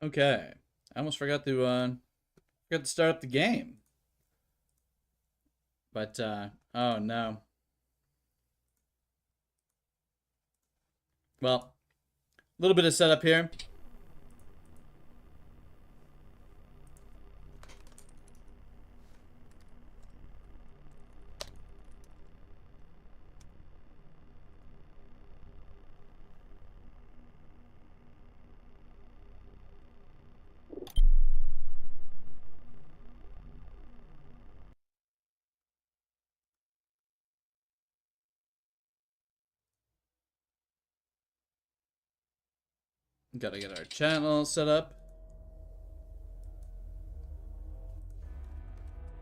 Okay. I almost forgot to start up the game. But oh no. Well, a little bit of setup here. Gotta get our channel set up.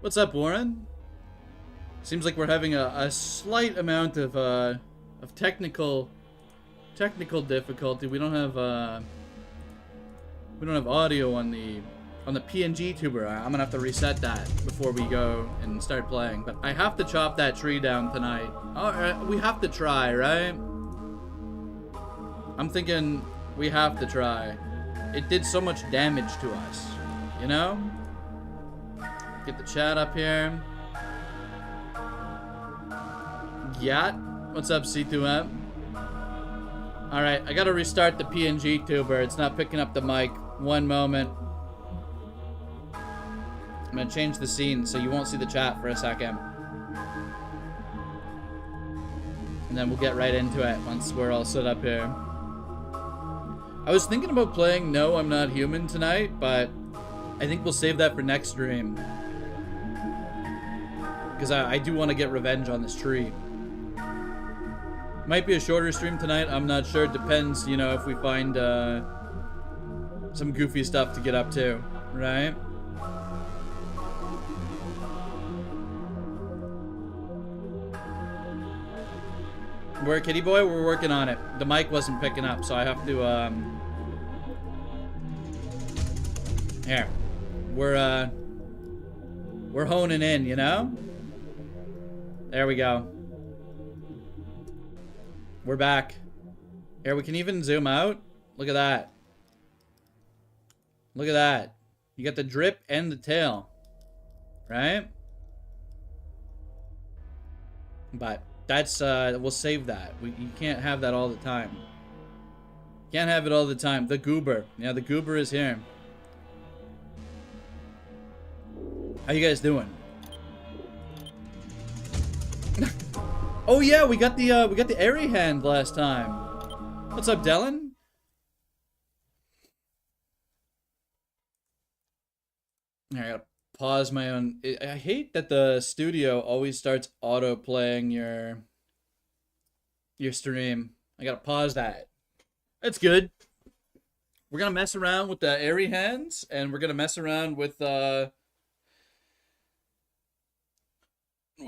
What's up, Warren? Seems like we're having a slight amount of technical difficulty. We don't have audio on the PNG tuber. I'm gonna have to reset that before we go and start playing. But I have to chop that tree down tonight. We have to try, right? I'm thinking we have to try. It did so much damage to us, you know? Get the chat up here. Yat, what's up, C2M? Alright, I gotta restart the PNG tuber. It's not picking up the mic. One moment. I'm gonna change the scene so you won't see the chat for a second. And then we'll get right into it once we're all set up here. I was thinking about playing No, I'm Not Human tonight, but I think we'll save that for next stream. Because I do want to get revenge on this tree. Might be a shorter stream tonight, I'm not sure. It depends, you know, if we find some goofy stuff to get up to, right? Where, Kitty Boy? We're working on it. The mic wasn't picking up, so I have to, here. We're honing in, you know? There we go. We're back. Here, we can even zoom out. Look at that. Look at that. You got the drip and the tail. Right? But that's, we'll save that. You can't have that all the time. Can't have it all the time. The goober. Yeah, the goober is here. How you guys doing? Oh yeah, we got the airy hand last time. What's up, Dylan? I gotta pause my own. I hate that the studio always starts auto playing your stream. I gotta pause that. That's good. We're gonna mess around with the airy hands, and we're gonna mess around with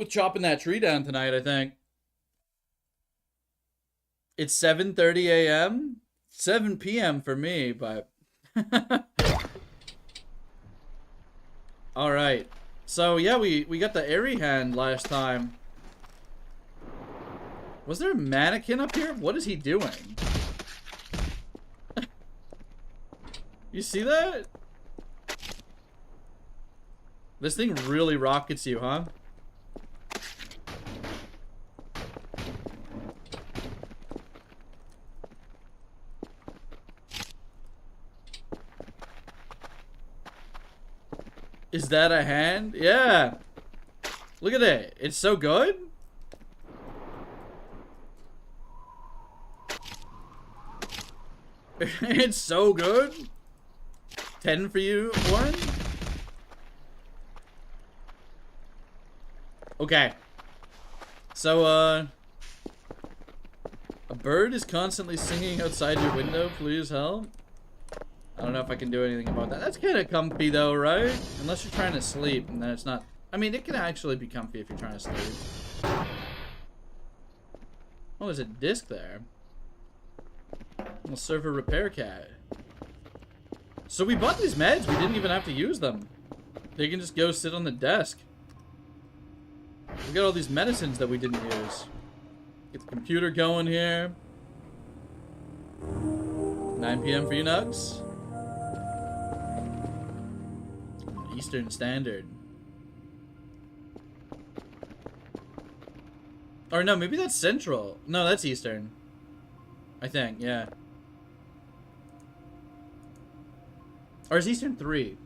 chopping that tree down tonight, I think. It's 7:30 a.m. 7 p.m. for me, but all right. So yeah, we got the airy hand last time. Was there a mannequin up here? What is he doing? You see that? This thing really rockets you, huh? Is that a hand? Yeah. Look at it. It's so good. It's so good. 10 for you, Warren. Okay. So, a bird is constantly singing outside your window. Please help. I don't know if I can do anything about that. That's kind of comfy though, right? Unless you're trying to sleep, and then it's not. I mean, it can actually be comfy if you're trying to sleep. Oh, there's a disc there. Little server repair cat. So we bought these meds. We didn't even have to use them. They can just go sit on the desk. We got all these medicines that we didn't use. Get the computer going here. 9 p.m. for you, Nugs. Eastern Standard. Or no, maybe that's Central. No, that's Eastern. I think, yeah. Or is Eastern 3?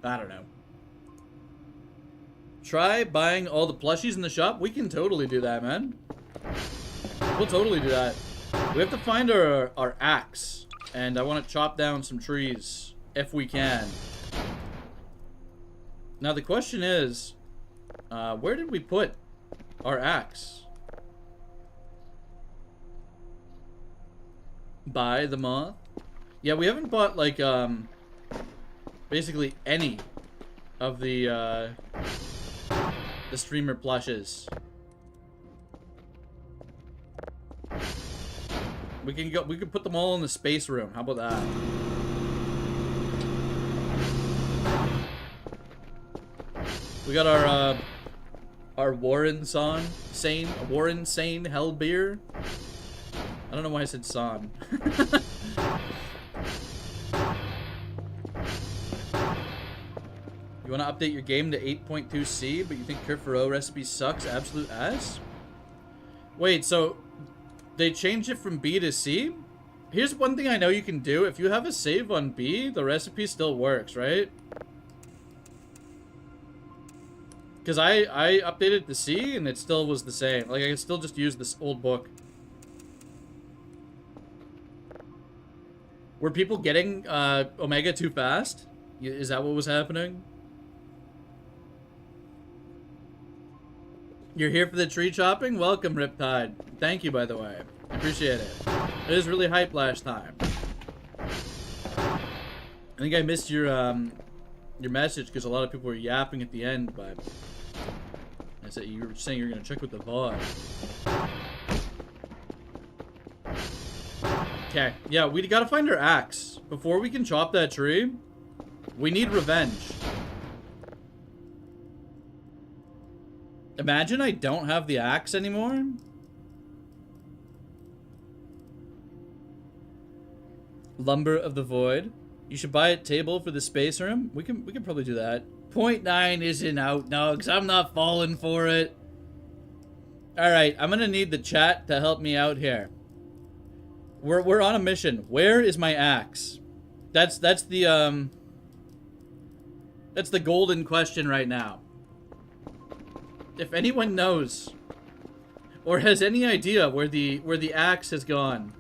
I don't know. Try buying all the plushies in the shop? We can totally do that, man. We'll totally do that. We have to find our axe. And I want to chop down some trees, if we can. Now the question is, where did we put our axe? Buy the moth? Yeah, we haven't bought, like, basically any of the streamer plushes. We can put them all in the space room. How about that? We got our Warren Sane Hell beer. I don't know why I said San. You want to update your game to 8.2C, but you think Kerfus recipe sucks absolute ass? Wait, so they changed it from B to C? Here's one thing I know you can do. If you have a save on B, the recipe still works, right? Because I updated to C, and it still was the same. Like, I can still just use this old book. Were people getting Omega too fast? Is that what was happening? You're here for the tree chopping? Welcome, Riptide. Thank you, by the way. I appreciate it. It was really hype last time. I think I missed your message because a lot of people were yapping at the end, but I said you were saying you're gonna check with the VOD. Okay, yeah, we gotta find our axe. Before we can chop that tree, we need revenge. Imagine I don't have the axe anymore. Lumber of the Void. You should buy a table for the space room. We can probably do that. 0.9 isn't out, Nugs. I'm not falling for it. Alright, I'm gonna need the chat to help me out here. We're on a mission. Where is my axe? That's the golden question right now. If anyone knows or has any idea where the axe has gone,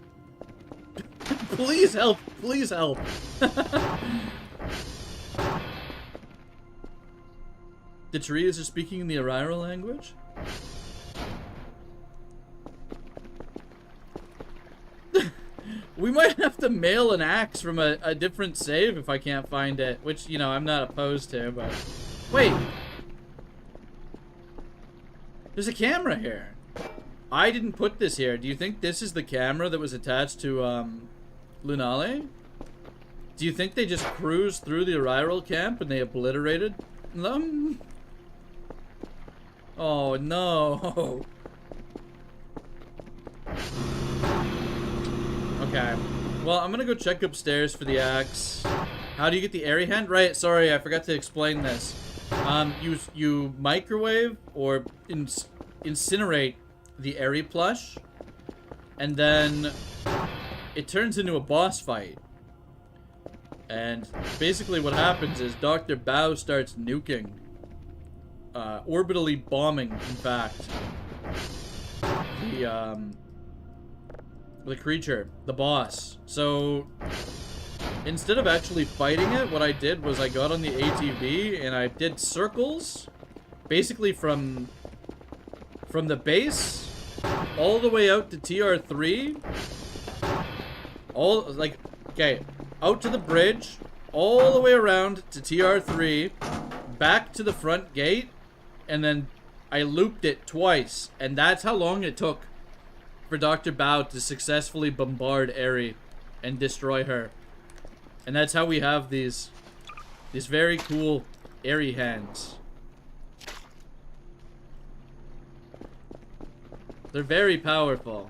please help. Please help. The trees are speaking in the Arira language? We might have to mail an axe from a different save if I can't find it, which, you know, I'm not opposed to, but... Wait! There's a camera here. I didn't put this here. Do you think this is the camera that was attached to, Lunale? Do you think they just cruised through the Ariral camp and they obliterated them? Oh, no. Okay. Well, I'm gonna go check upstairs for the axe. How do you get the airy hand? Right, sorry, I forgot to explain this. You microwave or incinerate the airy plush, and then it turns into a boss fight. And basically what happens is Dr. Bao starts nuking. Orbitally bombing, in fact. The creature, the boss. So instead of actually fighting it, what I did was I got on the ATV and I did circles, basically from the base all the way out to TR3, out to the bridge, all the way around to TR3, back to the front gate, and then I looped it twice, and that's how long it took for Dr. Bao to successfully bombard Eri and destroy her. And that's how we have these very cool Eri hands. They're very powerful.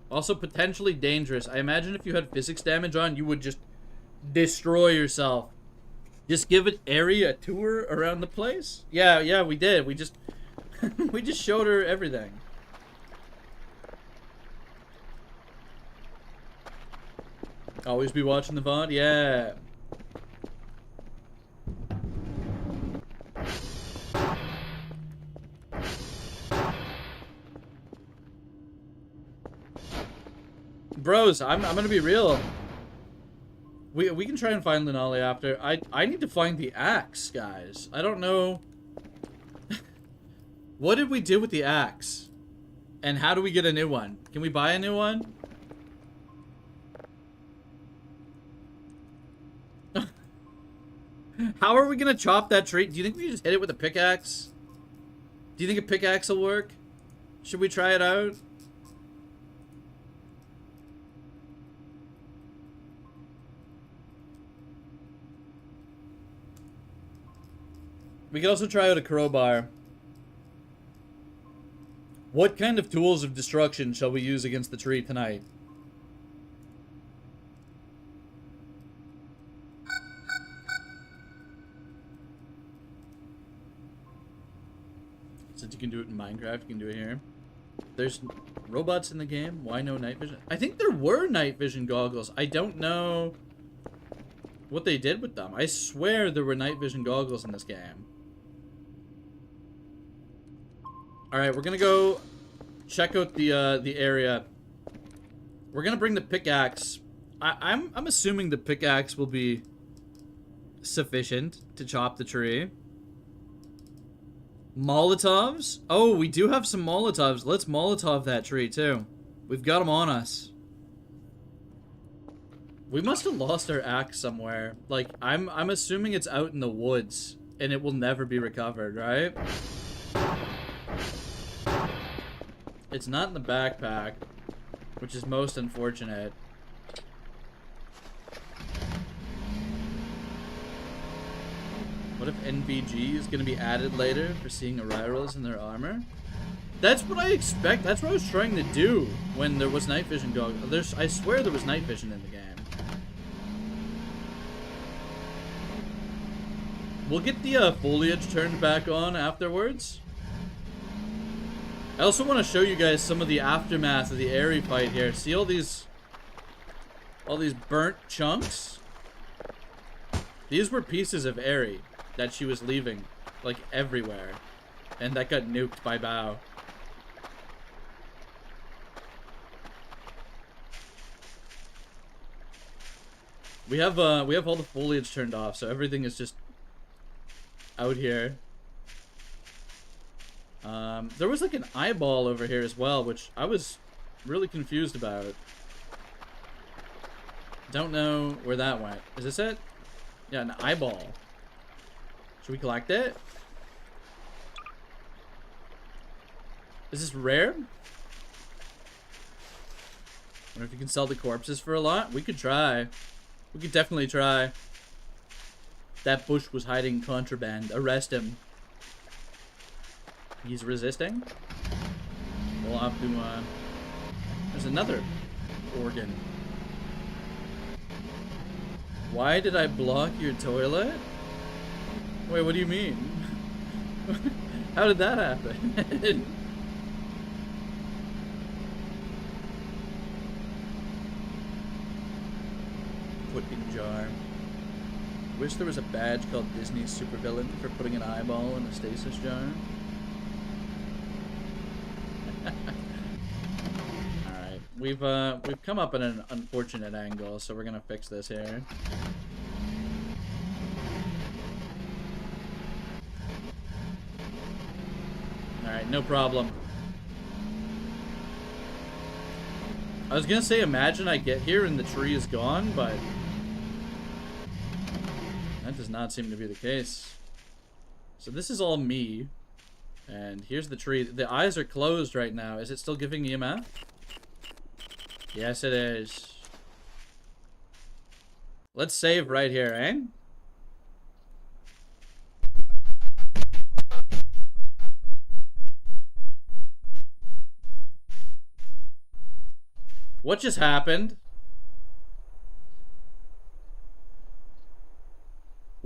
Also potentially dangerous. I imagine if you had physics damage on, you would just destroy yourself Just give it Ari a tour around the place? Yeah, we did. We just we just showed her everything. Always be watching the VOD? Yeah. Bros, I'm gonna be real. We can try and find Linali after. I need to find the axe, guys. I don't know. What did we do with the axe? And how do we get a new one? Can we buy a new one? How are we gonna chop that tree? Do you think we just hit it with a pickaxe? Do you think a pickaxe will work? Should we try it out? We could also try out a crowbar. What kind of tools of destruction shall we use against the tree tonight? Since you can do it in Minecraft, you can do it here. There's robots in the game. Why no night vision? I think there were night vision goggles. I don't know what they did with them. I swear there were night vision goggles in this game. Alright, we're gonna go check out the area. We're gonna bring the pickaxe. I'm assuming the pickaxe will be sufficient to chop the tree. Molotovs? Oh, we do have some Molotovs. Let's Molotov that tree, too. We've got them on us. We must have lost our axe somewhere. Like, I'm assuming it's out in the woods, and it will never be recovered, right? It's not in the backpack, which is most unfortunate. What if NVG is going to be added later for seeing Aurorals in their armor? That's what I expect. That's what I was trying to do when there was night vision goggles. I swear there was night vision in the game. We'll get the foliage turned back on afterwards. I also want to show you guys some of the aftermath of the Aerie fight here. See all these burnt chunks? These were pieces of Aerie that she was leaving, like, everywhere. And that got nuked by Bao. We have all the foliage turned off, so everything is just out here. There was like an eyeball over here as well, which I was really confused about. Don't know where that went. Is this it? Yeah, an eyeball. Should we collect it? Is this rare? Wonder if you can sell the corpses for a lot? We could try. We could definitely try. That bush was hiding contraband. Arrest him. He's resisting. We'll have to, there's another organ. Why did I block your toilet? Wait, what do you mean? How did that happen? Put in jar. Wish there was a badge called Disney's Supervillain for putting an eyeball in a stasis jar. Alright, we've come up at an unfortunate angle, so we're gonna fix this here. Alright, no problem. I was gonna say, imagine I get here and the tree is gone, but that does not seem to be the case. So this is all me. And here's the tree. The eyes are closed right now. Is it still giving EMF? Yes, it is. Let's save right here, eh? What just happened?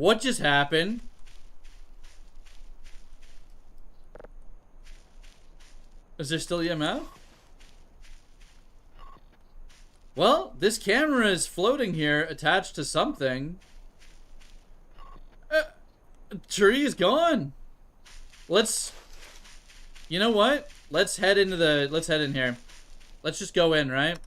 What just happened? Is there still EMF? Well, this camera is floating here, attached to something. Tree is gone. Let's... You know what? Let's head into the... Let's head in here. Let's just go in, right?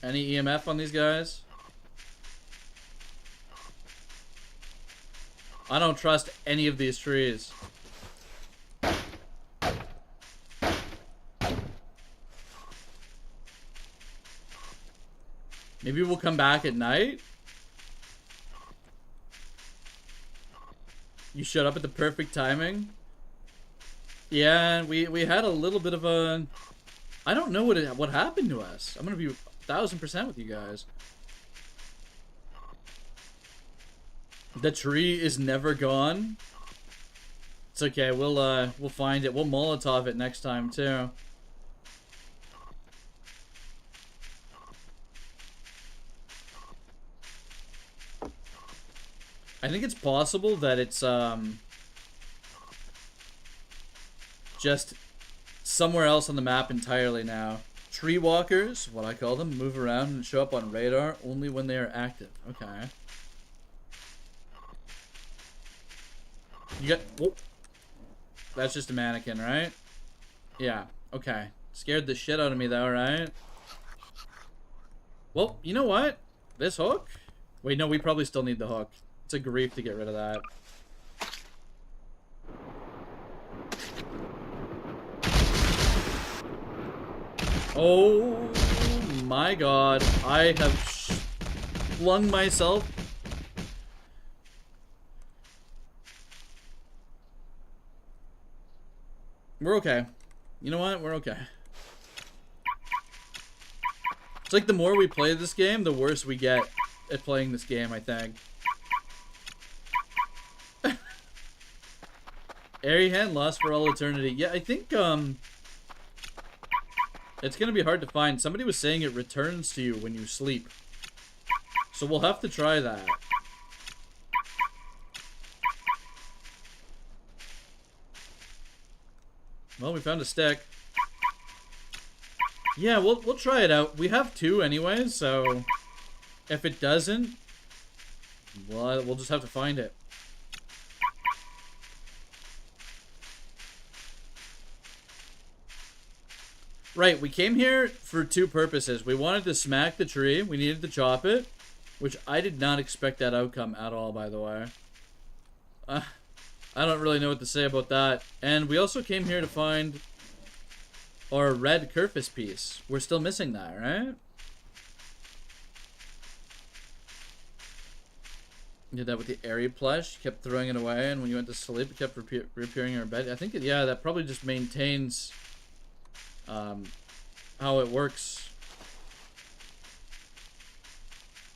Any EMF on these guys? I don't trust any of these trees. Maybe we'll come back at night? You showed up at the perfect timing? Yeah, we had a little bit of a... I don't know what happened to us. I'm gonna be 1000% with you guys. The tree is never gone. It's okay. We'll find it. We'll Molotov it next time too. I think it's possible that it's just somewhere else on the map entirely now. Tree walkers, what I call them, move around and show up on radar only when they are active. Okay. You got... Whoop. That's just a mannequin, right? Yeah, okay. Scared the shit out of me though, right? Well, you know what? This hook? Wait, no, we probably still need the hook. It's a grief to get rid of that. Oh my god. I have flung myself. We're okay. You know what? We're okay. It's like the more we play this game, the worse we get at playing this game, I think. Airy hand lost for all eternity. Yeah, I think, it's gonna be hard to find. Somebody was saying it returns to you when you sleep. So we'll have to try that. Well, we found a stick. Yeah, we'll try it out. We have two anyways, so if it doesn't, well, we'll just have to find it. Right, we came here for two purposes. We wanted to smack the tree. We needed to chop it, which I did not expect that outcome at all, by the way. I don't really know what to say about that. And we also came here to find our red Kerfus piece. We're still missing that, right? Did that with the airy plush. Kept throwing it away, and when you went to sleep, it kept reappearing in our bed. I think, yeah, that probably just maintains how it works.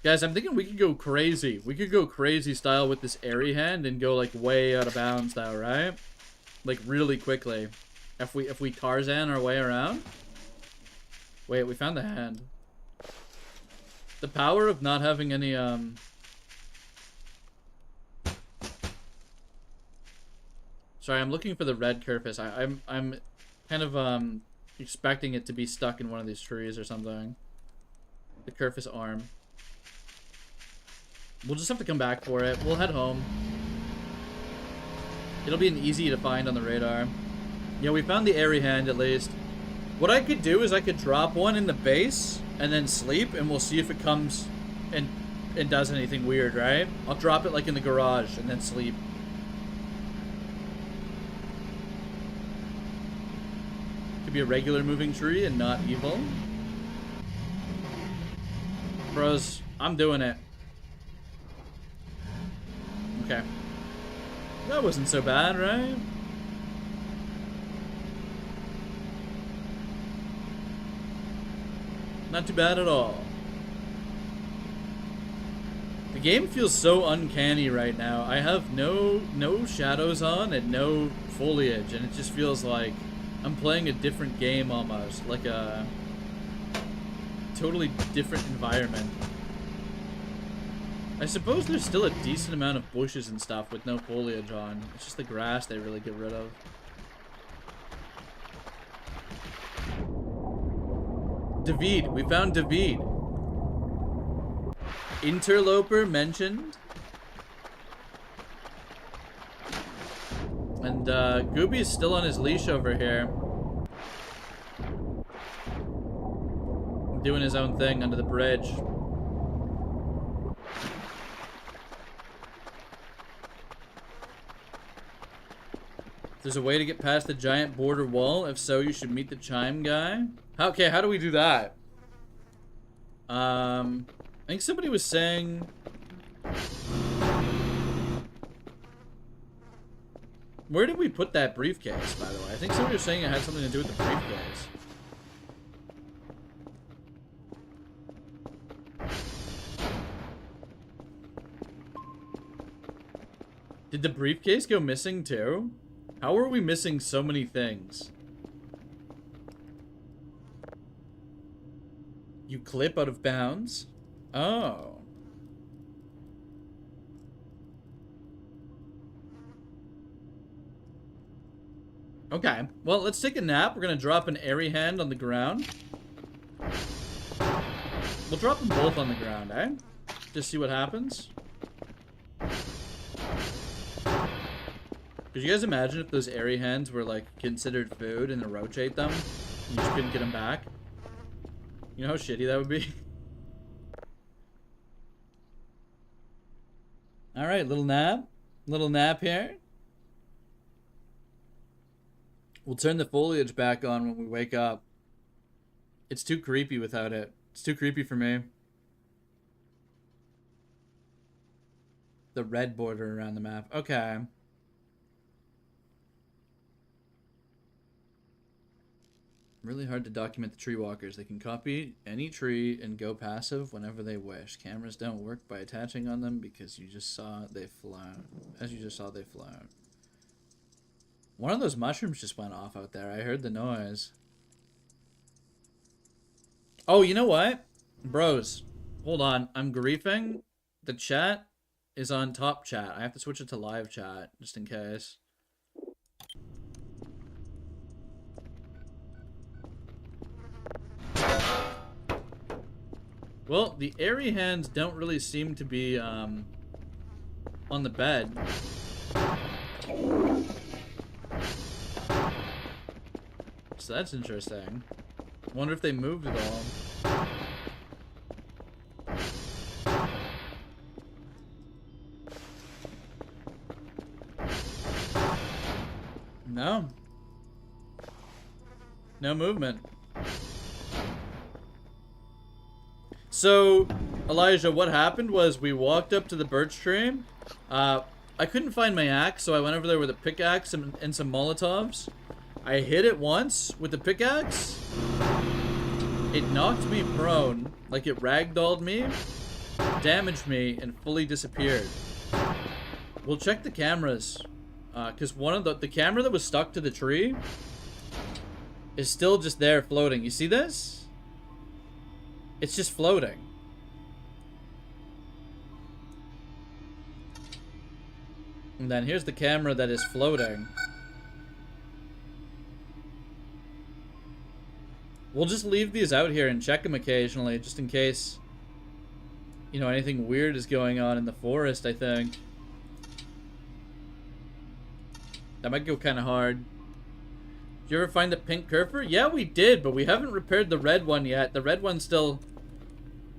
Guys, I'm thinking we could go crazy. We could go crazy style with this airy hand and go like way out of bounds now, right? Like really quickly. If we Tarzan our way around. Wait, we found the hand. The power of not having any Sorry, I'm looking for the red Kerfus. I'm kind of expecting it to be stuck in one of these trees or something. The Kerfus arm. We'll just have to come back for it. We'll head home. It'll be an easy to find on the radar. Yeah, we found the airy hand at least. What I could do is I could drop one in the base and then sleep, and we'll see if it comes and does anything weird, right? I'll drop it like in the garage and then sleep. Could be a regular moving tree and not evil. Bros, I'm doing it. Okay. That wasn't so bad, right? Not too bad at all. The game feels so uncanny right now. I have no shadows on and no foliage, and it just feels like I'm playing a different game almost, like a totally different environment. I suppose there's still a decent amount of bushes and stuff with no foliage on. It's just the grass they really get rid of. David, we found David. Interloper mentioned. And Gooby is still on his leash over here. Doing his own thing under the bridge. There's a way to get past the giant border wall. If so, you should meet the chime guy. Okay, how do we do that? I think somebody was saying... Where did we put that briefcase, by the way? I think somebody was saying it had something to do with the briefcase. Did the briefcase go missing too? How are we missing so many things? You clip out of bounds? Oh. Okay, well, let's take a nap. We're gonna drop an airy hand on the ground. We'll drop them both on the ground, eh? Just see what happens. Could you guys imagine if those airy hens were, like, considered food and to rotate them? And you just couldn't get them back? You know how shitty that would be? Alright, little nap. Little nap here. We'll turn the foliage back on when we wake up. It's too creepy without it. It's too creepy for me. The red border around the map. Okay. Really hard to document the tree walkers. They can copy any tree and go passive whenever they wish. Cameras don't work by attaching on them because you just saw they flown. As you just saw, they flown. One of those mushrooms just went off out there. I heard the noise. Oh, you know what? Bros, hold on. I'm griefing. The chat is on top chat. I have to switch it to live chat just in case. Well, the airy hands don't really seem to be on the bed. So that's interesting. Wonder if they moved at all. No. No movement. So, Elijah, what happened was we walked up to the birch tree. I couldn't find my axe, so I went over there with a pickaxe and some Molotovs. I hit it once with the pickaxe. It knocked me prone, like it ragdolled me, damaged me, and fully disappeared. We'll check the cameras, because one of the camera that was stuck to the tree is still just there floating. You see this? It's just floating. And then here's the camera that is floating. We'll just leave these out here and check them occasionally, just in case, you know, anything weird is going on in the forest, I think. That might go kind of hard. Did you ever find the pink Kerfus? Yeah, we did, but we haven't repaired the red one yet. The red one's still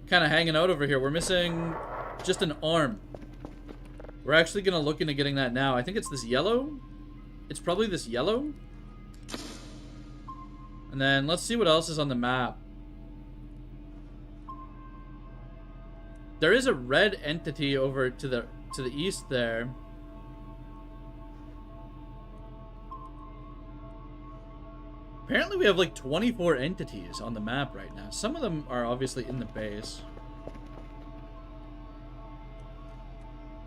kind of hanging out over here. We're missing just an arm. We're actually going to look into getting that now. I think it's this yellow. It's probably this yellow. And then let's see what else is on the map. There is a red entity over to the east there. Apparently we have like 24 entities on the map right now. Some of them are obviously in the base.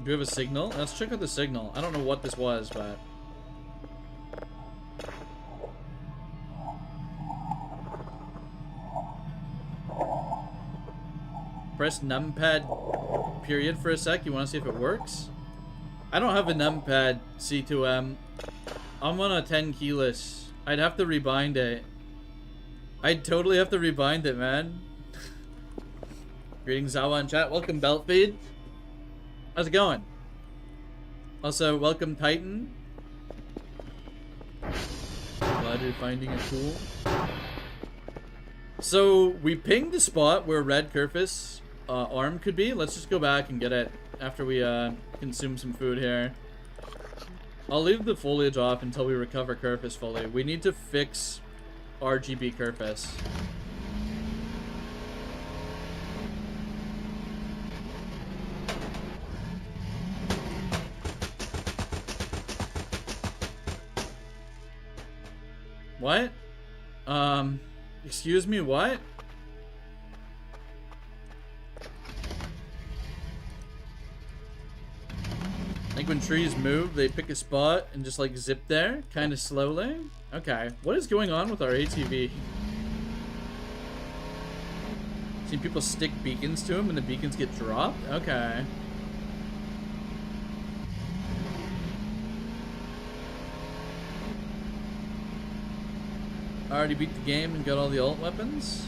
Do we have a signal? Let's check out the signal. I don't know what this was, but... press numpad period for a sec? You want to see if it works? I don't have a numpad C2M. I'm on a 10 keyless. I'd have to rebind it. I'd totally have to rebind it, man. Greetings, Zawa in chat. Welcome, Beltfeed. How's it going? Also, welcome, Titan. Glad you're finding it cool. So, we pinged the spot where red Kerfus arm could be. Let's just go back and get it after we consume some food here. I'll leave the foliage off until we recover Kerfus fully. We need to fix RGB Kerfus. What? Excuse me, what? I think when trees move, they pick a spot and just like zip there, kind of slowly. Okay, what is going on with our ATV? Seen people stick beacons to them and the beacons get dropped? Okay. I already beat the game and got all the alt weapons.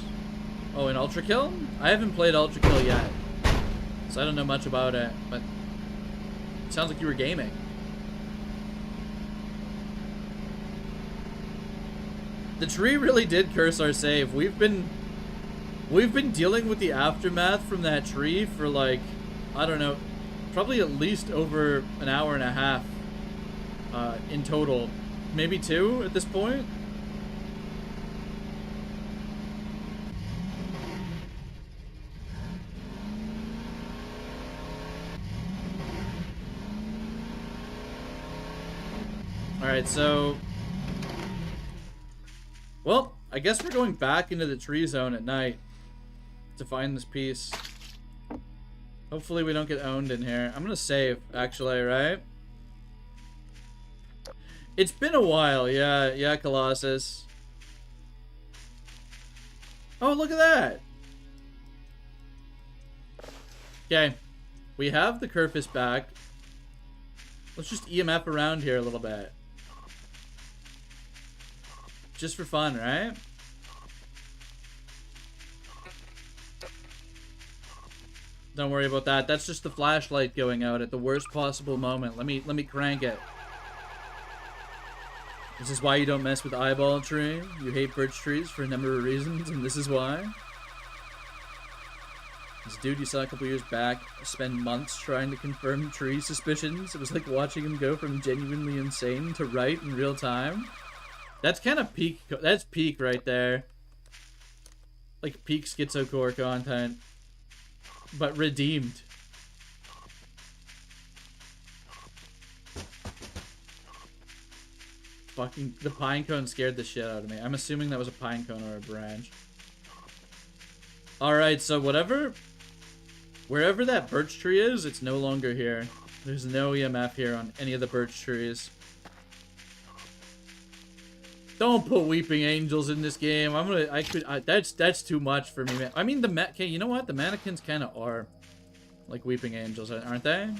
Oh, and Ultra Kill? I haven't played Ultra Kill yet, so I don't know much about it, but it sounds like you were gaming. The tree really did curse our save. We've been dealing with the aftermath from that tree for like, I don't know, probably at least over an hour and a half in total. Maybe 2 at this point. Alright, so... Well, I guess we're going back into the tree zone at night to find this piece. Hopefully we don't get owned in here. I'm gonna save, actually, right? It's been a while, yeah, Colossus. Oh, look at that! Okay, we have the Kerfus back. Let's just EMF around here a little bit. Just for fun, right? Don't worry about that. That's just the flashlight going out at the worst possible moment. Let me crank it. This is why you don't mess with eyeball tree. You hate birch trees for a number of reasons, and this is why. This dude you saw a couple years back spend months trying to confirm tree suspicions. It was like watching him go from genuinely insane to right in real time. That's kind of peak. That's peak right there. Like peak schizocore content, but redeemed. Fucking the pine cone scared the shit out of me. I'm assuming that was a pine cone or a branch. All right, so wherever that birch tree is, it's no longer here. There's no EMF here on any of the birch trees. Don't put weeping angels in this game. That's too much for me, man. I mean, okay, you know what? The mannequins kind of are like weeping angels, aren't they?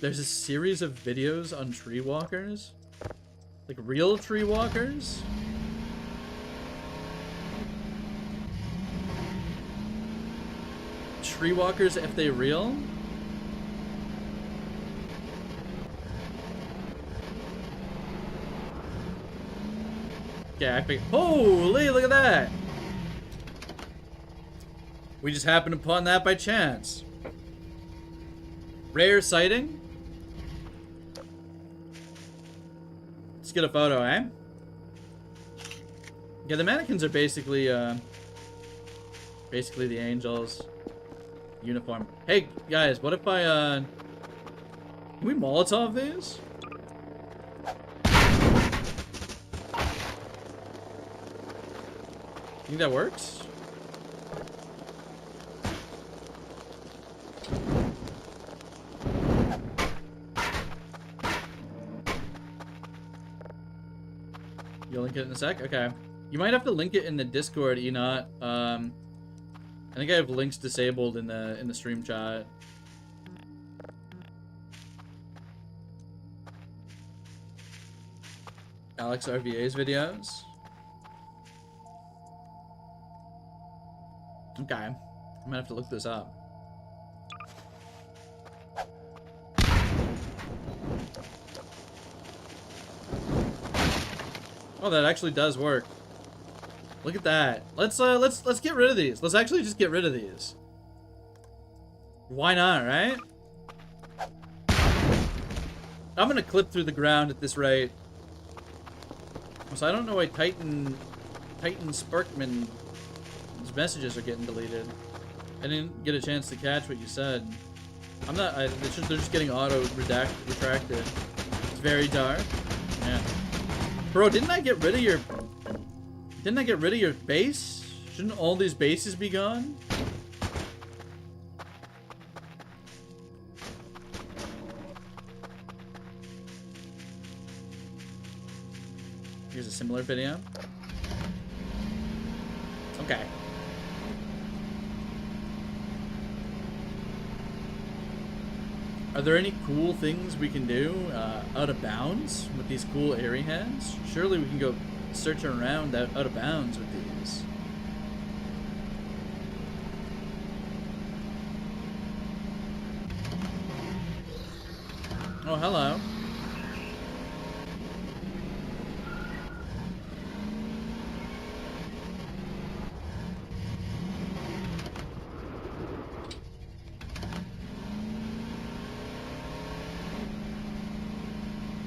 There's a series of videos on tree walkers. Like real tree walkers. Tree walkers, if they real? Yeah, I think. Holy, look at that! We just happened upon that by chance. Rare sighting. Let's get a photo, eh? Yeah, the mannequins are basically the angels. Uniform. Hey, guys, what if I, can we Molotov these? You think that works? You'll link it in a sec? Okay. You might have to link it in the Discord, Enot. I think I have links disabled in the stream chat. Alex RVA's videos. Okay, I'm gonna have to look this up. Oh, that actually does work. Look at that. Let's get rid of these. Let's actually just get rid of these. Why not, right? I'm gonna clip through the ground at this rate. So I don't know why Titan Sparkman's messages are getting deleted. I didn't get a chance to catch what you said. They're just getting retracted. It's very dark. Yeah. Bro, didn't I get rid of your base? Shouldn't all these bases be gone? Here's a similar video. Okay. Are there any cool things we can do out of bounds with these cool area hands? Surely we can go searching around out of bounds with these. Oh, hello.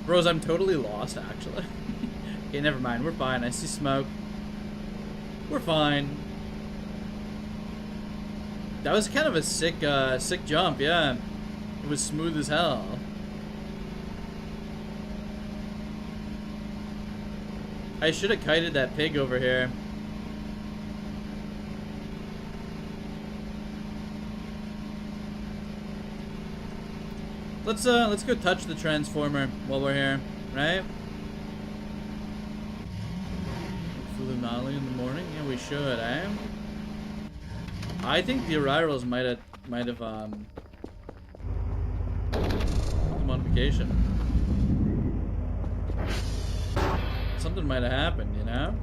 Bros, I'm totally lost, actually. Okay, never mind. We're fine. I see smoke. We're fine. That was kind of a sick jump, yeah. It was smooth as hell. I should have kited that pig over here. Let's go touch the transformer while we're here, right? Fulunali in the morning? Yeah, we should, eh? I think the Arirals might have modification. Something might have happened, you know?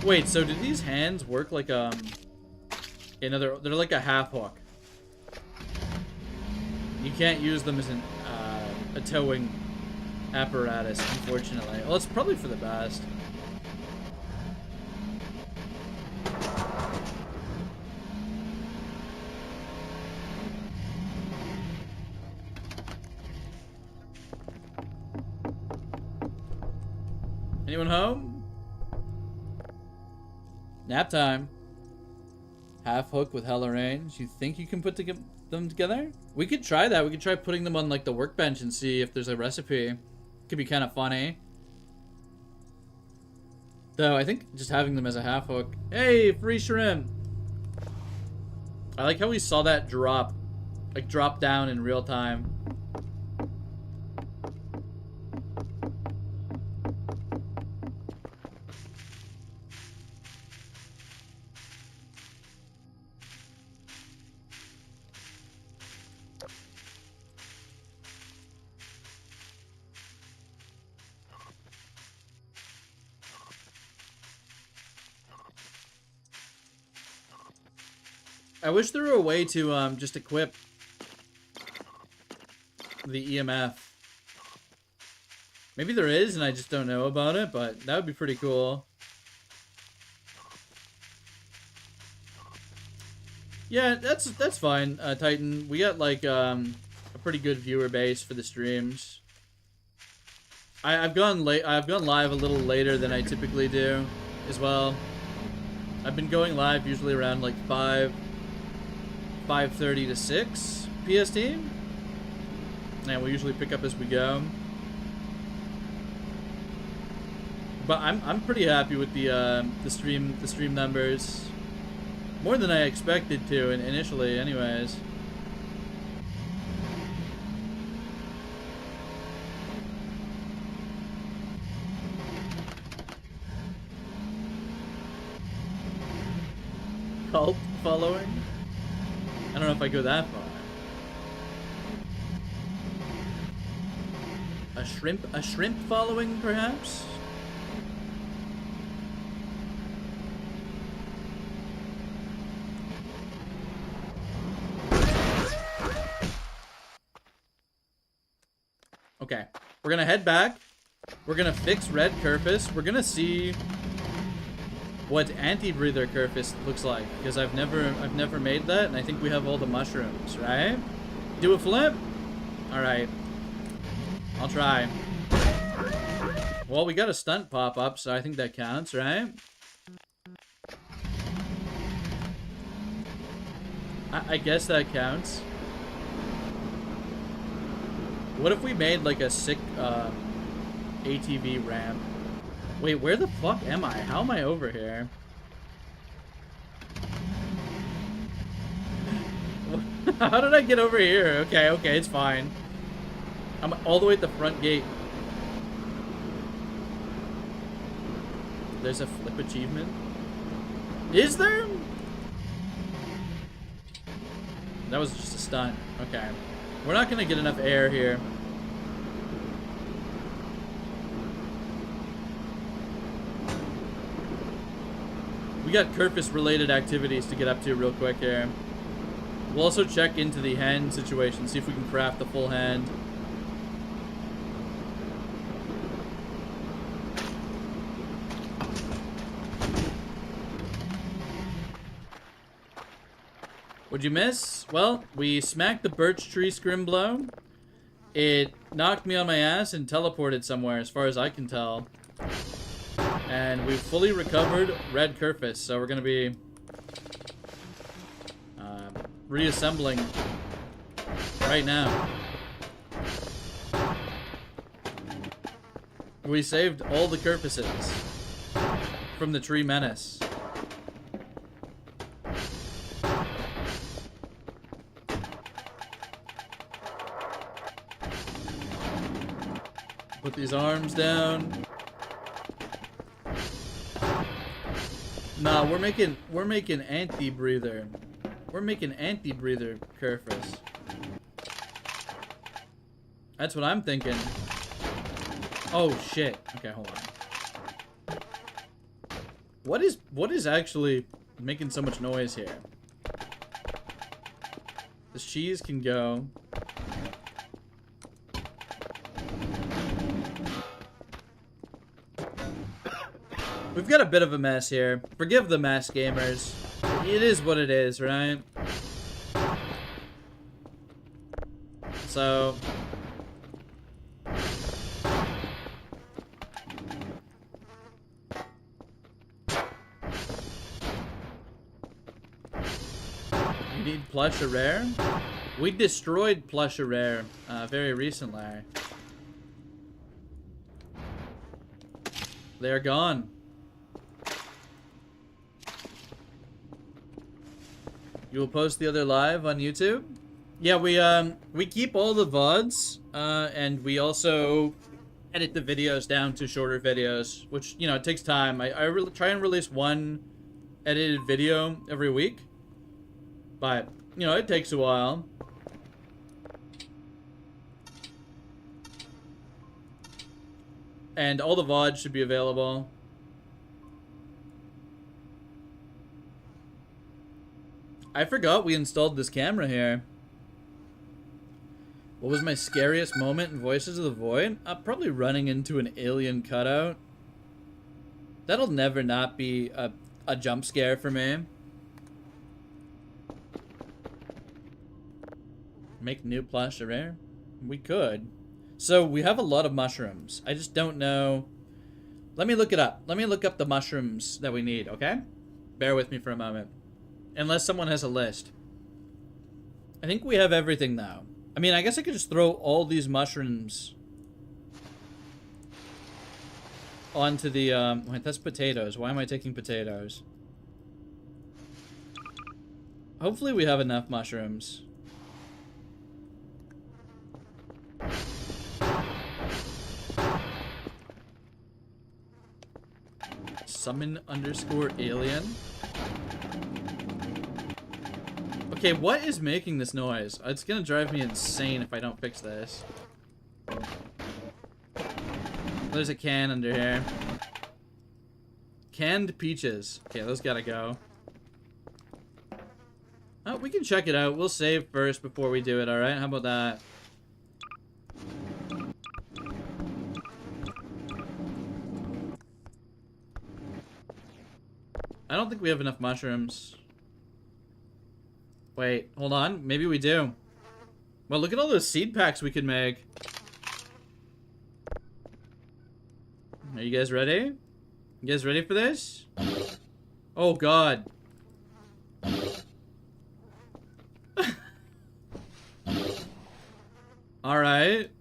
Wait, so do these hands work like they're like a half hook. You can't use them as a towing apparatus, unfortunately. Well, it's probably for the best. Anyone home? Nap time. Half hook with hella range. You think you can put them together? We could try that. We could try putting them on like the workbench and see if there's a recipe. Could be kind of funny. Though I think just having them as a half hook. Hey, free shrimp. I like how we saw that drop down in real time. I wish there were a way to just equip the EMF. Maybe there is and I just don't know about it, but that would be pretty cool. Yeah, that's fine, Titan. We got like a pretty good viewer base for the streams. I've gone live a little later than I typically do as well. I've been going live usually around like 5:30 to 6 PST, and we usually pick up as we go. But I'm pretty happy with the stream numbers, more than I expected to initially, anyways. cult following? I don't know if I go that far. A shrimp following, perhaps? Okay, we're gonna head back. We're gonna fix red Kerfus. We're gonna see what anti-breather Kerfus looks like, because I've never made that, and I think we have all the mushrooms, right? Do a flip? Alright. I'll try. Well, we got a stunt pop up, so I think that counts, right? I guess that counts. What if we made like a sick ATV ramp? Wait, where the fuck am I? How am I over here? How did I get over here? Okay, okay, it's fine. I'm all the way at the front gate. There's a flip achievement. Is there? That was just a stunt. Okay. We're not gonna get enough air here. We got Kerfus related activities to get up to real quick here. We'll also check into the hand situation, see if we can craft the full hand. What'd you miss? Well, we smacked the birch tree scrimblow. It knocked me on my ass and teleported somewhere, as far as I can tell. And we've fully recovered red Kerfus, so we're gonna be reassembling right now. We saved all the Kerfuses from the tree menace. Put these arms down. Nah, we're making anti-breather. We're making anti-breather Kerfus. That's what I'm thinking. Oh shit. Okay, hold on. What is actually making so much noise here? This cheese can go. We've got a bit of a mess here. Forgive the mess, gamers. It is what it is, right? So... you need plush or rare? We destroyed plush or rare very recently. They're gone. You will post the other live on YouTube? Yeah, we keep all the VODs, and we also edit the videos down to shorter videos, which, you know, it takes time. I try and release one edited video every week, but, you know, it takes a while. And all the VODs should be available. I forgot we installed this camera here. What was my scariest moment in Voices of the Void? Probably running into an alien cutout. That'll never not be a jump scare for me. Make new plush or rare? We could. So we have a lot of mushrooms. I just don't know. Let me look it up. Let me look up the mushrooms that we need, okay? Bear with me for a moment. Unless someone has a list. I think we have everything now. I mean, I guess I could just throw all these mushrooms onto the, wait, that's potatoes. Why am I taking potatoes? Hopefully we have enough mushrooms. Summon _ alien. Okay, what is making this noise? It's gonna drive me insane if I don't fix this. There's a can under here. Canned peaches. Okay, those gotta go. Oh, we can check it out. We'll save first before we do it, alright? How about that? I don't think we have enough mushrooms. Wait, hold on. Maybe we do. Well, look at all those seed packs we could make. Are you guys ready? You guys ready for this? Oh, God. Alright.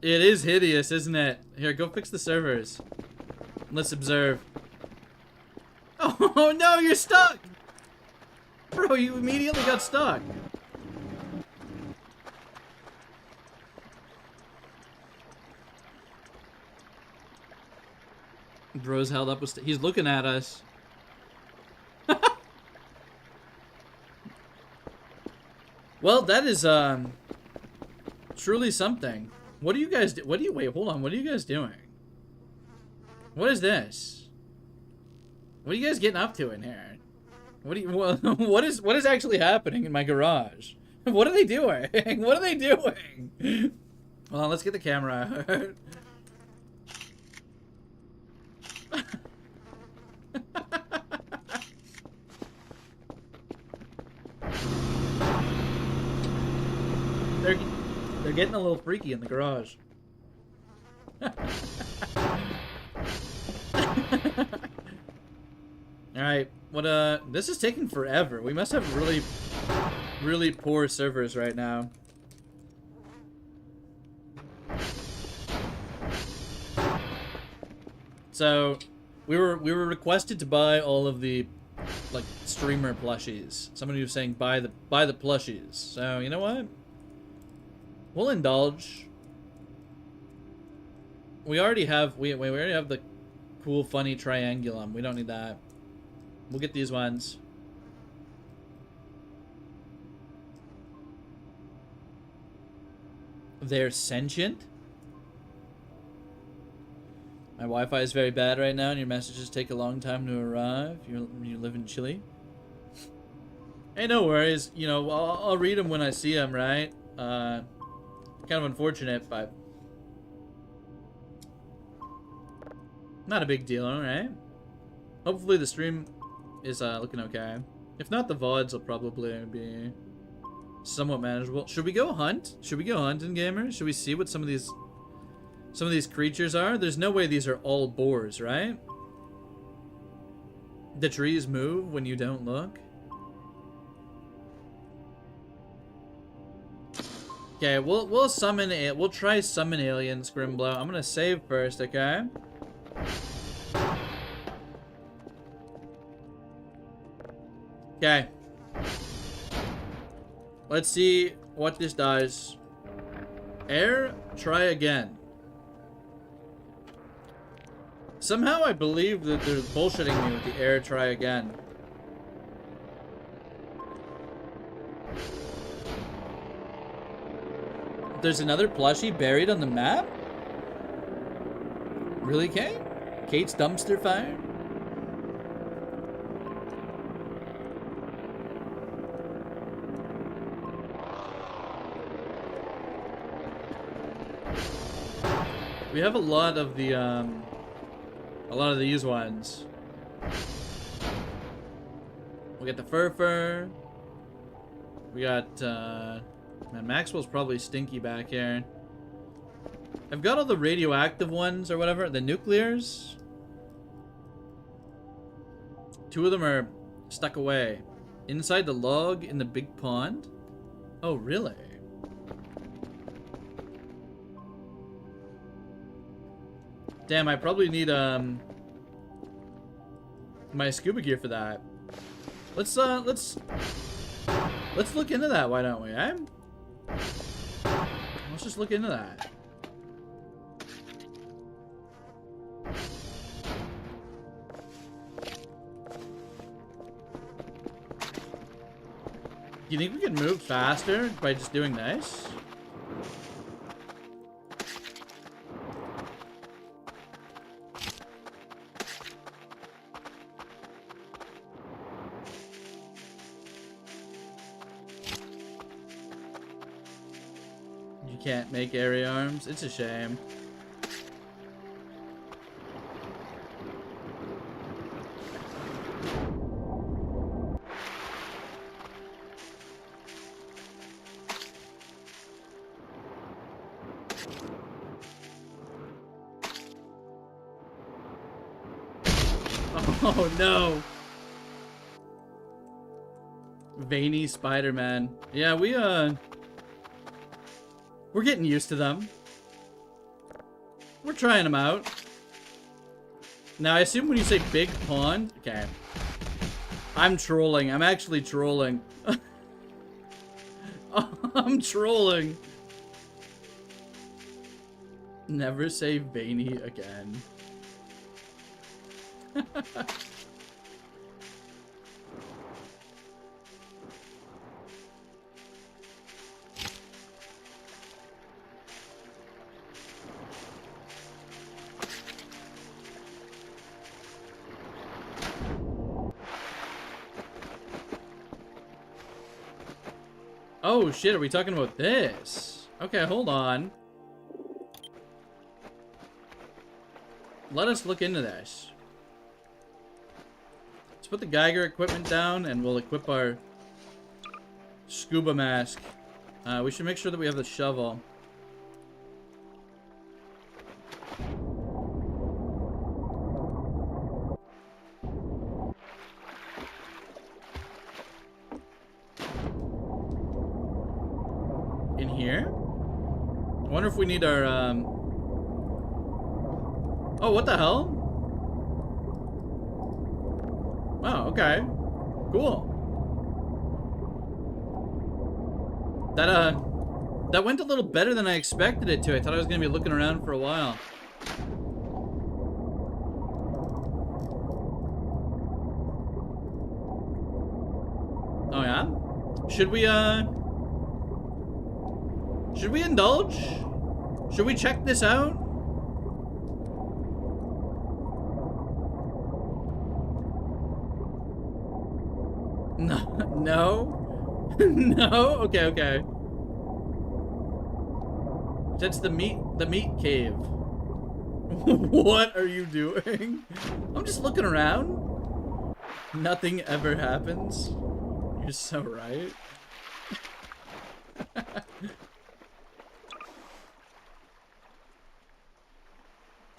It is hideous, isn't it? Here, go fix the servers. Let's observe. Oh no, you're stuck! Bro, you immediately got stuck. Bro's held up with he's looking at us. Well, that is truly something. What do you guys do? Wait, hold on. What are you guys doing? What is this? What are you guys getting up to in here? What is actually happening in my garage? What are they doing? What are they doing? Hold on, let's get the camera out. They're getting a little freaky in the garage. Alright, this is taking forever. We must have really poor servers right now. So, we were requested to buy all of the, like, streamer plushies. Somebody was saying buy the plushies. So, you know what? We'll indulge. We already have we already have the cool funny triangulum. We don't need that. We'll get these ones. They're sentient? My Wi-Fi is very bad right now and your messages take a long time to arrive. You live in Chile? Hey, no worries. You know, I'll read them when I see them, right? Kind of unfortunate, but not a big deal, alright? Hopefully the stream is looking okay. If not, the VODs will probably be somewhat manageable. Should we go hunt? Should we go hunting, gamers? Should we see what some of these creatures are? There's no way these are all boars, right? The trees move when you don't look. Okay, we'll summon it. We'll try summon aliens, Grimblow. I'm gonna save first, okay? Okay. Let's see what this does. Air, try again. Somehow I believe that they're bullshitting me with the air, try again. There's another plushie buried on the map? Really, Kate? Kate's dumpster fire? We have a lot of these ones. We got the fur. We got, man, Maxwell's probably stinky back here. I've got all the radioactive ones or whatever, the nuclears. 2 of them are stuck away. Inside the log in the big pond? Oh, really? Damn, I probably need, my scuba gear for that. Let's look into that, why don't we, eh? Let's just look into that. Do you think we can move faster by just doing this? You can't make area arms? It's a shame. Oh no! Veiny Spider-Man. Yeah, we're getting used to them. We're trying them out. Now, I assume when you say big pond... Okay. I'm trolling. I'm actually trolling. I'm trolling. Never say veiny again. Oh shit, are we talking about this? Okay, hold on. Let us look into this. Let's put the Geiger equipment down and we'll equip our scuba mask. We should make sure that we have the shovel. In here? I wonder if we need our, Oh, what the hell? Oh, okay. Cool. That went a little better than I expected it to. I thought I was gonna be looking around for a while. Oh yeah? Should we indulge? Should we check this out? No, no, no. Okay, okay. That's the meat cave. What are you doing? I'm just looking around. Nothing ever happens. You're so right.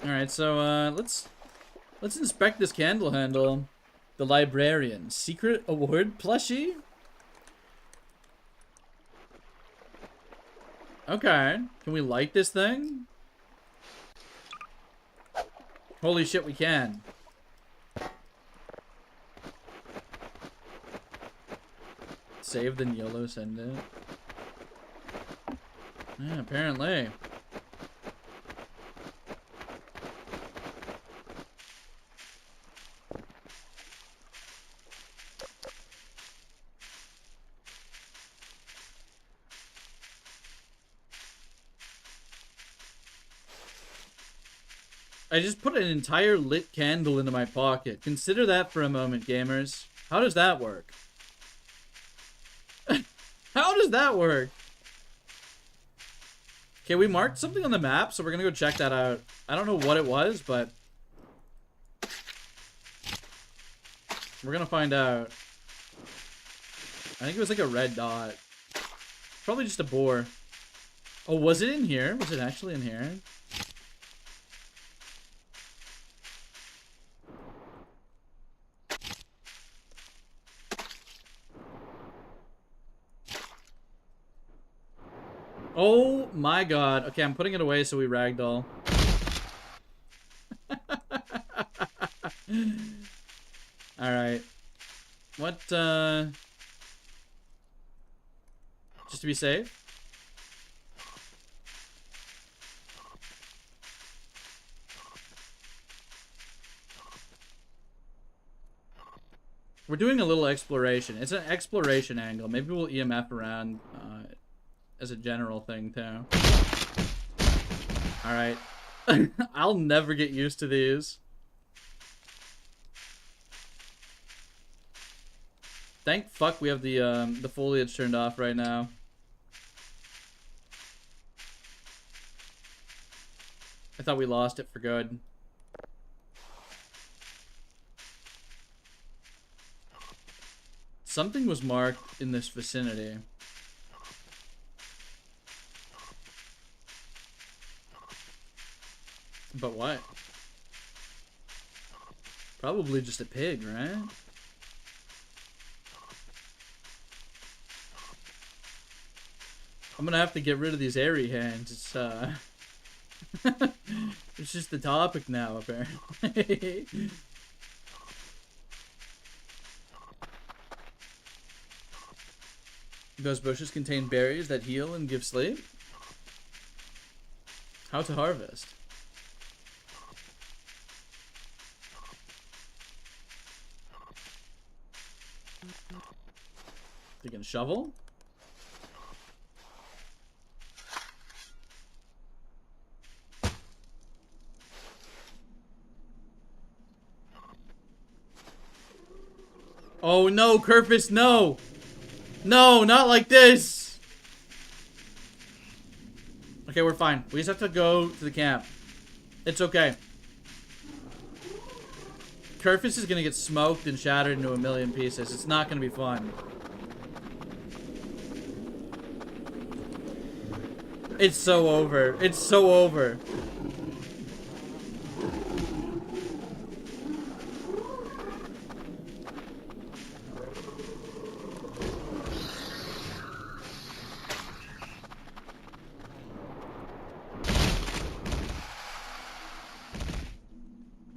All right, so let's inspect this candle handle. The librarian, secret award plushie. Okay, can we light this thing? Holy shit, we can. Save the YOLO, send it. Yeah, apparently. I just put an entire lit candle into my pocket. Consider that for a moment, gamers. How does that work? How does that work? Okay, we marked something on the map, so we're gonna go check that out. I don't know what it was, but we're gonna find out. I think it was like a red dot. Probably just a boar. Oh, was it in here? Was it actually in here? Oh my god. Okay, I'm putting it away so we ragdoll. Alright. What, just to be safe? We're doing a little exploration. It's an exploration angle. Maybe we'll EMF around as a general thing, too. Alright. I'll never get used to these. Thank fuck we have the foliage turned off right now. I thought we lost it for good. Something was marked in this vicinity. But what? Probably just a pig, right? I'm gonna have to get rid of these airy hands. It's it's just the topic now, apparently. Those bushes contain berries that heal and give sleep. How to harvest. You can shovel. Oh no, Kerfus, no! No, not like this! Okay, we're fine. We just have to go to the camp. It's okay. Kerfus is gonna get smoked and shattered into a million pieces. It's not gonna be fun. It's so over. It's so over.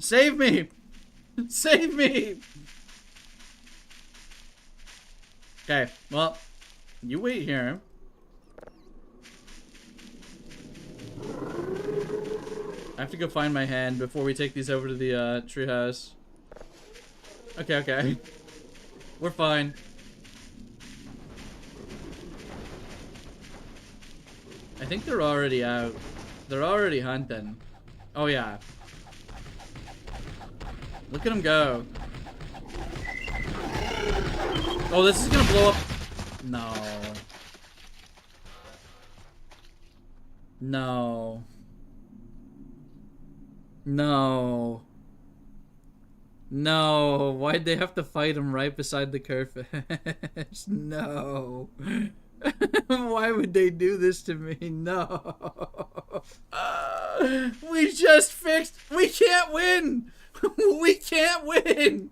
Save me! Save me! Okay, well, you wait here. I have to go find my hand before we take these over to the treehouse. Okay, okay. We're fine. I think they're already out. They're already hunting. Oh yeah. Look at him go. Oh, this is gonna blow up. No. No. No. No. Why'd they have to fight him right beside the Kerfus? No. Why would they do this to me? No. We just fixed. We can't win. We can't win.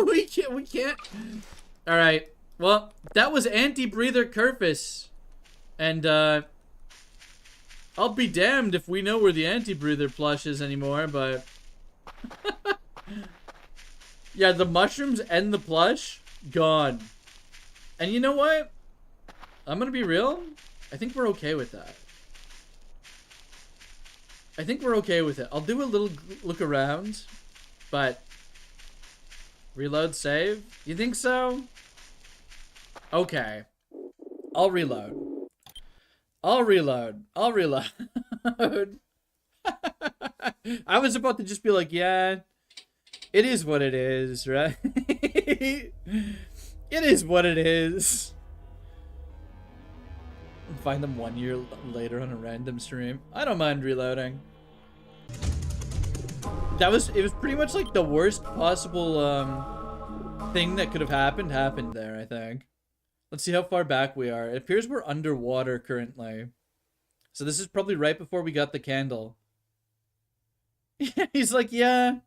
We can't. All right. Well, that was anti-breather Kerfus, and I'll be damned if we know where the anti-breather plush is anymore. But yeah, the mushrooms and the plush gone. And you know what? I'm gonna be real. I think we're okay with that. I think we're okay with it. I'll do a little look around, but reload, save. You think so? Okay. I'll reload. I'll reload. I'll reload. I was about to just be like, yeah, it is what it is, right? It is what it is. Find them 1 year later on a random stream. I don't mind reloading. It was pretty much like the worst possible thing that could have happened there, I think. Let's see how far back we are. It appears we're underwater currently. So this is probably right before we got the candle. He's like, yeah.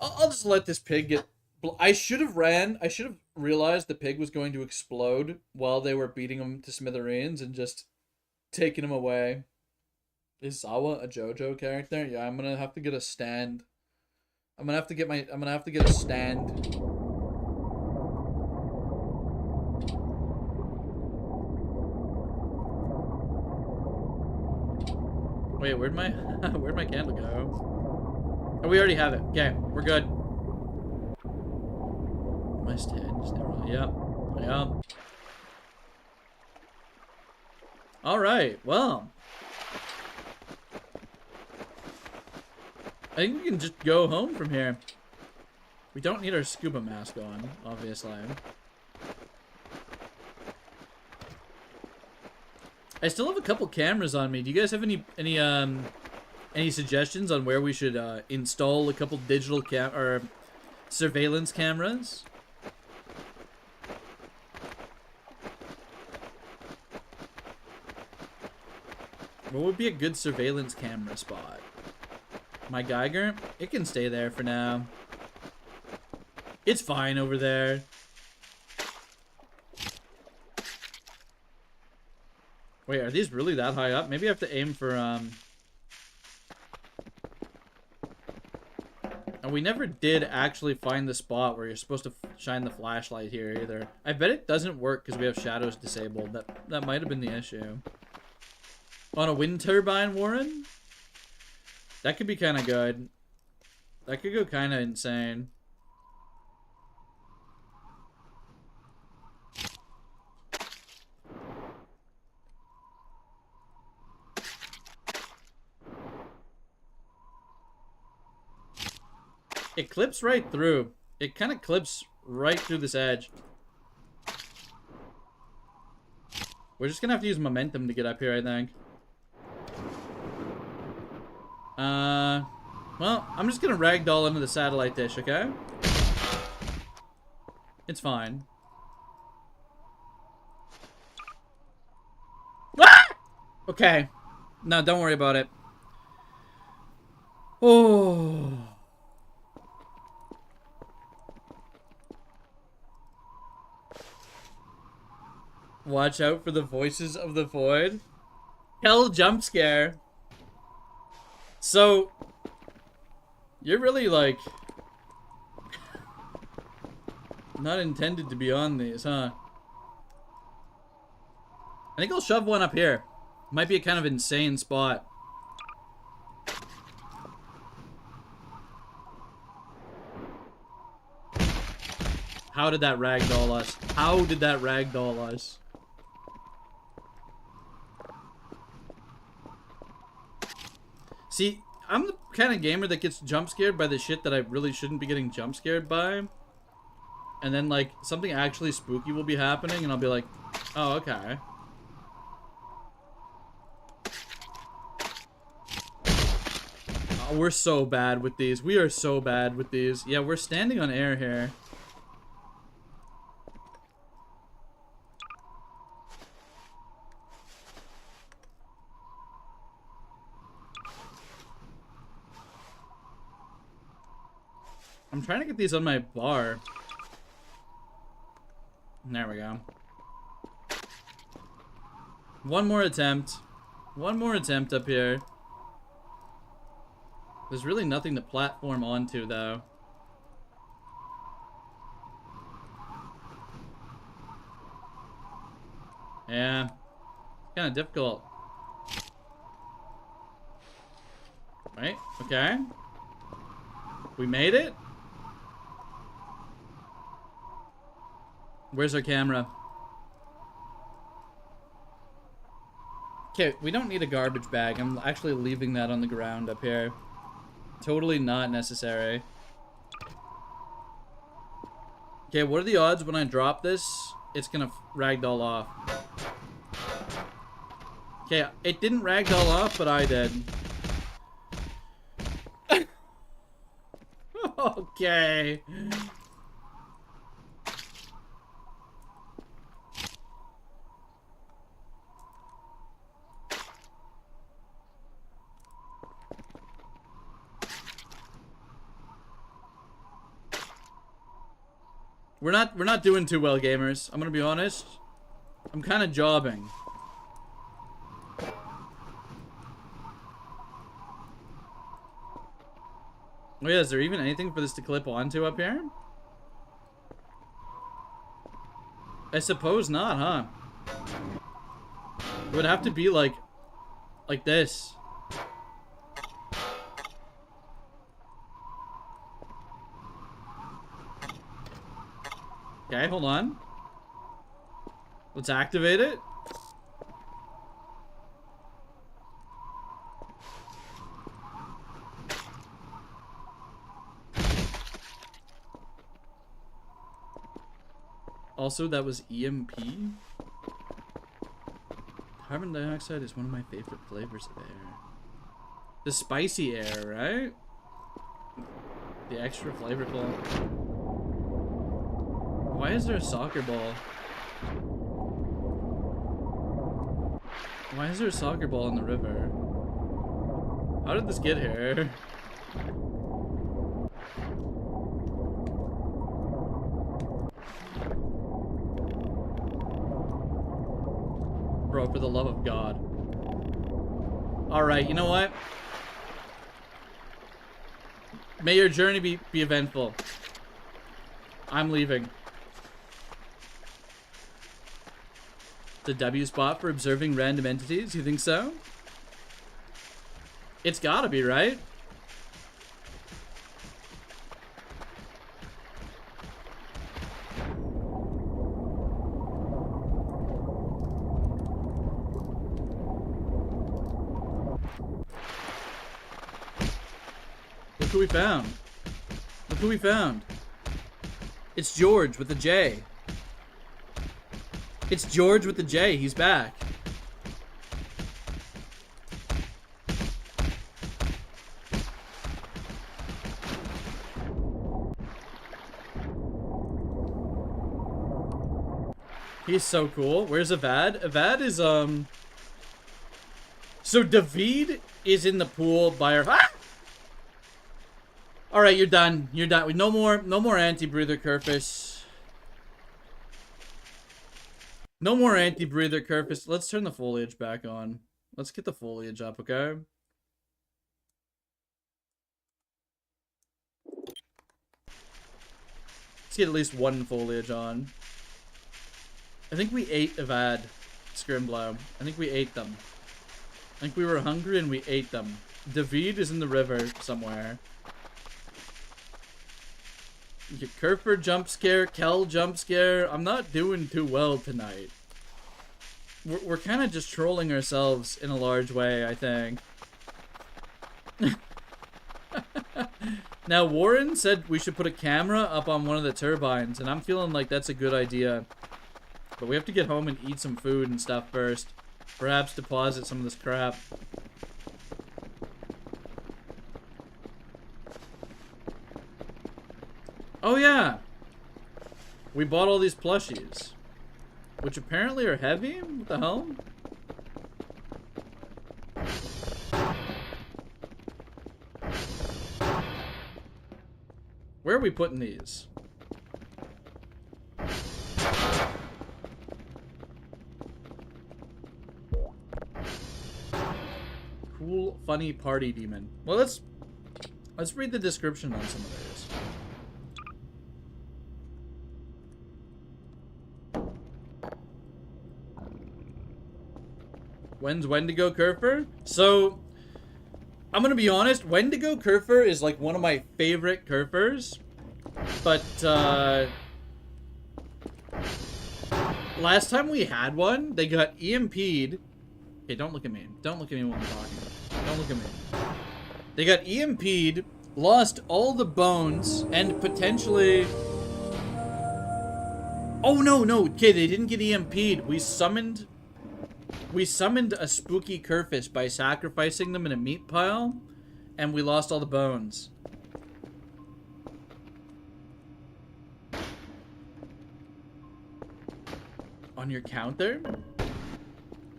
I'll just let this pig get... I should have realized the pig was going to explode while they were beating him to smithereens and just taking him away. Is Zawa a JoJo character? Yeah, I'm gonna have to get a stand. I'm gonna have to get a stand. Wait, where'd my candle go? Oh, we already have it. Okay, we're good. West Hedge. Yep. Yep. Alright, well. I think we can just go home from here. We don't need our scuba mask on, obviously. I still have a couple cameras on me. Do you guys have any suggestions on where we should install a couple digital or surveillance cameras? What would be a good surveillance camera spot? My Geiger? It can stay there for now. It's fine over there. Wait, are these really that high up? Maybe I have to aim for, And we never did actually find the spot where you're supposed to shine the flashlight here either. I bet it doesn't work because we have shadows disabled. That might have been the issue. On a wind turbine, Warren? That could be kind of good. That could go kind of insane. It clips right through. It kind of clips right through this edge. We're just gonna have to use momentum to get up here, I think. Well, I'm just gonna ragdoll into the satellite dish, okay? It's fine. Ah! Okay. No, don't worry about it. Oh. Watch out for the voices of the void. Hell jump scare. So, you're really, like, not intended to be on these, huh? I think I'll shove one up here. Might be a kind of insane spot. How did that ragdoll us? How did that ragdoll us? See, I'm the kind of gamer that gets jump scared by the shit that I really shouldn't be getting jump scared by. And then, like, something actually spooky will be happening, and I'll be like, oh, okay. Oh, we're so bad with these. We are so bad with these. Yeah, we're standing on air here. I'm trying to get these on my bar. There we go. One more attempt. One more attempt up here. There's really nothing to platform onto, though. Yeah. Kind of difficult. Right? Okay. We made it? Where's our camera? Okay, we don't need a garbage bag. I'm actually leaving that on the ground up here. Totally not necessary. Okay, what are the odds when I drop this, it's gonna ragdoll off? Okay, it didn't ragdoll off, but I did. Okay. We're not doing too well, gamers. I'm gonna be honest. I'm kind of jobbing. Oh yeah, is there even anything for this to clip onto up here? I suppose not, huh? It would have to be like this. Okay, hold on. Let's activate it. Also, that was EMP. Carbon dioxide is one of my favorite flavors of air. The spicy air, right? The extra flavorful. Why is there a soccer ball? Why is there a soccer ball in the river? How did this get here? Bro, for the love of God. Alright, you know what? May your journey be eventful. I'm leaving. It's a W spot for observing random entities, you think so? It's gotta be, right? Look who we found. Look who we found. It's George with a J. It's George with the J. He's back. He's so cool. Where's Avad? Avad is, So David is in the pool by our... Ah! Alright, you're done. You're done. No more anti-breather, Kerfus. No more anti-breather, Kerfus. Let's turn the foliage back on. Let's get the foliage up, okay? Let's get at least one foliage on. I think we ate Avad, Scrimblow. I think we ate them. I think we were hungry and we ate them. David is in the river somewhere. Kerfur jump scare, Kel jump scare. I'm not doing too well tonight. We're kind of just trolling ourselves in a large way, I think. Now, Warren said we should put a camera up on one of the turbines, and I'm feeling like that's a good idea. But we have to get home and eat some food and stuff first. Perhaps deposit some of this crap. Oh yeah! We bought all these plushies. Which apparently are heavy? What the hell? Where are we putting these? Cool, funny party demon. Well, let's read the description on some of these. When's Wendigo Kerfur? So, I'm gonna be honest, Wendigo Kerfur is like one of my favorite Kerfurs. But, last time we had one, they got EMP'd. Okay, don't look at me. Don't look at me when I'm talking. Don't look at me. They got EMP'd, lost all the bones, and potentially... Oh, no, no. Okay, they didn't get EMP'd. We summoned a spooky Kerfus by sacrificing them in a meat pile, and we lost all the bones. On your counter?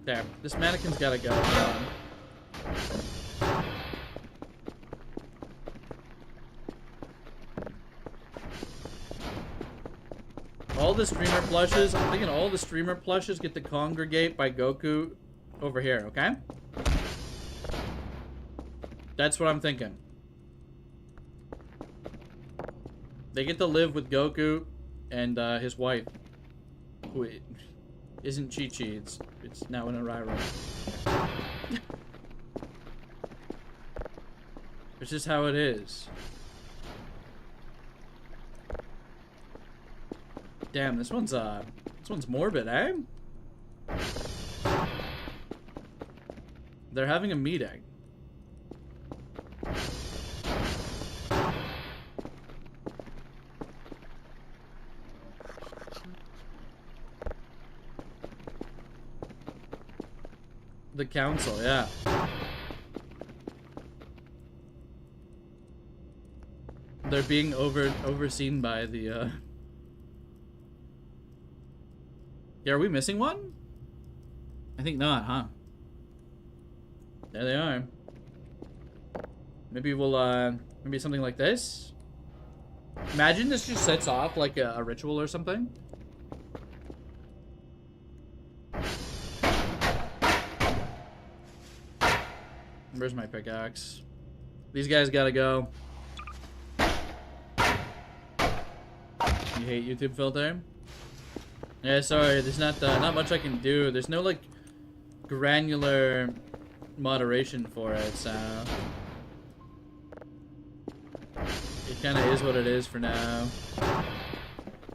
There. This mannequin's gotta go. All the streamer plushes, I'm thinking all the streamer plushes get to congregate by Goku over here, okay? That's what I'm thinking. They get to live with Goku and his wife, who isn't Chi-Chi, it's now an Arairo. It's just how it is. Damn, this one's morbid, eh? They're having a meeting. The council, yeah. They're being overseen by the Yeah, are we missing one? I think not, huh? There they are. Maybe we'll maybe something like this. Imagine this just sets off like a ritual or something. Where's my pickaxe? These guys gotta go. You hate YouTube filter? Yeah, sorry. There's not much I can do. There's no like granular moderation for it, so it kind of is what it is for now.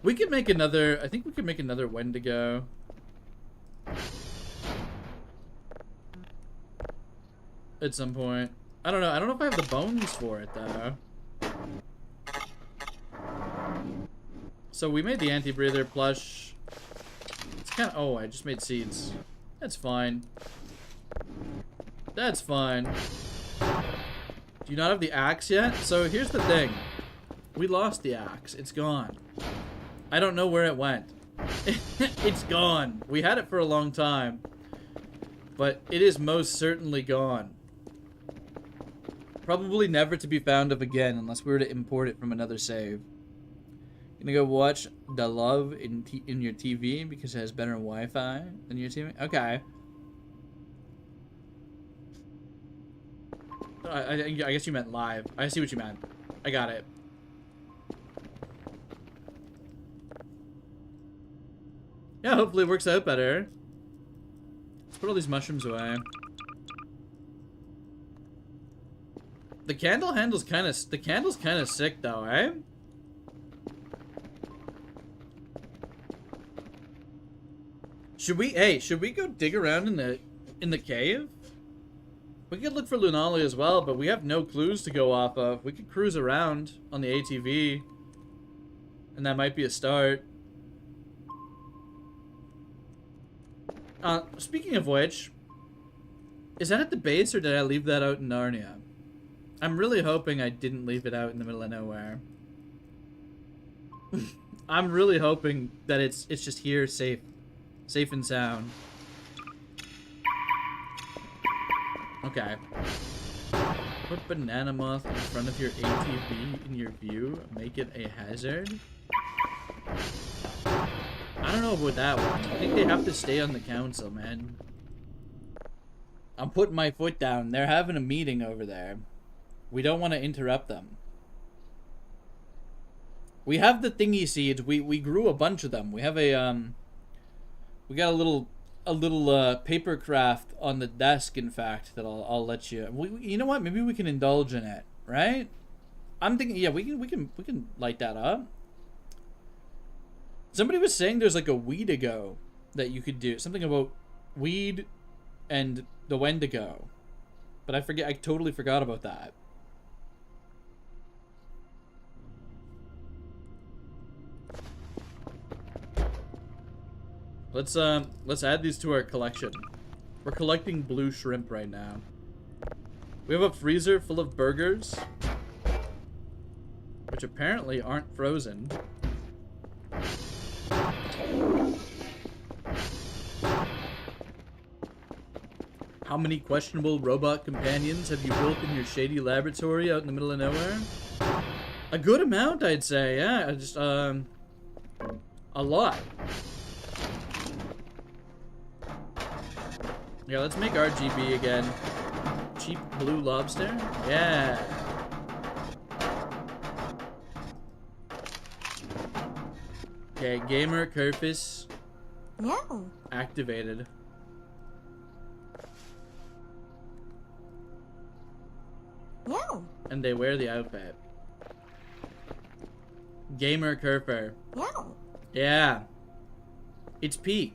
We could make another. I think we could make another Wendigo. At some point. I don't know. I don't know if I have the bones for it though. So we made the anti-breather plush. It's kind of. Oh, I just made seeds. That's fine. That's fine. Do you not have the axe yet? So here's the thing. We lost the axe. It's gone. I don't know where it went. It's gone. We had it for a long time. But it is most certainly gone. Probably never to be found of again unless we were to import it from another save. Gonna go watch The Love in your TV because it has better Wi-Fi than your TV? Okay. I guess you meant live. I see what you meant. I got it. Yeah, hopefully it works out better. Let's put all these mushrooms away. The candle's kind of sick though, eh? Should we go dig around in the cave? We could look for Lunali as well, but we have no clues to go off of. We could cruise around on the ATV, and that might be a start. Speaking of which, is that at the base or did I leave that out in Narnia? I'm really hoping I didn't leave it out in the middle of nowhere. I'm really hoping that it's just here, safe and sound. Okay. Put banana moth in front of your ATV in your view. Make it a hazard. I don't know about that one. I think they have to stay on the council, man. I'm putting my foot down. They're having a meeting over there. We don't want to interrupt them. We have the thingy seeds. We grew a bunch of them. We have a we got a little paper craft on the desk, in fact, that I'll let you. You know what? Maybe we can indulge in it, right? I'm thinking, yeah, we can light that up. Somebody was saying there's like a Weedigo that you could do something about weed and the Wendigo, but I totally forgot about that. Let's add these to our collection. We're collecting blue shrimp right now. We have a freezer full of burgers, which apparently aren't frozen. How many questionable robot companions have you built in your shady laboratory out in the middle of nowhere? A good amount, I'd say. Yeah, just a lot. Yeah, let's make RGB again. Cheap blue lobster? Yeah. Okay, gamer Kerfus. Yeah. Activated. Yeah. And they wear the outfit. Gamer Kerfer. Yeah. Yeah. It's peak.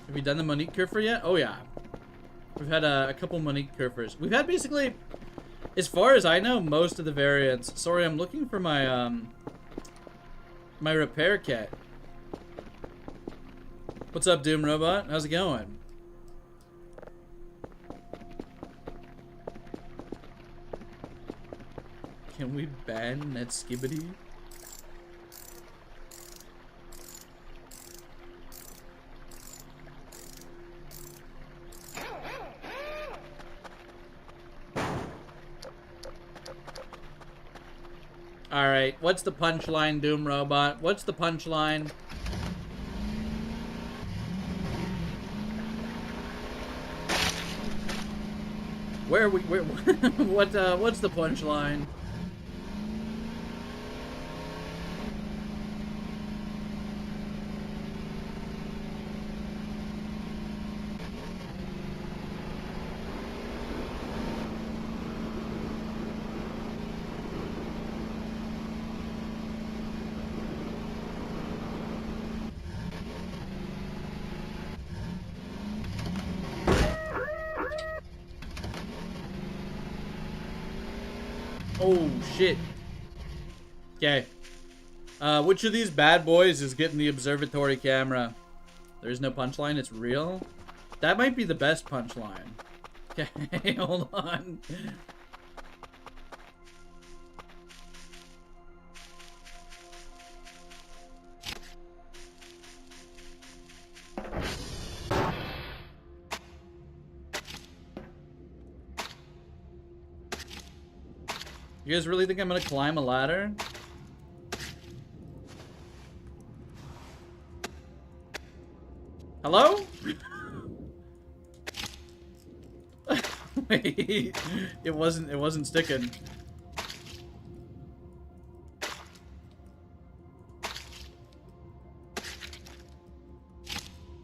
Have you done the Monique Kerfer yet? Oh yeah. We've had a couple Monique Kerfers. We've had basically, as far as I know, most of the variants. Sorry, I'm looking for my my repair kit. What's up, Doom Robot? How's it going? Can we ban that skibbity? Alright, what's the punchline, Doom Robot? What's the punchline? Where are we? Where? What's the punchline? Oh shit. Okay. Which of these bad boys is getting the observatory camera? There's no punchline, it's real? That might be the best punchline. Okay, hold on. You guys really think I'm gonna climb a ladder? Hello? Wait, it wasn't sticking.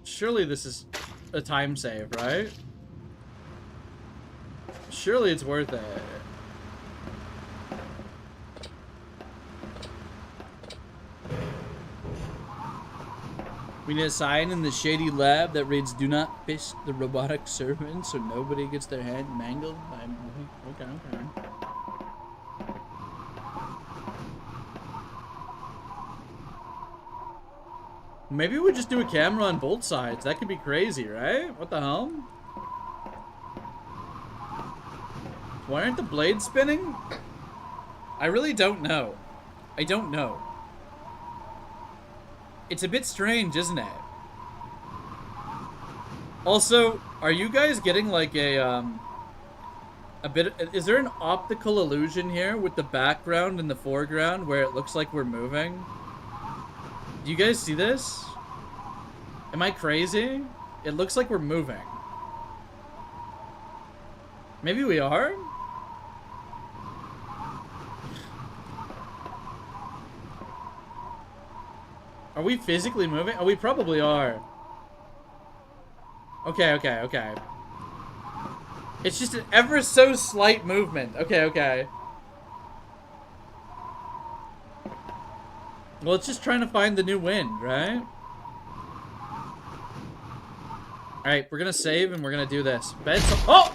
Surely this is a time save, right? Surely it's worth it. We need a sign in the shady lab that reads, "Do not fish the robotic servant," so nobody gets their hand mangled by... Okay, okay. Maybe we just do a camera on both sides. That could be crazy, right? What the hell? Why aren't the blades spinning? I really don't know. I don't know. It's a bit strange, isn't it? Also, are you guys getting like a bit... Is there an optical illusion here with the background and the foreground where it looks like we're moving? Do you guys see this? Am I crazy? It looks like we're moving. Maybe we are? Are we physically moving? Oh, we probably are. Okay, okay, okay. It's just an ever so slight movement. Okay, okay. Well, it's just trying to find the new wind, right? Alright, we're gonna save and we're gonna do this. Oh!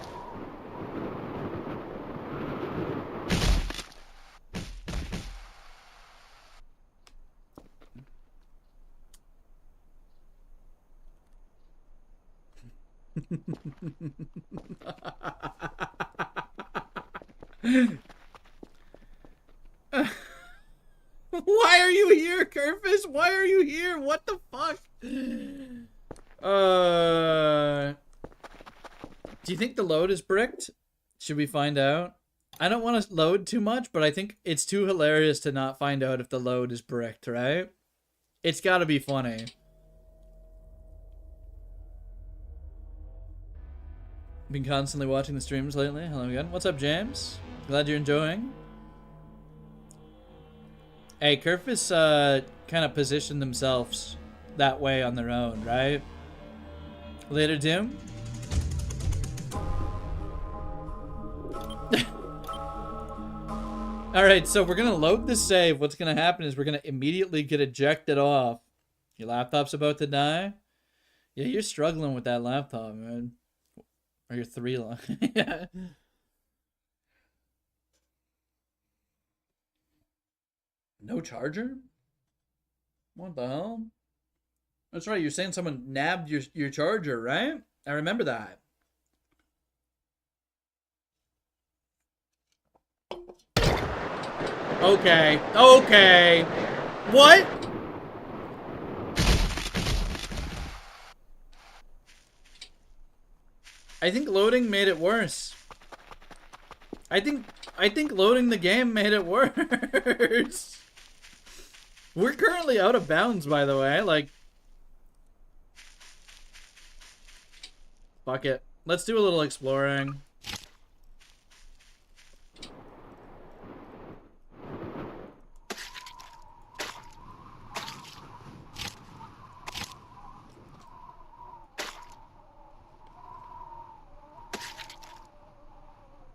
Why are you here, Kerfus? Why are you here? What the fuck? Do you think the load is bricked? Should we find out? I don't want to load too much, but I think it's too hilarious to not find out if the load is bricked, right? It's gotta be funny. Been constantly watching the streams lately. Hello again. What's up, James? Glad you're enjoying. Hey, Kerfus kind of positioned themselves that way on their own, right? Later, Doom. Alright, so we're gonna load the save. What's gonna happen is we're gonna immediately get ejected off. Your laptop's about to die? Yeah, you're struggling with that laptop, man. Or your 3 line. Yeah. No charger? What the hell? That's right, you're saying someone nabbed your charger, right? I remember that. Okay. Okay. What? I think loading made it worse. I think loading the game made it worse. We're currently out of bounds, by the way. Like, fuck it. Let's do a little exploring.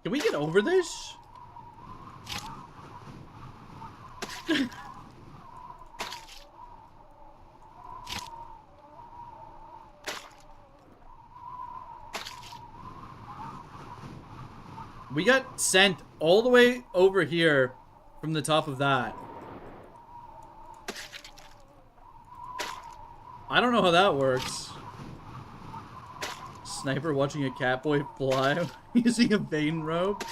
Can we get over this? We got sent all the way over here from the top of that. I don't know how that works. Sniper watching a catboy fly using a vein rope.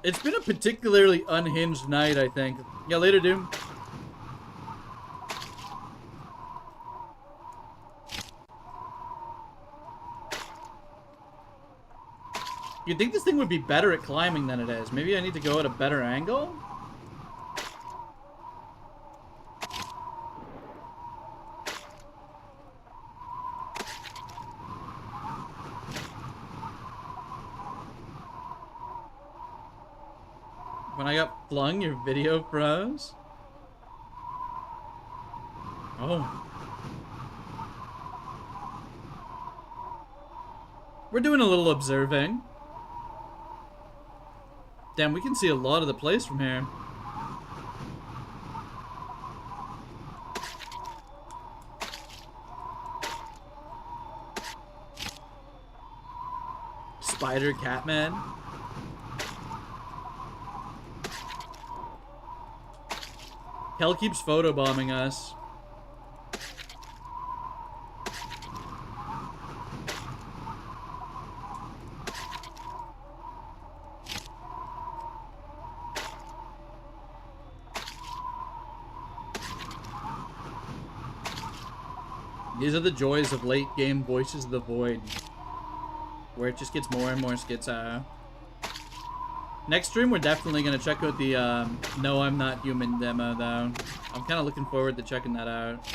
It's been a particularly unhinged night, I think. Yeah, later, Doom. You'd think this thing would be better at climbing than it is. Maybe I need to go at a better angle? When I got flung, your video froze? Oh. We're doing a little observing. Damn, we can see a lot of the place from here. Spider Catman. Hell keeps photobombing us. These are the joys of late game Voices of the Void, where it just gets more and more schizo. Next stream, we're definitely going to check out the No I'm Not Human demo, though. I'm kind of looking forward to checking that out.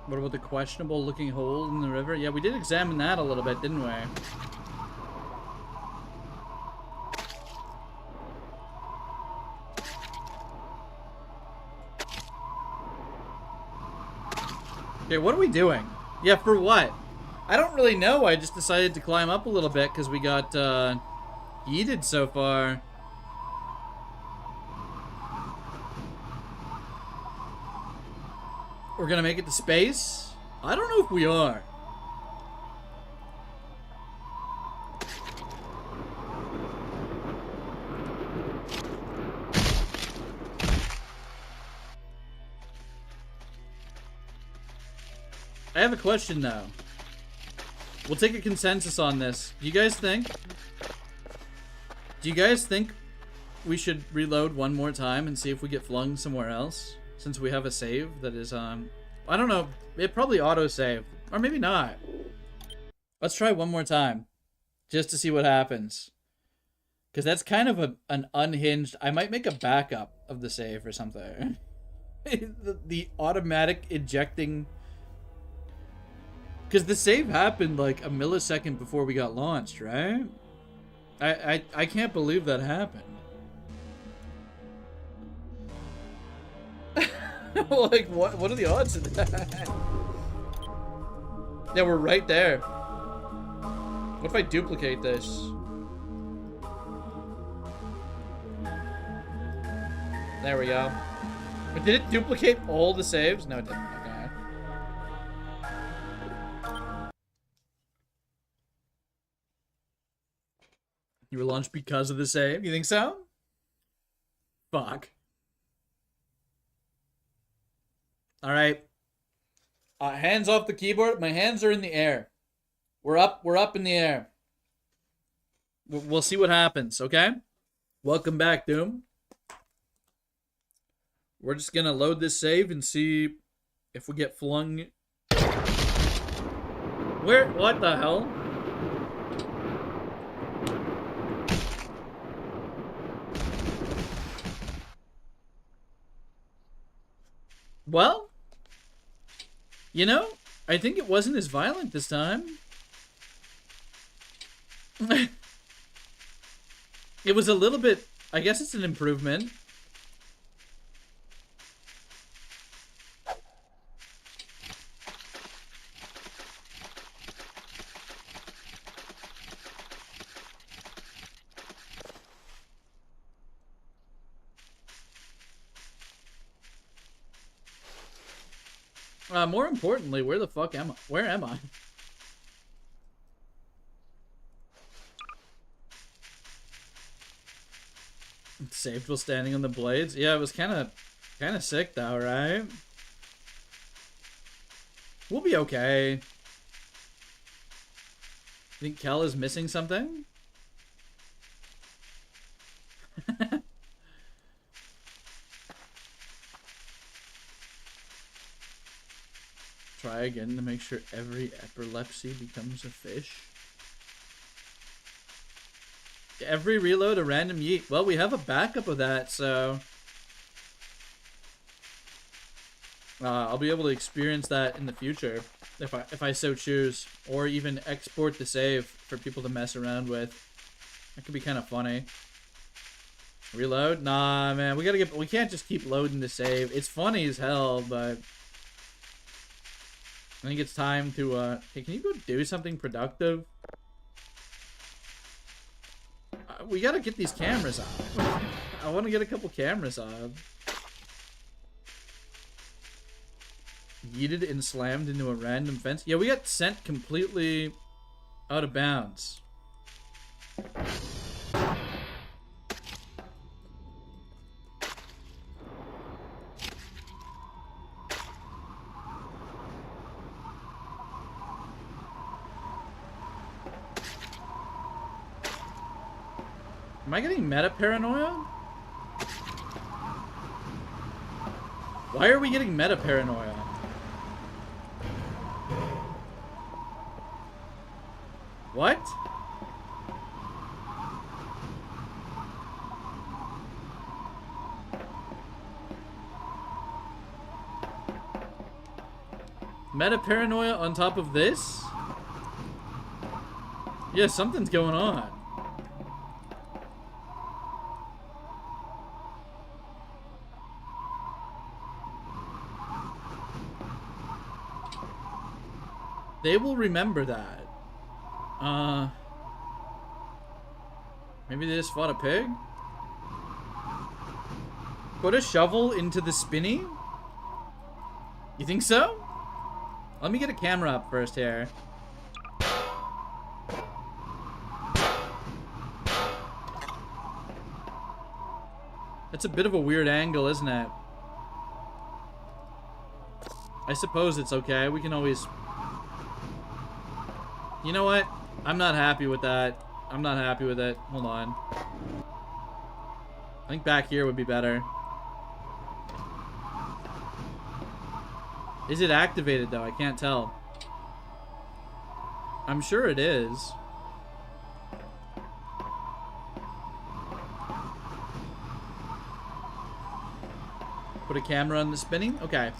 What about the questionable looking hole in the river? Yeah, we did examine that a little bit, didn't we? Okay, what are we doing? Yeah, for what? I don't really know. I just decided to climb up a little bit because we got yeeted so far. We're gonna make it to space? I don't know if we are. I have a question though. We'll take a consensus on this. Do you guys think we should reload one more time and see if we get flung somewhere else? since we have a save that is, I don't know, it probably auto-save, or maybe not. Let's try one more time, just to see what happens. Because that's kind of an unhinged, I might make a backup of the save or something. the automatic ejecting, because the save happened like a millisecond before we got launched, right? I can't believe that happened. Like, what are the odds of that? Yeah, we're right there. What if I duplicate this? There we go. But did it duplicate all the saves? No, it didn't. Okay. You were launched because of the save? You think so? Fuck. Alright. Hands off the keyboard. My hands are in the air. We're up in the air. We'll see what happens, okay? Welcome back, Doom. We're just gonna load this save and see if we get flung. What the hell? Well, you know, I think it wasn't as violent this time. It was a little bit, I guess it's an improvement. More importantly, where the fuck am I? Where am I? Saved while standing on the blades. Yeah, it was kind of sick though, right? We'll be okay. Think Kel is missing something? Try again to make sure every epilepsy becomes a fish. Every reload a random yeet. Well, we have a backup of that, so I'll be able to experience that in the future if I so choose, or even export the save for people to mess around with. That could be kind of funny. Reload? Nah, man, we can't just keep loading the save. It's funny as hell, but I think it's time to, hey, can you go do something productive? We gotta get these cameras on. I want to get a couple cameras on. Yeeted and slammed into a random fence. Yeah, we got sent completely out of bounds. Am I getting meta paranoia? Why are we getting meta paranoia? What? Meta paranoia on top of this? Yeah, something's going on. They will remember that. Maybe they just fought a pig? Put a shovel into the spinny? You think so? Let me get a camera up first here. That's a bit of a weird angle, isn't it? I suppose it's okay. We can always... You know what? I'm not happy with that. I'm not happy with it. Hold on. I think back here would be better. Is it activated though? I can't tell. I'm sure it is. Put a camera on the spinning? Okay.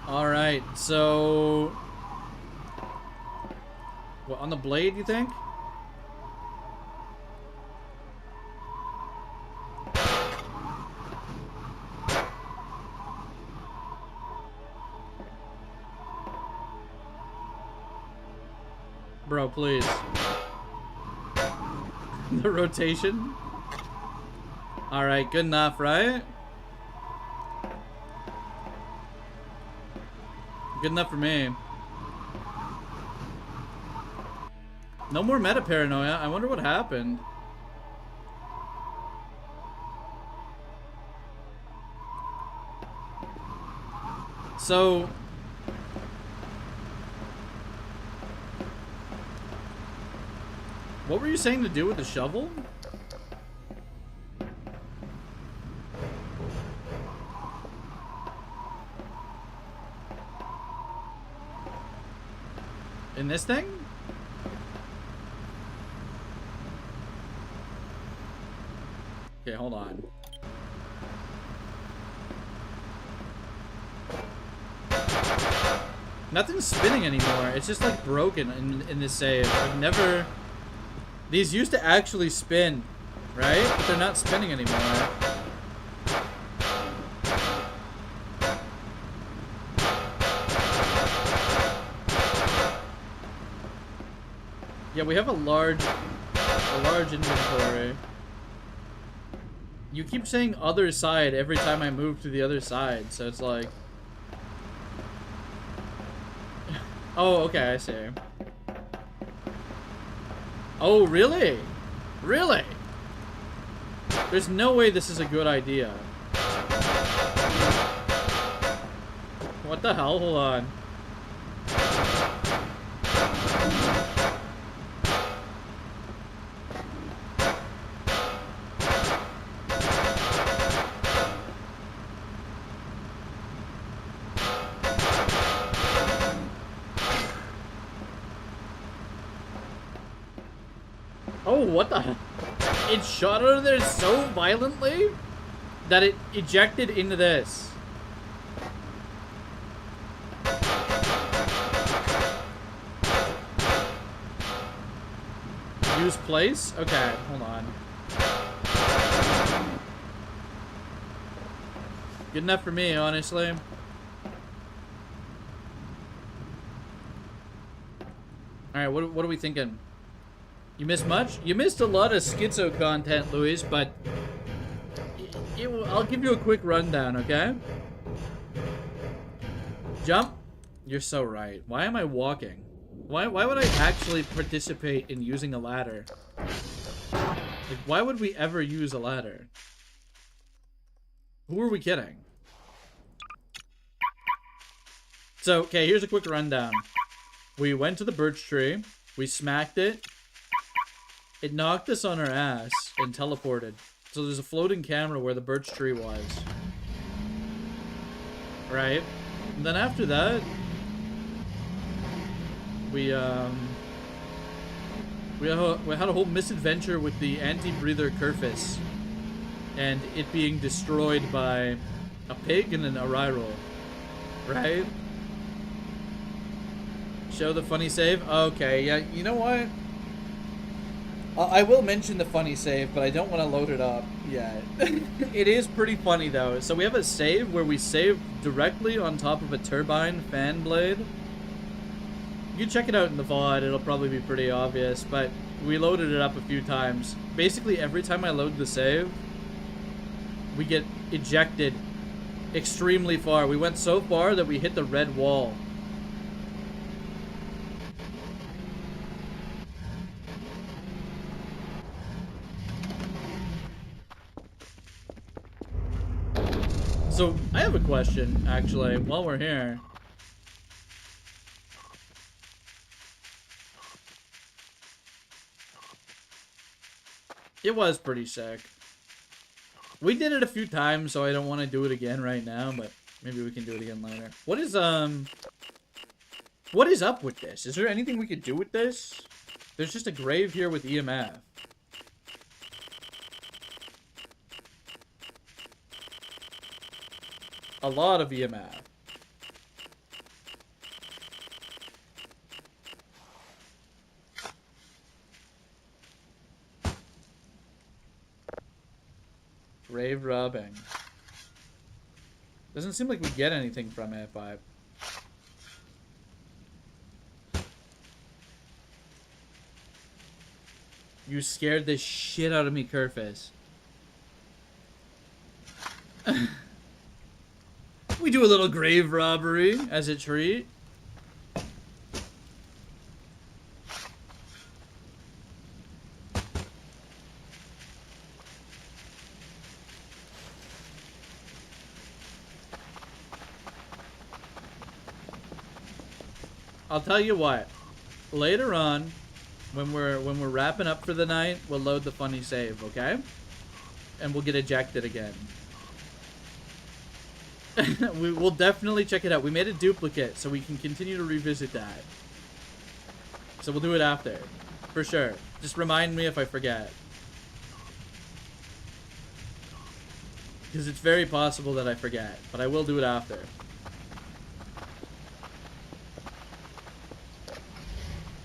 Alright, so... What, on the blade, you think? Bro, please. The rotation? Alright, good enough, right? Good enough for me. No more meta paranoia. I wonder what happened. So... What were you saying to do with the shovel? In this thing? Okay, hold on. Nothing's spinning anymore. It's just like broken in this save. I've never... These used to actually spin, right? But they're not spinning anymore. Yeah, we have a large inventory. You keep saying other side every time I move to the other side, so it's like... Oh, okay, I see. Oh, really? Really? There's no way this is a good idea. What the hell? Hold on. Oh, what the hell? It shot out of there so violently that it ejected into this. Use place? Okay, hold on. Good enough for me, honestly. Alright, what are we thinking? You missed much? You missed a lot of schizo content, Luis, but I'll give you a quick rundown, okay? Jump. You're so right. Why am I walking? Why would I actually participate in using a ladder? Like, why would we ever use a ladder? Who are we kidding? So, okay, here's a quick rundown. We went to the birch tree. We smacked it. It knocked us on our ass and teleported. So there's a floating camera where the birch tree was. Right? And then after that, we had a whole misadventure with the anti-breather Kerfus. And it being destroyed by a pig and an arrival. Right? Show the funny save? Okay, yeah, you know what? I will mention the funny save, but I don't want to load it up yet. It is pretty funny, though. So we have a save where we save directly on top of a turbine fan blade. You can check it out in the VOD, it'll probably be pretty obvious, but we loaded it up a few times. Basically, every time I load the save, we get ejected extremely far. We went so far that we hit the red wall. So, I have a question, actually, while we're here. It was pretty sick. We did it a few times, so I don't want to do it again right now, but maybe we can do it again later. What is up with this? Is there anything we could do with this? There's just a grave here with EMF. A lot of EMF. Grave robbing. Doesn't seem like we get anything from it, but... You scared the shit out of me, Kerfus. We do a little grave robbery as a treat. I'll tell you what. Later on, when we're wrapping up for the night, we'll load the funny save, okay? And we'll get ejected again. We'll definitely check it out. We made a duplicate, so we can continue to revisit that. So we'll do it after. For sure. Just remind me if I forget. Because it's very possible that I forget. But I will do it after.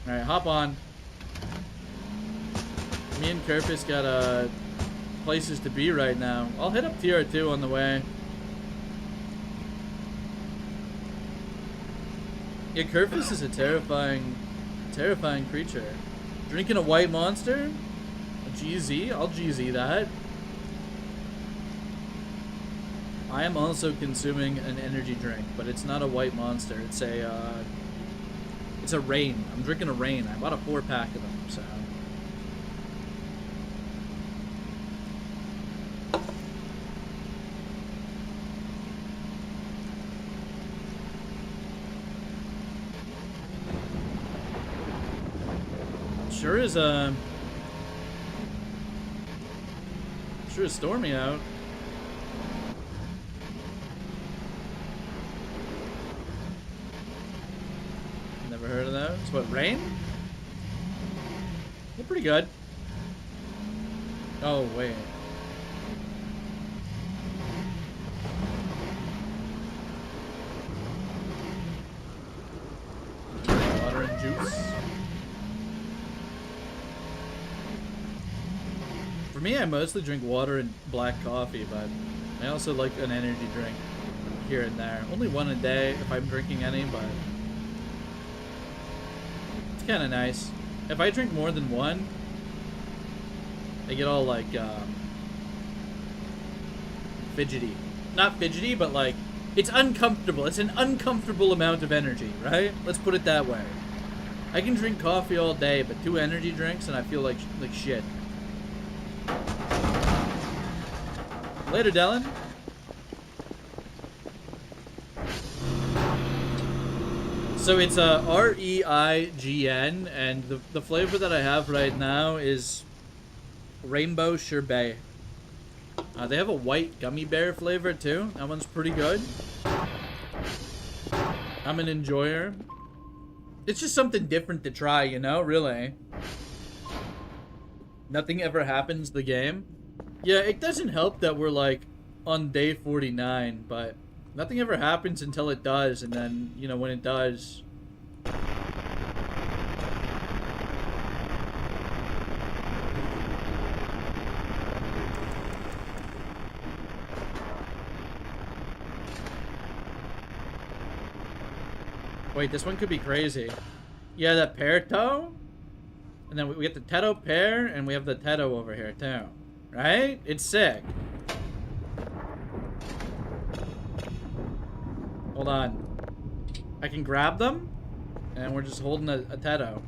Alright, hop on. Me and Kerfus got places to be right now. I'll hit up TR2 on the way. Yeah, Kerfus is a terrifying creature. Drinking a white monster? A GZ? I'll GZ that. I am also consuming an energy drink, but it's not a white monster. It's a Rain. I'm drinking a Rain. I bought a 4-pack of them, so... Sure is stormy out. Never heard of those. What, rain? They're pretty good. Oh, wait. Water and juice. For me, I mostly drink water and black coffee, but I also like an energy drink here and there. Only one a day if I'm drinking any, but it's kind of nice. If I drink more than one, I get all like fidgety. Not fidgety, but like it's uncomfortable. It's an uncomfortable amount of energy, right? Let's put it that way. I can drink coffee all day, but 2 energy drinks and I feel like shit. Later, Dylan. So it's a REIGN, and the flavor that I have right now is Rainbow Sherbet. They have a white gummy bear flavor too. That one's pretty good. I'm an enjoyer. It's just something different to try, you know, really. Nothing ever happens the game. Yeah, it doesn't help that we're like on day 49, but nothing ever happens until it does, and then, you know, when it does... Wait, this one could be crazy. Yeah, that pear toe? And then we get the Teto pear, and we have the Teto over here, too. Right? It's sick. Hold on. I can grab them, and we're just holding a Teto.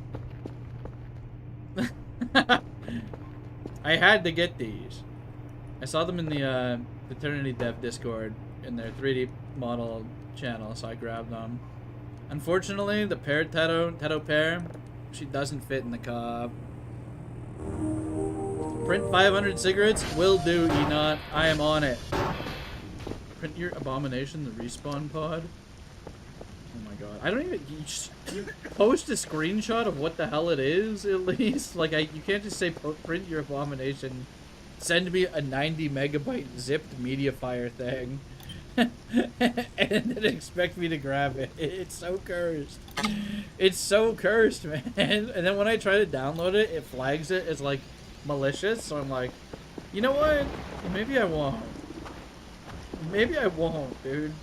I had to get these. I saw them in the Eternity Dev Discord. in their 3D model channel, so I grabbed them. Unfortunately, the paired Teto pair, she doesn't fit in the cob. Print 500 cigarettes will do, Enoch. I am on it. Print your abomination, the respawn pod. Oh my god. I don't even... You post a screenshot of what the hell it is, at least. Like, you can't just say print your abomination. Send me a 90 megabyte zipped MediaFire thing. And then expect me to grab it. It's so cursed. It's so cursed, man. And then when I try to download it, it flags it as, like, malicious. So I'm like, you know what? Maybe I won't. Maybe I won't, dude.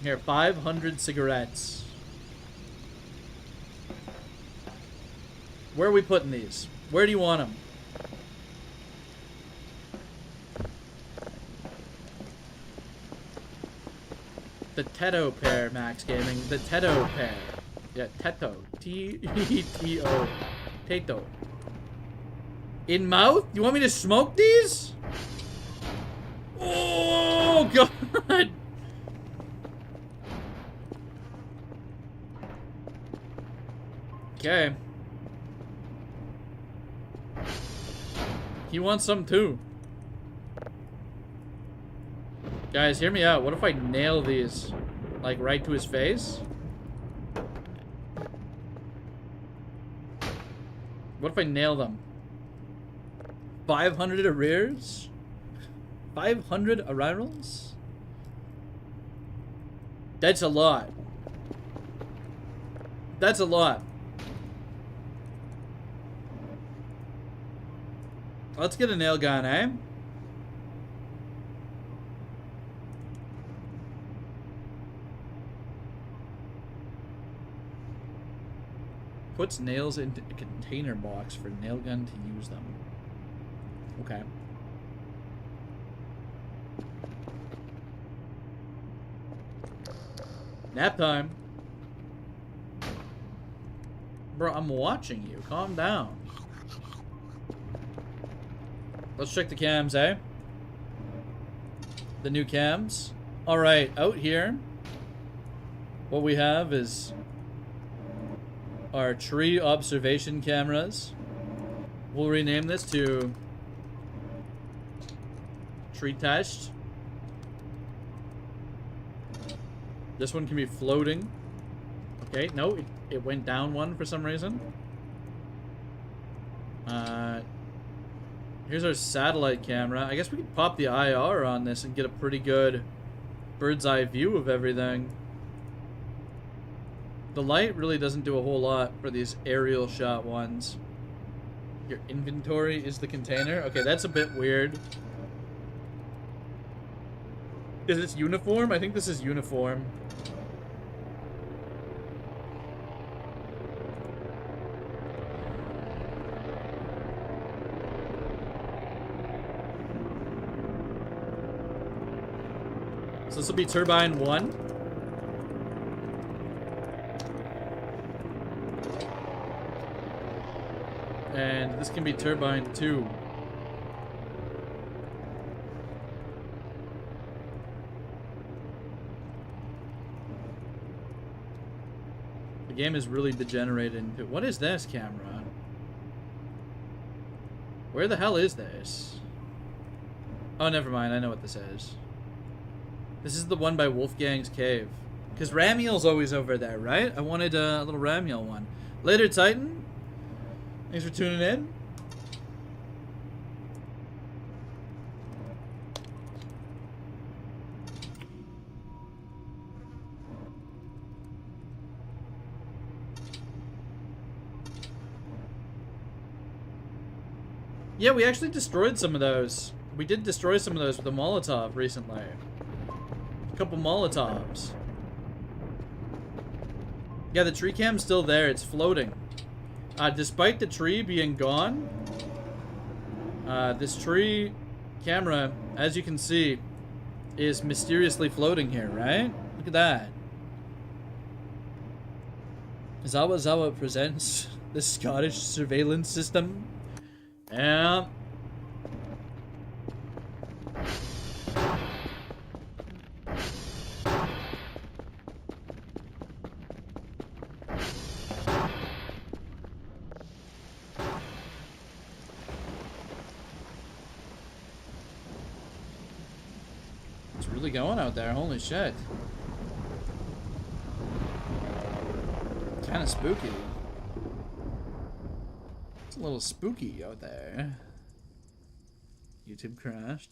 Here, 500 cigarettes. Where are we putting these? Where do you want them? The Teto pair, Max Gaming. The Teto pair. Yeah, Teto. T-E-T-O. Teto. In mouth? You want me to smoke these? Oh, God. Okay. He wants some too. Guys, hear me out. What if I nail these? Like, right to his face? What if I nail them? 500 arrears? 500 arrivals? That's a lot. That's a lot. Let's get a nail gun, eh? Puts nails into a container box for nail gun to use them. Okay. Nap time. Bro, I'm watching you. Calm down. Let's check the cams, eh? The new cams. Alright, out here, what we have is our tree observation cameras. We'll rename this to Tree Test. This one can be floating. Okay, no, it went down one for some reason. Here's our satellite camera. I guess we could pop the IR on this and get a pretty good bird's eye view of everything. The light really doesn't do a whole lot for these aerial shot ones. Your inventory is the container. Okay, that's a bit weird. Is this uniform? I think this is uniform. So this will be turbine 1. And this can be turbine 2. The game is really degenerated into... What is this camera? Where the hell is this? Oh, never mind. I know what this is. This is the one by Wolfgang's Cave. Because Ramiel's always over there, right? I wanted a little Ramiel one. Later, Titan. Thanks for tuning in. Yeah, we actually destroyed some of those. We did destroy some of those with a Molotov recently. A couple Molotovs. Yeah, the tree cam's still there. It's floating. Despite the tree being gone, this tree camera, as you can see, is mysteriously floating here, right? Look at that. Zawa presents the Scottish surveillance system. Yeah. really going out there. Holy shit. Kind of spooky. It's a little spooky out there. YouTube crashed.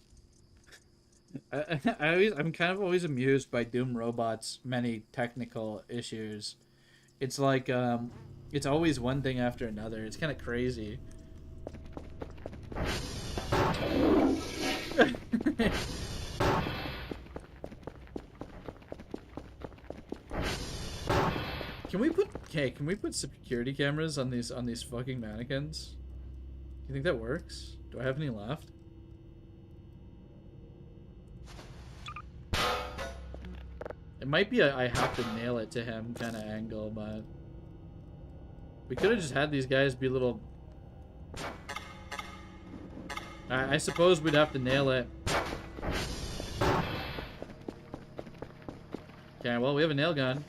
I'm kind of always amused by Doom Robot's many technical issues. It's like, it's always one thing after another. It's kind of crazy. Can we put security cameras on these fucking mannequins? Do you think that works? Do I have any left? It might be a I have to nail it to him kind of angle, but we could have just had these guys be little. I suppose we'd have to nail it. Okay, well, we have a nail gun.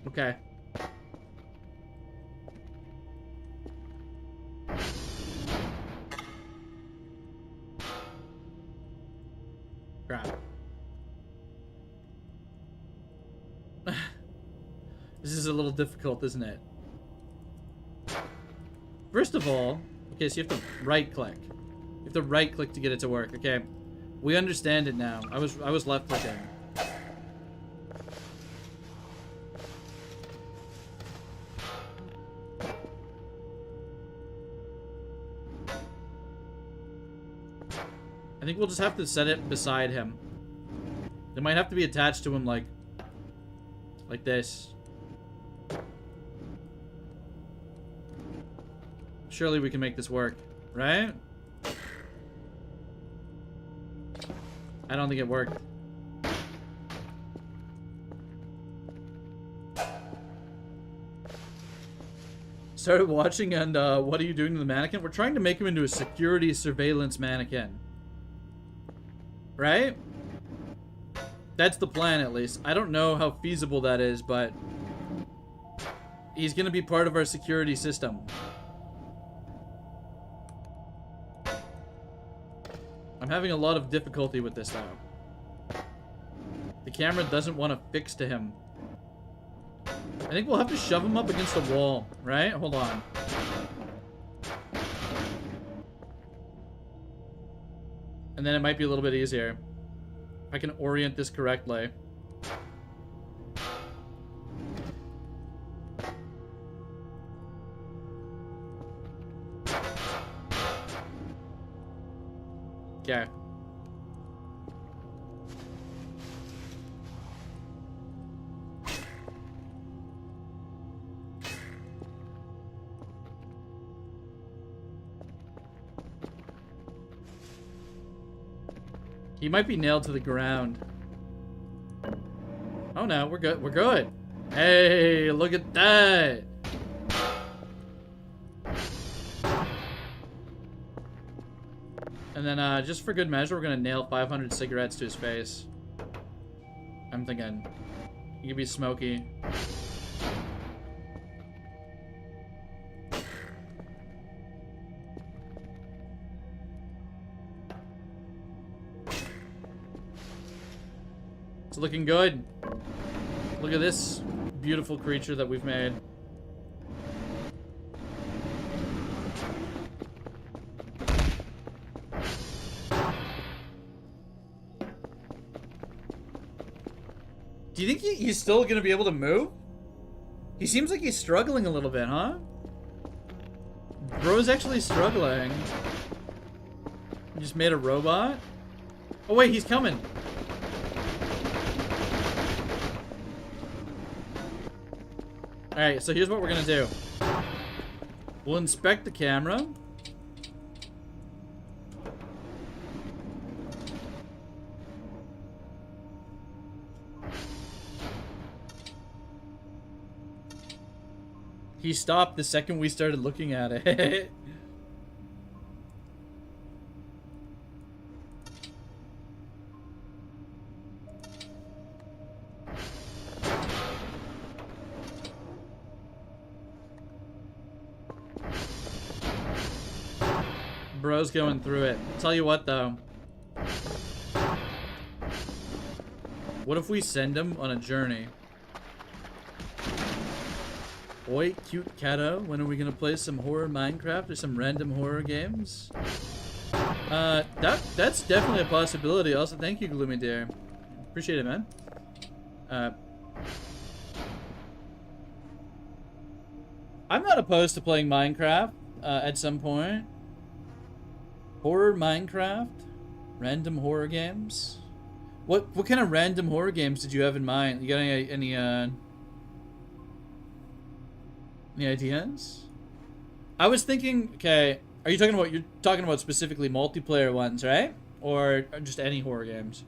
Okay. Crap. This is a little difficult, isn't it? First of all, okay, so you have to right click. You have to right click to get it to work. Okay. We understand it now. I was left clicking. I think we'll just have to set it beside him. It might have to be attached to him like this. Surely we can make this work, right? I don't think it worked. Started watching and what are you doing to the mannequin? We're trying to make him into a security surveillance mannequin. Right? That's the plan, at least. I don't know how feasible that is, but he's gonna be part of our security system. I'm having a lot of difficulty with this now. The camera doesn't want to fix to him. I think we'll have to shove him up against the wall, right? Hold on. And then it might be a little bit easier. If I can orient this correctly. Okay. He might be nailed to the ground. Oh no, we're good. We're good. Hey, look at that. And then, just for good measure, we're gonna nail 500 cigarettes to his face. I'm thinking he could be smoky. It's looking good. Look at this beautiful creature that we've made. Do you think he's still gonna be able to move? He seems like he's struggling a little bit, huh? Bro's actually struggling. He just made a robot? Oh wait, he's coming. Alright, so here's what we're gonna do. We'll inspect the camera. He stopped the second we started looking at it. Bro's going through it. Tell you what, though. What if we send him on a journey? Oi, cute catto. When are we gonna play some horror Minecraft or some random horror games? That's definitely a possibility. Also, thank you, Gloomy Deer. Appreciate it, man. I'm not opposed to playing Minecraft at some point. Horror Minecraft, random horror games. What kind of random horror games did you have in mind? You got any ideas? I was thinking. Okay, are you talking about? You're talking about specifically multiplayer ones, right? Or just any horror games?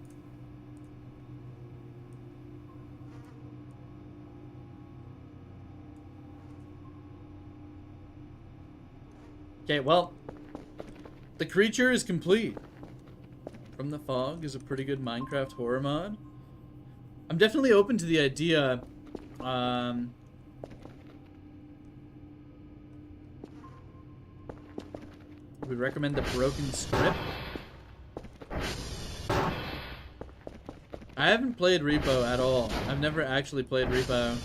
Okay, well, the creature is complete. From the Fog is a pretty good Minecraft horror mod. I'm definitely open to the idea. We recommend the Broken Script. I haven't played Repo at all. I've never actually played Repo.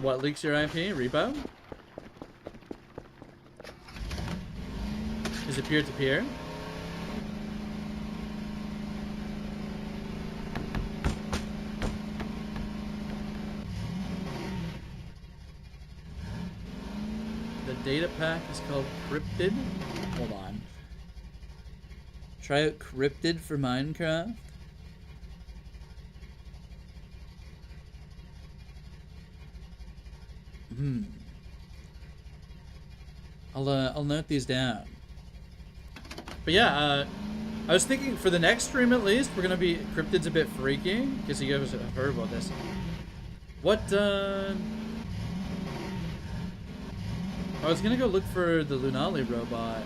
What leaks your IP? Repo? Is it peer-to-peer? The data pack is called Cryptid. Hold on. Try out Cryptid for Minecraft. I'll note these down. But yeah, I was thinking for the next stream at least, we're gonna be Cryptid's a bit freaky because you guys have heard about this. What? I was gonna go look for the Lunali robot,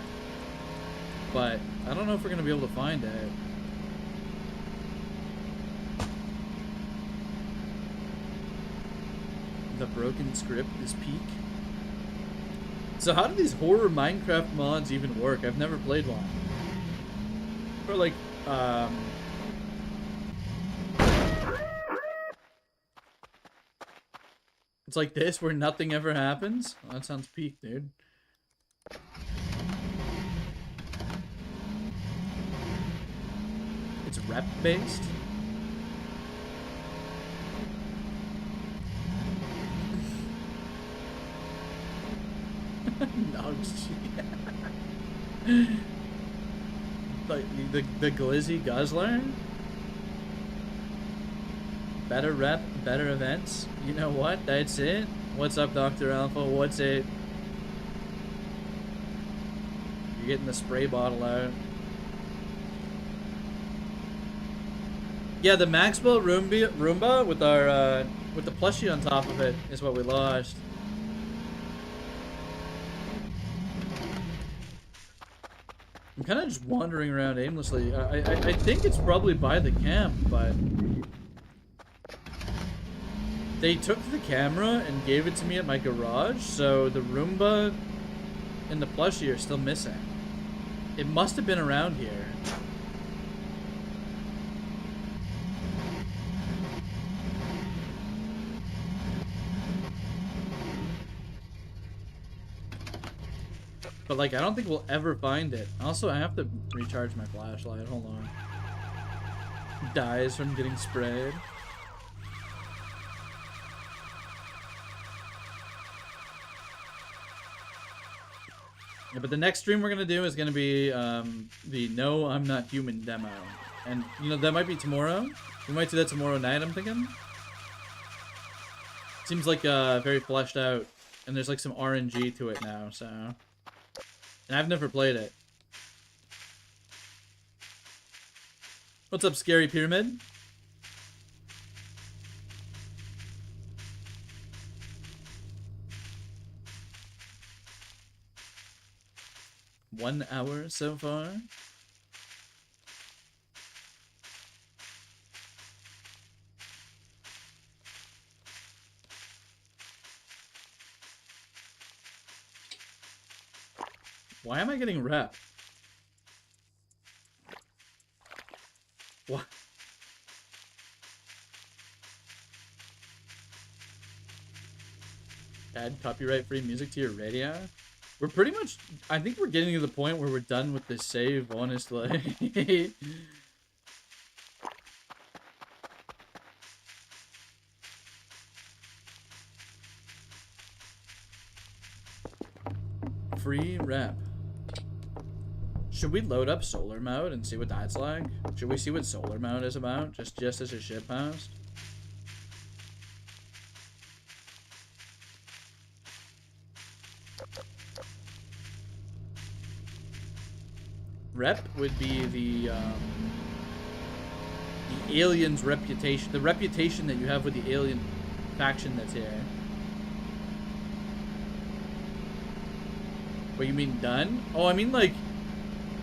but I don't know if we're gonna be able to find it. The Broken Script is peak. So how do these horror Minecraft mods even work? I've never played one. Or like, it's like this where nothing ever happens? Oh, that sounds peak, dude. It's rep based? No, like the Glizzy Guzzler? Better rep, better events. You know what? That's it. What's up, Dr. Alpha? What's it? You're getting the spray bottle out. Yeah, the Maxwell Roomba with our with the plushie on top of it is what we lost. I'm kind of just wandering around aimlessly. I think it's probably by the camp, but they took the camera and gave it to me at my garage, so the Roomba and the plushie are still missing. It must have been around here. But, like, I don't think we'll ever find it. Also, I have to recharge my flashlight. Hold on. Dies from getting sprayed. Yeah, but the next stream we're going to do is going to be the No, I'm Not Human demo. And, you know, that might be tomorrow. We might do that tomorrow night, I'm thinking. Seems like very fleshed out. And there's, like, some RNG to it now, so... And I've never played it. What's up, Scary Pyramid? One hour so far. Why am I getting rep? What? Add copyright-free music to your radio? We're pretty much... I think we're getting to the point where we're done with this save, honestly. Free rep. Should we load up solar mode and see what that's like? Should we see what solar mode is about? Just as a ship post? Rep would be the alien's reputation. The reputation that you have with the alien faction that's here. What, you mean done? Oh, I mean, like,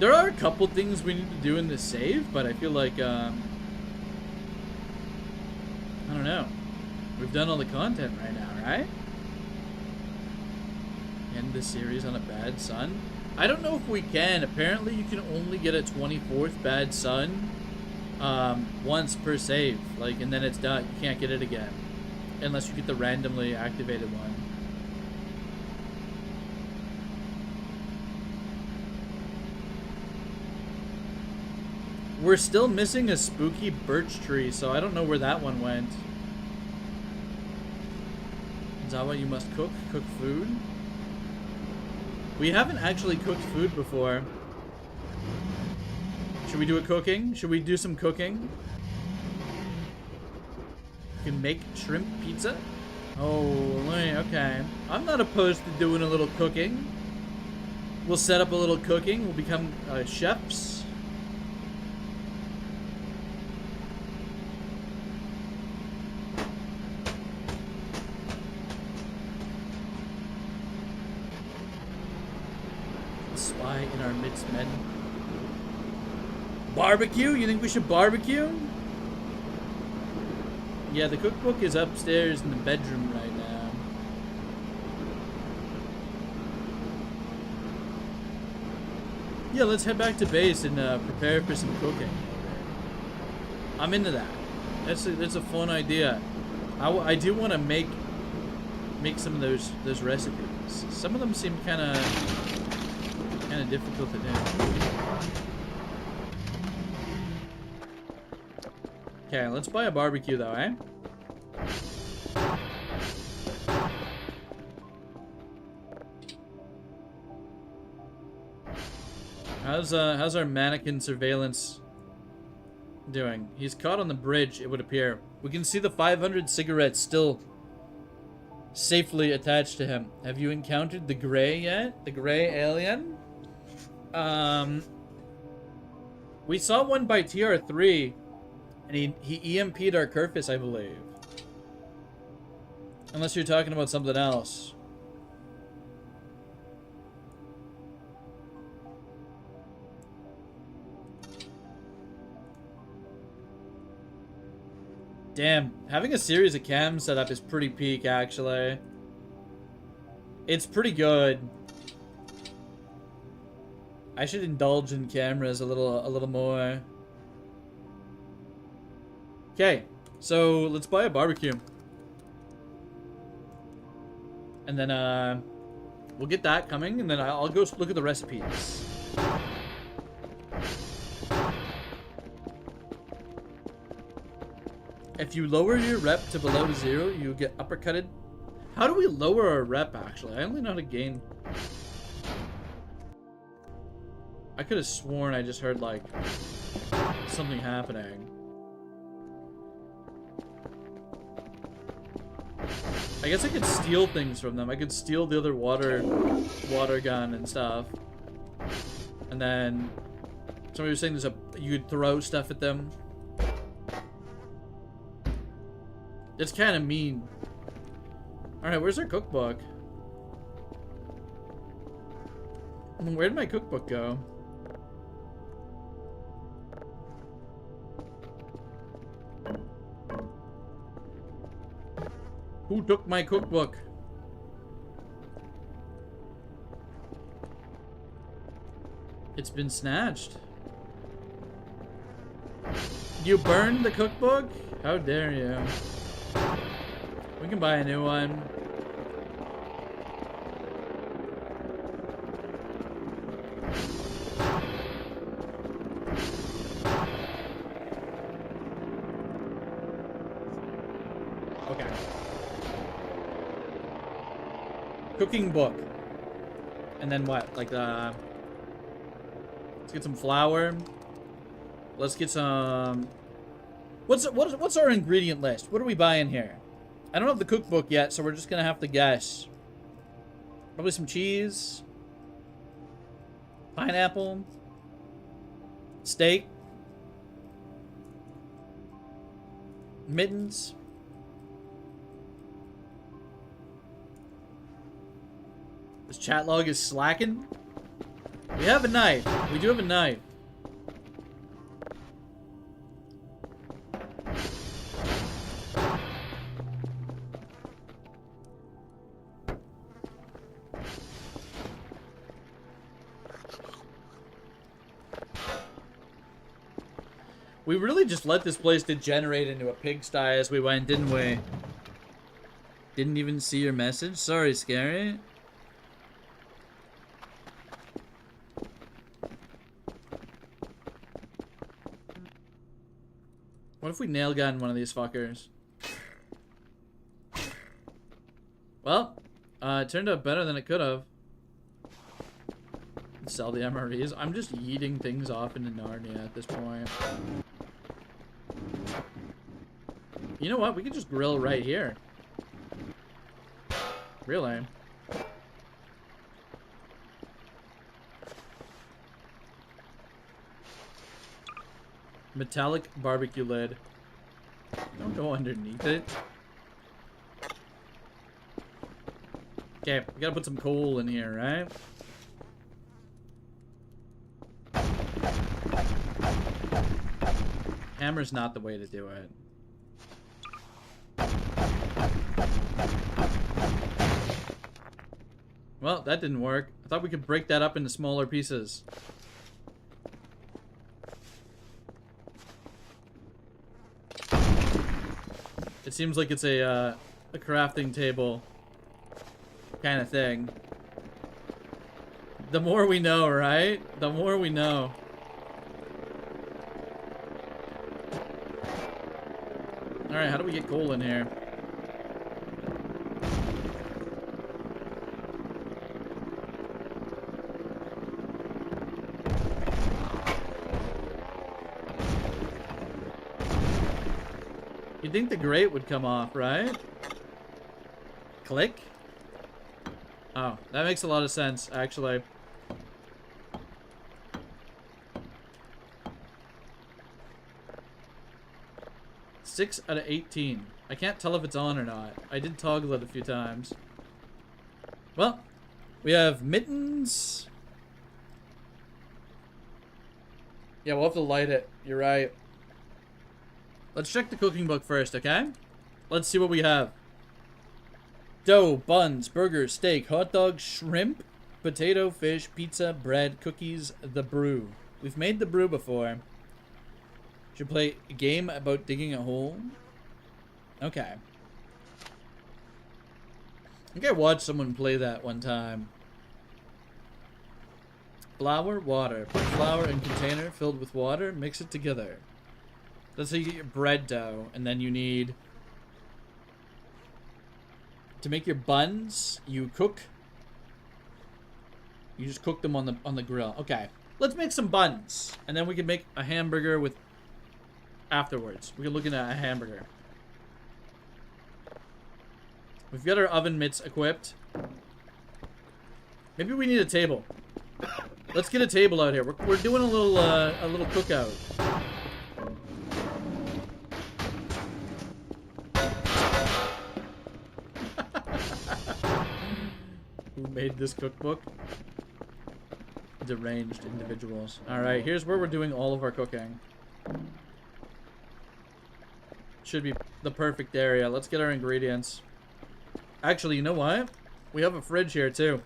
there are a couple things we need to do in this save, but I feel like, I don't know. We've done all the content right now, right? End the series on a bad sun? I don't know if we can. Apparently, you can only get a 24th bad sun once per save. Like, and then it's done. You can't get it again. Unless you get the randomly activated one. We're still missing a spooky birch tree, so I don't know where that one went. Zawa, you must cook food. We haven't actually cooked food before. Should we do a cooking? Should we do some cooking? You can make shrimp pizza? Oh, okay. I'm not opposed to doing a little cooking. We'll set up a little cooking. We'll become chefs. Spy in our midst, men. Barbecue? You think we should barbecue? Yeah, the cookbook is upstairs in the bedroom right now. Yeah, let's head back to base and prepare for some cooking. I'm into that. That's a fun idea. I do want to make some of those recipes. Some of them seem kind of difficult to do. Okay, let's buy a barbecue though, eh? How's our mannequin surveillance doing? He's caught on the bridge, it would appear. We can see the 500 cigarettes still safely attached to him. Have you encountered the gray yet? The gray alien? We saw one by TR3, and he EMP'd our Kerfus, I believe. Unless you're talking about something else. Damn, having a series of cams set up is pretty peak, actually. It's pretty good. I should indulge in cameras a little more. Okay, so let's buy a barbecue. And then we'll get that coming, and then I'll go look at the recipes. If you lower your rep to below 0, you get uppercutted. How do we lower our rep, actually? I only know how to gain. I could have sworn I just heard, like, something happening. I guess I could steal things from them. I could steal the other water gun and stuff. And then somebody was saying you could throw stuff at them. It's kind of mean. Alright, where's our cookbook? Where did my cookbook go? Who took my cookbook? It's been snatched. You burned the cookbook? How dare you? We can buy a new one. Okay. Cooking book. And then what? Like let's get some flour. Let's get some. What's our ingredient list? What are we buying here? I don't have the cookbook yet, so we're just gonna have to guess. Probably some cheese, pineapple, steak, mittens. This chat log is slacking. We have a knife. We do have a knife. We really just let this place degenerate into a pigsty as we went, didn't we? Didn't even see your message? Sorry, Scary. What if we nail gun one of these fuckers? Well, it turned out better than it could have. Sell the MREs. I'm just yeeting things off into Narnia at this point. You know what? We could just grill right here. Really? Metallic barbecue lid. Don't go underneath it. Okay, we gotta put some coal in here, right? Hammer's not the way to do it. Well, that didn't work. I thought we could break that up into smaller pieces. It seems like it's a crafting table kind of thing. The more we know, right? The more we know. Alright, how do we get coal in here? You'd think the grate would come off, right? Click? Oh, that makes a lot of sense, actually. Six out of 18. I can't tell if it's on or not. I did toggle it a few times. Well, we have mittens. Yeah, we'll have to light it. You're right. Let's check the cooking book first, okay? Let's see what we have. Dough, buns, burgers, steak, hot dog, shrimp, potato, fish, pizza, bread, cookies, the brew. We've made the brew before. Should play a game about digging a hole. Okay. I think I watched someone play that one time. Flour, water. Put flour in container filled with water. Mix it together. That's how you get your bread dough. And then you need... to make your buns, you cook. You just cook them on the grill. Okay. Let's make some buns. And then we can make a hamburger with... afterwards. We can look at a hamburger. We've got our oven mitts equipped. Maybe we need a table. Let's get a table out here. We're doing a little cookout. Who made this cookbook? Deranged individuals. Alright, here's where we're doing all of our cooking. Should be the perfect area. Let's get our ingredients. Actually, you know what? We have a fridge here, too.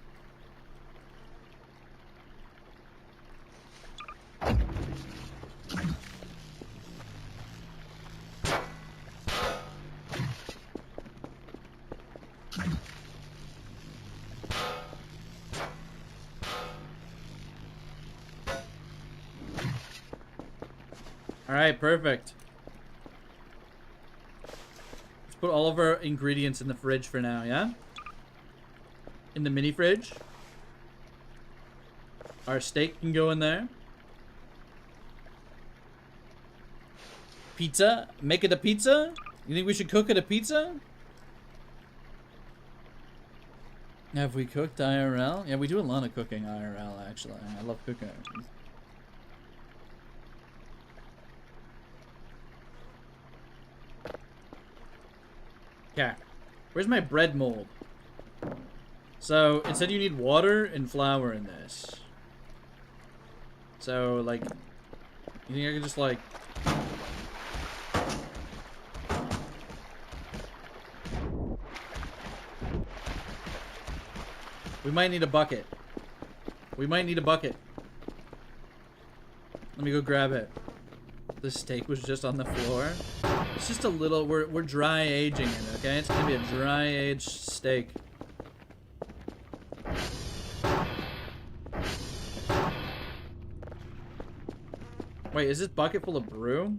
Alright, perfect. Let's put all of our ingredients in the fridge for now, yeah? In the mini fridge. Our steak can go in there. Pizza? Make it a pizza? You think we should cook it a pizza? Have we cooked IRL? Yeah, we do a lot of cooking IRL, actually. I love cooking. Okay. Where's my bread mold? So, it said you need water and flour in this. So, like, you think I could just, like... We might need a bucket. We might need a bucket. Let me go grab it. The steak was just on the floor. It's just a little... We're dry aging it, okay? It's gonna be a dry aged steak. Wait, is this bucket full of brew?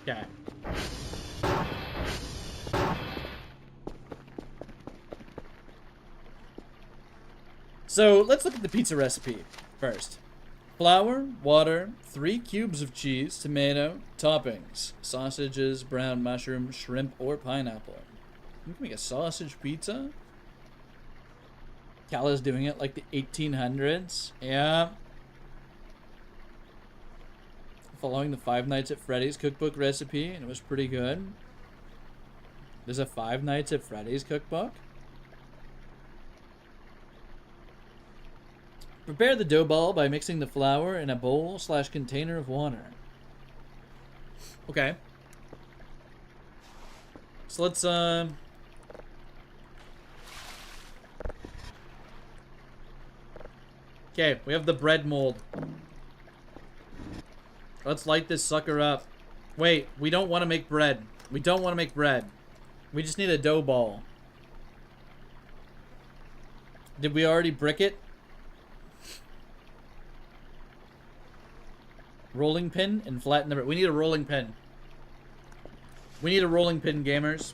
Okay. So, let's look at the pizza recipe first. Flour, water, 3 cubes of cheese, tomato, toppings, sausages, brown mushroom, shrimp, or pineapple. You can make a sausage pizza? Cala's doing it like the 1800s. Yeah. Following the Five Nights at Freddy's cookbook recipe, and it was pretty good. There's a Five Nights at Freddy's cookbook? Prepare the dough ball by mixing the flour in a bowl/container of water. Okay. So let's, Okay, we have the bread mold. Let's light this sucker up. Wait, we don't want to make bread. We don't want to make bread. We just need a dough ball. Did we already brick it? Rolling pin and flatten the bread. We need a rolling pin. We need a rolling pin, gamers.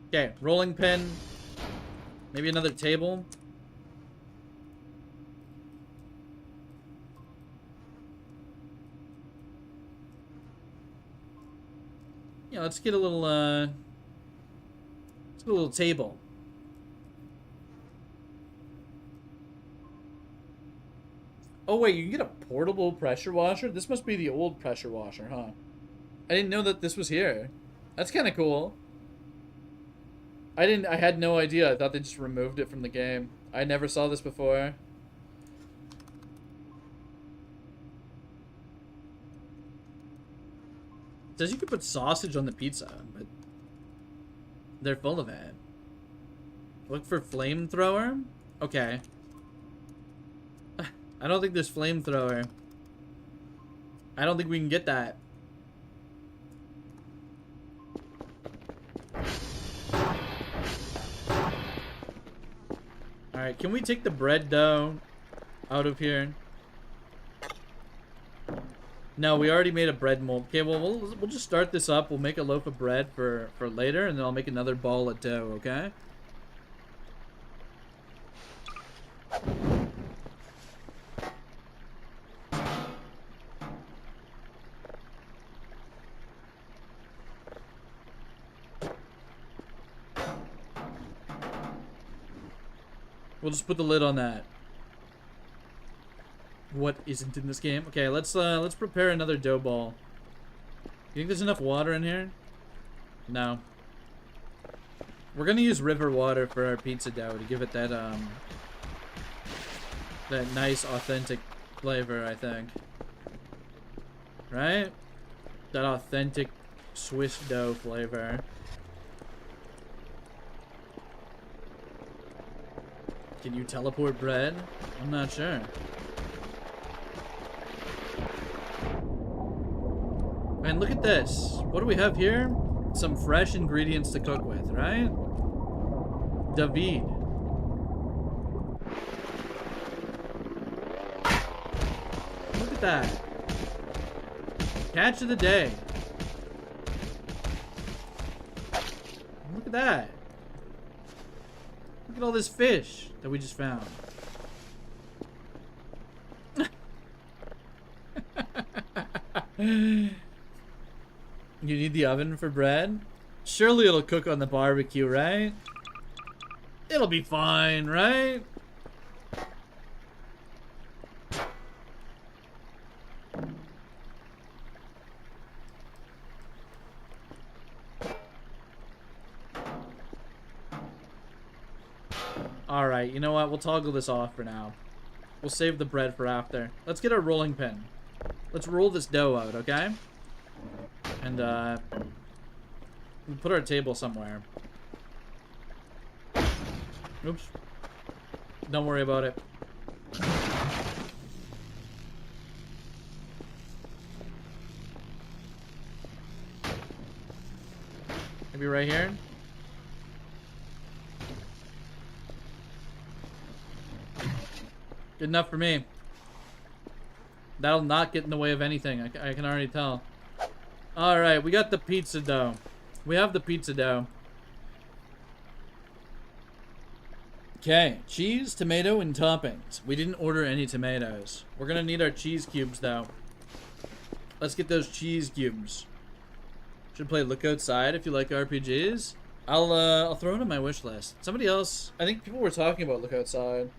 Okay, rolling pin. Maybe another table. Yeah, let's get a little, let's get a little table. Oh wait, you can get a portable pressure washer? This must be the old pressure washer, huh? I didn't know that this was here. That's kind of cool. I had no idea. I thought they just removed it from the game. I never saw this before. It says you could put sausage on the pizza, but they're full of it. Look for flamethrower? Okay. I don't think there's flamethrower. I don't think we can get that. Alright, can we take the bread dough out of here? No, we already made a bread mold. Okay, well, we'll just start this up. We'll make a loaf of bread for later, and then I'll make another ball of dough, okay? We'll just put the lid on that. What isn't in this game? Okay, let's prepare another dough ball. You think there's enough water in here? No. We're gonna use river water for our pizza dough to give it that that nice authentic flavor, I think. Right? That authentic Swiss dough flavor. Can you teleport bread? I'm not sure. Man, look at this. What do we have here? Some fresh ingredients to cook with, right? David. Look at that. Catch of the day. Look at that. Look at all this fish that we just found. You need the oven for bread? Surely it'll cook on the barbecue, right? It'll be fine, right? Alright, you know what? We'll toggle this off for now. We'll save the bread for after. Let's get our rolling pin. Let's roll this dough out, okay? And, we'll put our table somewhere. Oops. Don't worry about it. Maybe right here? Good enough for me. That'll not get in the way of anything. I can already tell. Alright, we got the pizza dough. We have the pizza dough. Okay, cheese, tomato, and toppings. We didn't order any tomatoes. We're gonna need our cheese cubes, though. Let's get those cheese cubes. Should play Look Outside if you like RPGs. I'll throw it on my wish list. Somebody else, I think people were talking about Look Outside.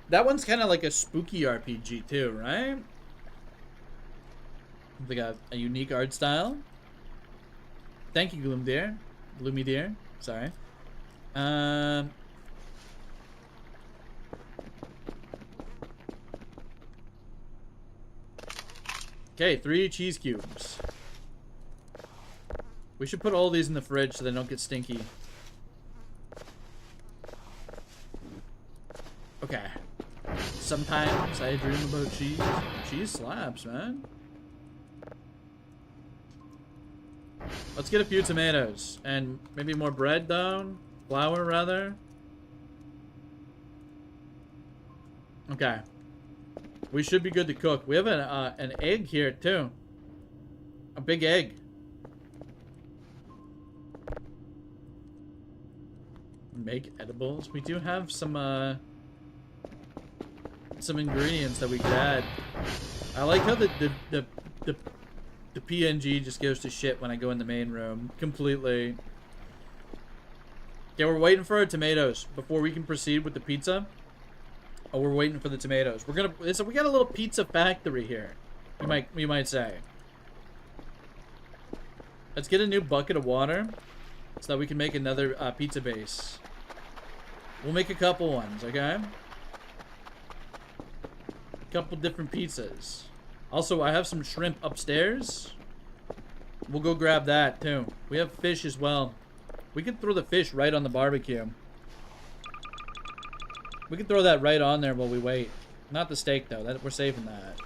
That one's kind of like a spooky RPG too, right? They got a unique art style. Thank you, Gloomy Deer. Sorry. Okay, 3 cheese cubes. We should put all these in the fridge so they don't get stinky. Okay. Sometimes I dream about cheese. Cheese slaps, man. Let's get a few tomatoes and maybe more bread down. Flour, rather. Okay. We should be good to cook. We have an egg here too. A big egg. Make edibles. We do have some ingredients that we could add. I like how the PNG just goes to shit when I go in the main room. Completely. Okay, we're waiting for our tomatoes before we can proceed with the pizza. Oh, we're waiting for the tomatoes. We got a little pizza factory here. You might say. Let's get a new bucket of water so that we can make another pizza base. We'll make a couple ones, okay? Couple different pizzas. Also, I have some shrimp upstairs. We'll go grab that too. We have fish as well. We could throw the fish right on the barbecue. We can throw that right on there while we wait. Not the steak though. We're saving that.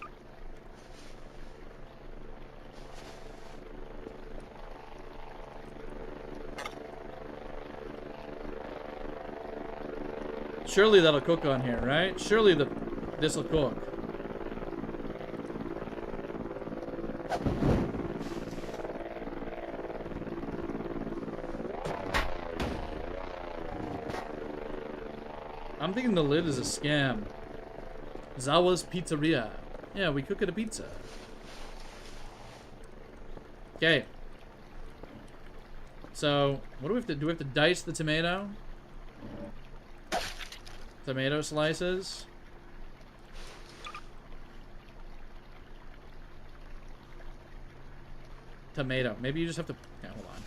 Surely that'll cook on here, right? Surely this'll cook. I'm thinking the lid is a scam. Zawa's Pizzeria. Yeah, we cook at a pizza. Okay. So, what do we have to do? We have to dice the tomato? Tomato slices. Tomato. Maybe you just have to... Okay, hold on.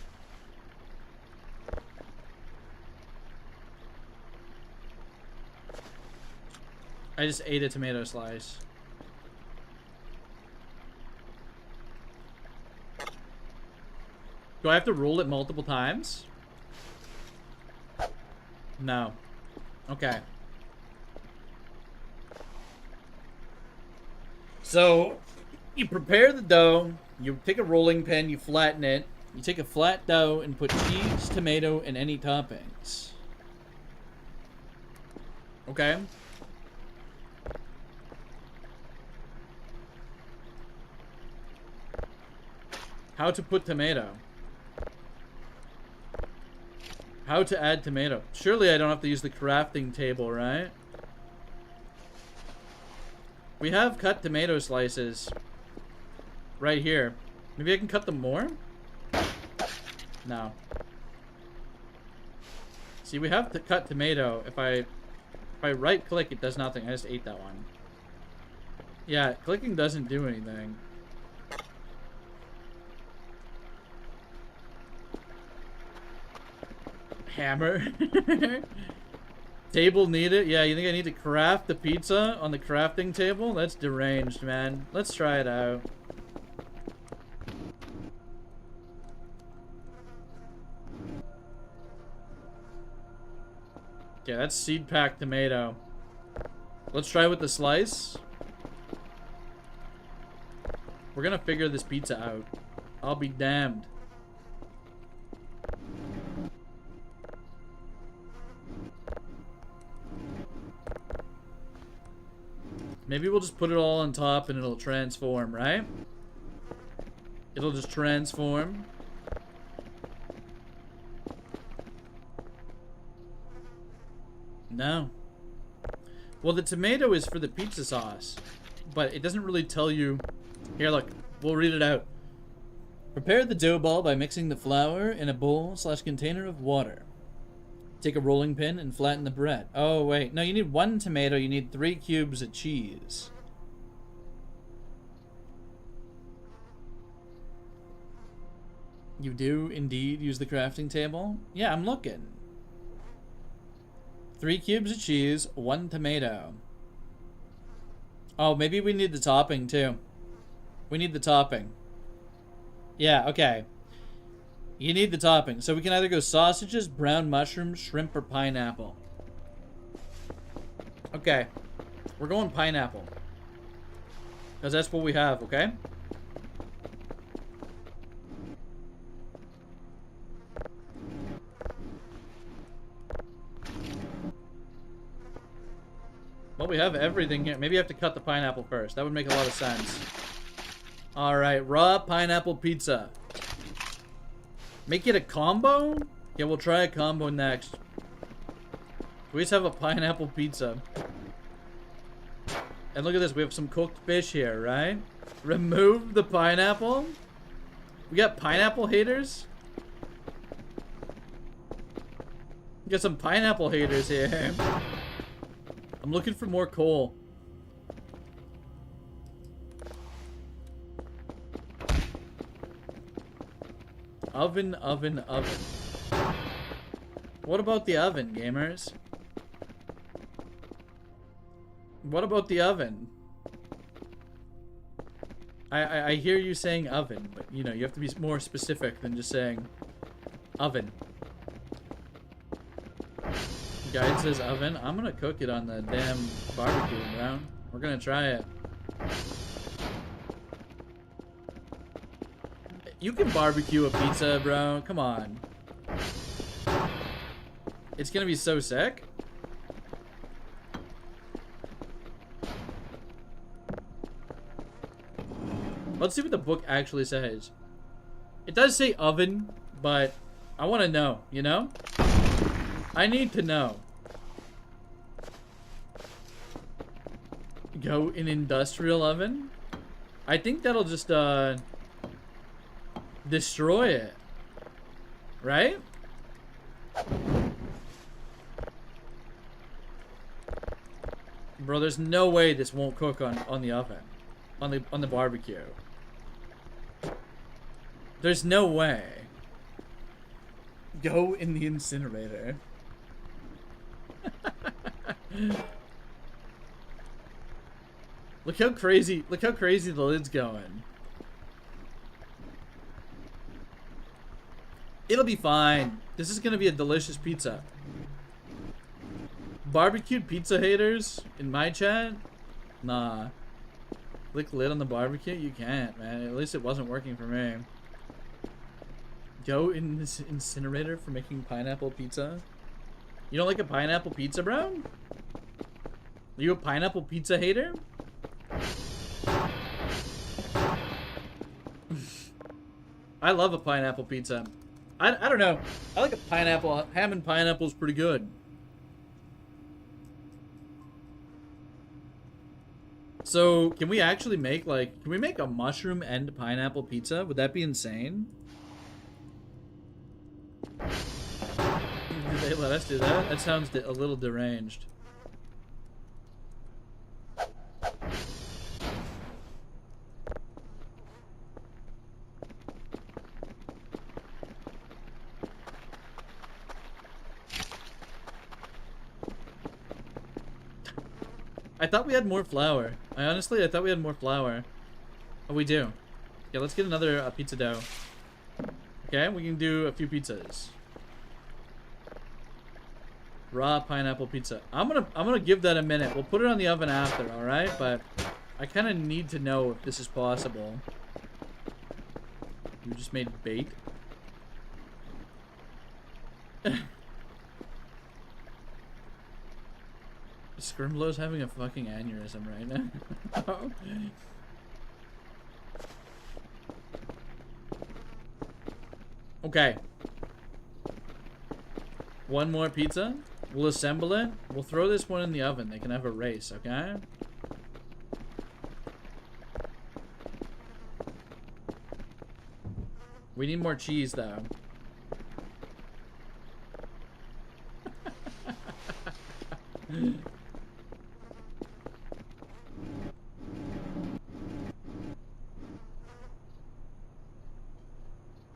I just ate a tomato slice. Do I have to roll it multiple times? No. Okay. So, you prepare the dough, you take a rolling pin, you flatten it, you take a flat dough and put cheese, tomato, and any toppings. Okay. How to put tomato. How to add tomato. Surely I don't have to use the crafting table, right? We have cut tomato slices right here. Maybe I can cut them more? No. See, we have to cut tomato. If I right click, it does nothing. I just ate that one. Yeah, clicking doesn't do anything. Hammer. Table needed? Yeah, you think I need to craft the pizza on the crafting table? That's deranged, man. Let's try it out. Okay, that's seed packed tomato. Let's try with the slice. We're gonna figure this pizza out. I'll be damned. Maybe we'll just put it all on top and it'll transform, right? It'll just transform. No. Well, the tomato is for the pizza sauce, but it doesn't really tell you. Here, look. We'll read it out. Prepare the dough ball by mixing the flour in a bowl/container of water. Take a rolling pin and flatten the bread. Oh, wait. No, you need 1 tomato. You need 3 cubes of cheese. You do indeed use the crafting table? Yeah, I'm looking. 3 cubes of cheese, 1 tomato. Oh, maybe we need the topping too. We need the topping. Yeah, okay. You need the topping. So we can either go sausages, brown mushrooms, shrimp, or pineapple. Okay. We're going pineapple. Because that's what we have, okay? Well, we have everything here. Maybe I have to cut the pineapple first. That would make a lot of sense. Alright, raw pineapple pizza. Make it a combo? Yeah, we'll try a combo next. We just have a pineapple pizza. And look at this, we have some cooked fish here, right? Remove the pineapple? We got pineapple haters? We got some pineapple haters here. I'm looking for more coal. Oven, oven, oven. What about the oven, gamers? What about the oven? I hear you saying oven, but you know, you have to be more specific than just saying oven. Guide says oven. I'm gonna cook it on the damn barbecue, bro. We're gonna try it. You can barbecue a pizza, bro. Come on. It's gonna be so sick. Let's see what the book actually says. It does say oven, but I want to know, you know? I need to know. Go in industrial oven? I think that'll just, destroy it. Right? Bro, there's no way this won't cook on the oven. On the barbecue. There's no way. Go in the incinerator. Look how crazy the lid's going. It'll be fine. This is gonna be a delicious pizza. Barbecued pizza haters in my chat? Nah. Click lid on the barbecue? You can't, man. At least it wasn't working for me. Go in this incinerator for making pineapple pizza? You don't like a pineapple pizza, bro? Are you a pineapple pizza hater? I love a pineapple pizza. I don't know. I like a pineapple. Ham and pineapple is pretty good. So, can we actually make, like, can we make a mushroom and pineapple pizza? Would that be insane? Did they let us do that? That sounds a little deranged. I thought we had more flour. I thought we had more flour. Oh, we do. Yeah, let's get another pizza dough. Okay, we can do a few pizzas. Raw pineapple pizza. I'm gonna give that a minute. We'll put it on the oven after, all right? But I kind of need to know if this is possible. You just made bait. Scrimblow's having a fucking aneurysm right now. Okay. One more pizza. We'll assemble it. We'll throw this one in the oven. They can have a race, okay? We need more cheese, though.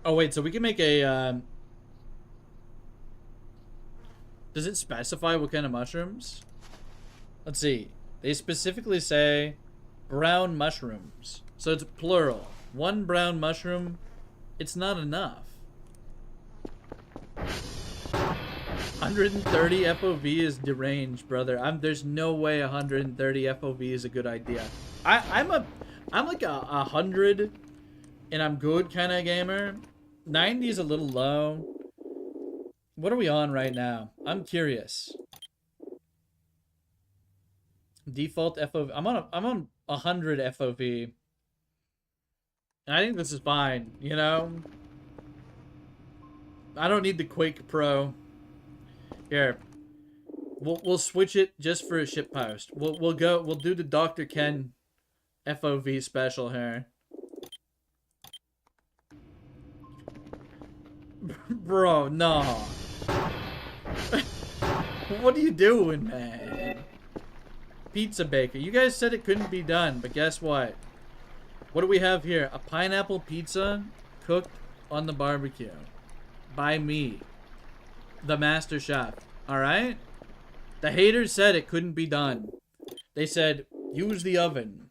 Oh, wait, so we can make a, does it specify what kind of mushrooms? Let's see. They specifically say brown mushrooms. So it's plural. One brown mushroom. It's not enough. 130 FOV is deranged, brother. There's no way 130 FOV is a good idea. I'm like a 100 and I'm good kind of gamer. 90 is a little low. What are we on right now? I'm curious. Default FOV. I'm on 100 FOV. I think this is fine, you know? I don't need the Quake Pro. Here. We'll switch it just for a ship post. We'll do the Dr. Ken FOV special here. Bro, no. What are you doing, man? Pizza baker. You guys said it couldn't be done, but guess what? What do we have here? A pineapple pizza cooked on the barbecue. By me. The master chef. Alright? The haters said it couldn't be done. They said, use the oven.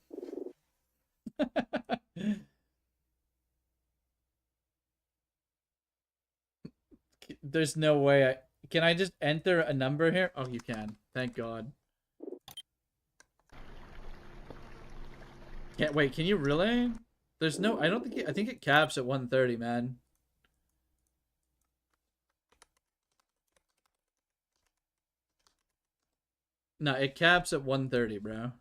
There's no way can I just enter a number here? Oh, you can. Thank God. Can't wait, can you really? There's no, I don't think, I think it caps at 130, man. No, it caps at 130, bro.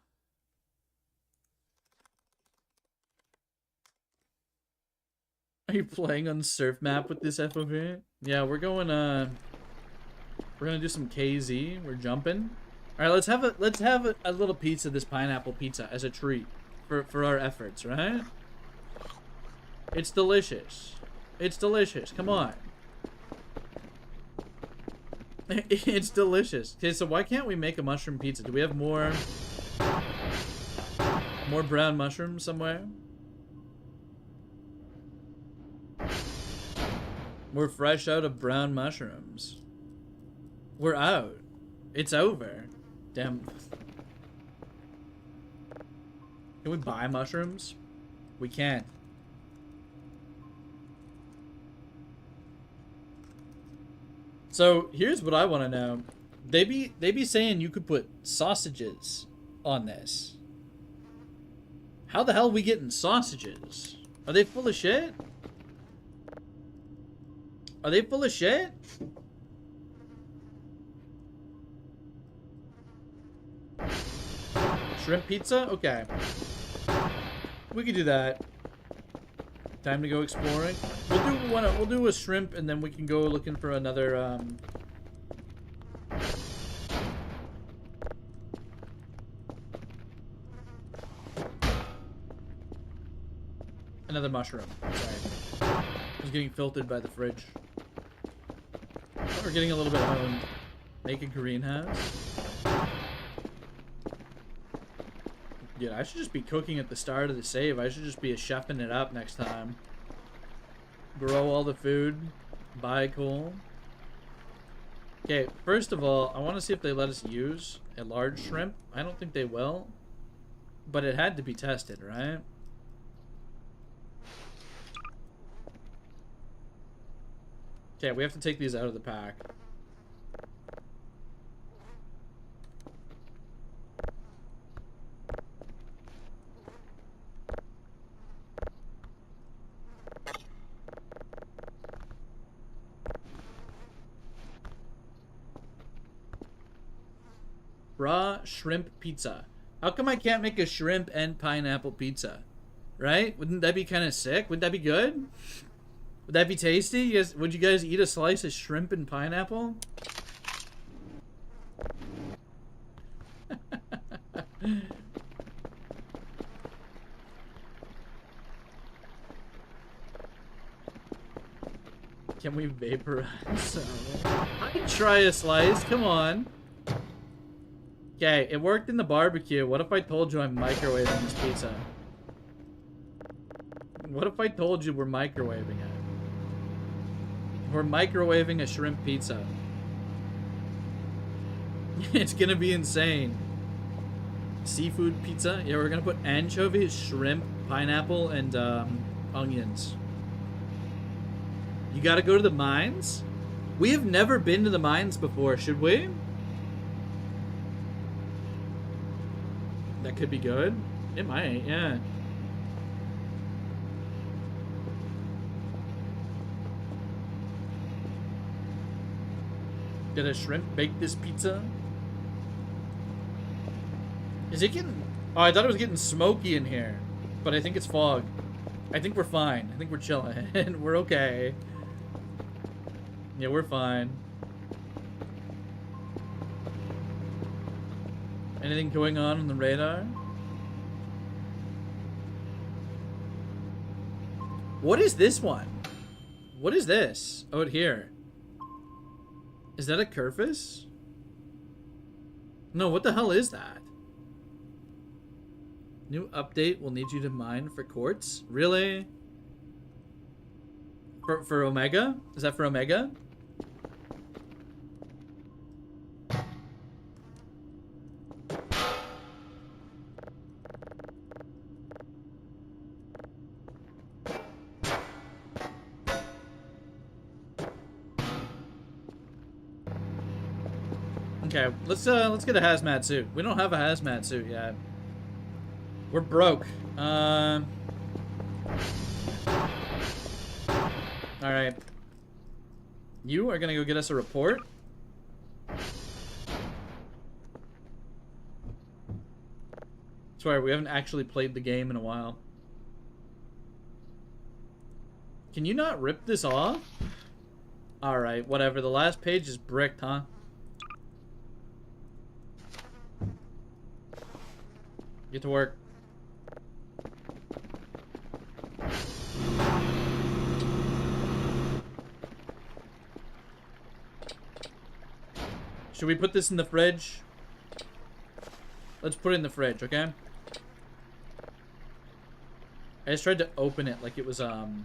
Are you playing on surf map with this FOV? Yeah, we're gonna do some KZ. We're jumping. All right, let's have a little piece of this pineapple pizza as a treat for our efforts, right? It's delicious. It's delicious. Come on. It's delicious. Okay, so why can't we make a mushroom pizza? Do we have more brown mushrooms somewhere? We're fresh out of brown mushrooms. We're out. It's over. Damn. Can we buy mushrooms? We can't. So here's what I want to know. They be saying you could put sausages on this. How the hell are we getting sausages? Are they full of shit? Are they full of shit? Shrimp pizza? Okay. We could do that. Time to go exploring. We'll do a shrimp and then we can go looking for another another mushroom. Sorry. I was getting filtered by the fridge. Oh, we're getting a little bit owned. Make a greenhouse. Yeah, I should just be cooking at the start of the save. I should just be chefing it up next time. Grow all the food. Buy coal. Okay, first of all, I want to see if they let us use a large shrimp. I don't think they will. But it had to be tested, right? Okay, we have to take these out of the pack. Raw shrimp pizza. How come I can't make a shrimp and pineapple pizza? Right? Wouldn't that be kind of sick? Would that be good? Would that be tasty? Would you guys eat a slice of shrimp and pineapple? Can we vaporize? I'd try a slice. Come on. Okay, it worked in the barbecue. What if I told you I'm microwaving this pizza? What if I told you we're microwaving it? We're microwaving a shrimp pizza. It's gonna be insane. Seafood pizza? Yeah, we're gonna put anchovies, shrimp, pineapple, and onions. You gotta go to the mines? We have never been to the mines before, should we? That could be good. It might, yeah. Did a shrimp bake this pizza? Is it getting... Oh, I thought it was getting smoky in here. But I think it's fog. I think we're fine. I think we're chilling. We're okay. Yeah, we're fine. Anything going on the radar? What is this one? What is this? Out here. Is that a Kerfus? No, what the hell is that? New update will need you to mine for quartz? Really? For Omega? Is that for Omega? Okay, let's get a hazmat suit. We don't have a hazmat suit yet. We're broke. All right. You are gonna go get us a report. Swear, we haven't actually played the game in a while. Can you not rip this off? All right, whatever. The last page is bricked, huh? Get to work. Should we put this in the fridge? Let's put it in the fridge, okay? I just tried to open it like it was, you know.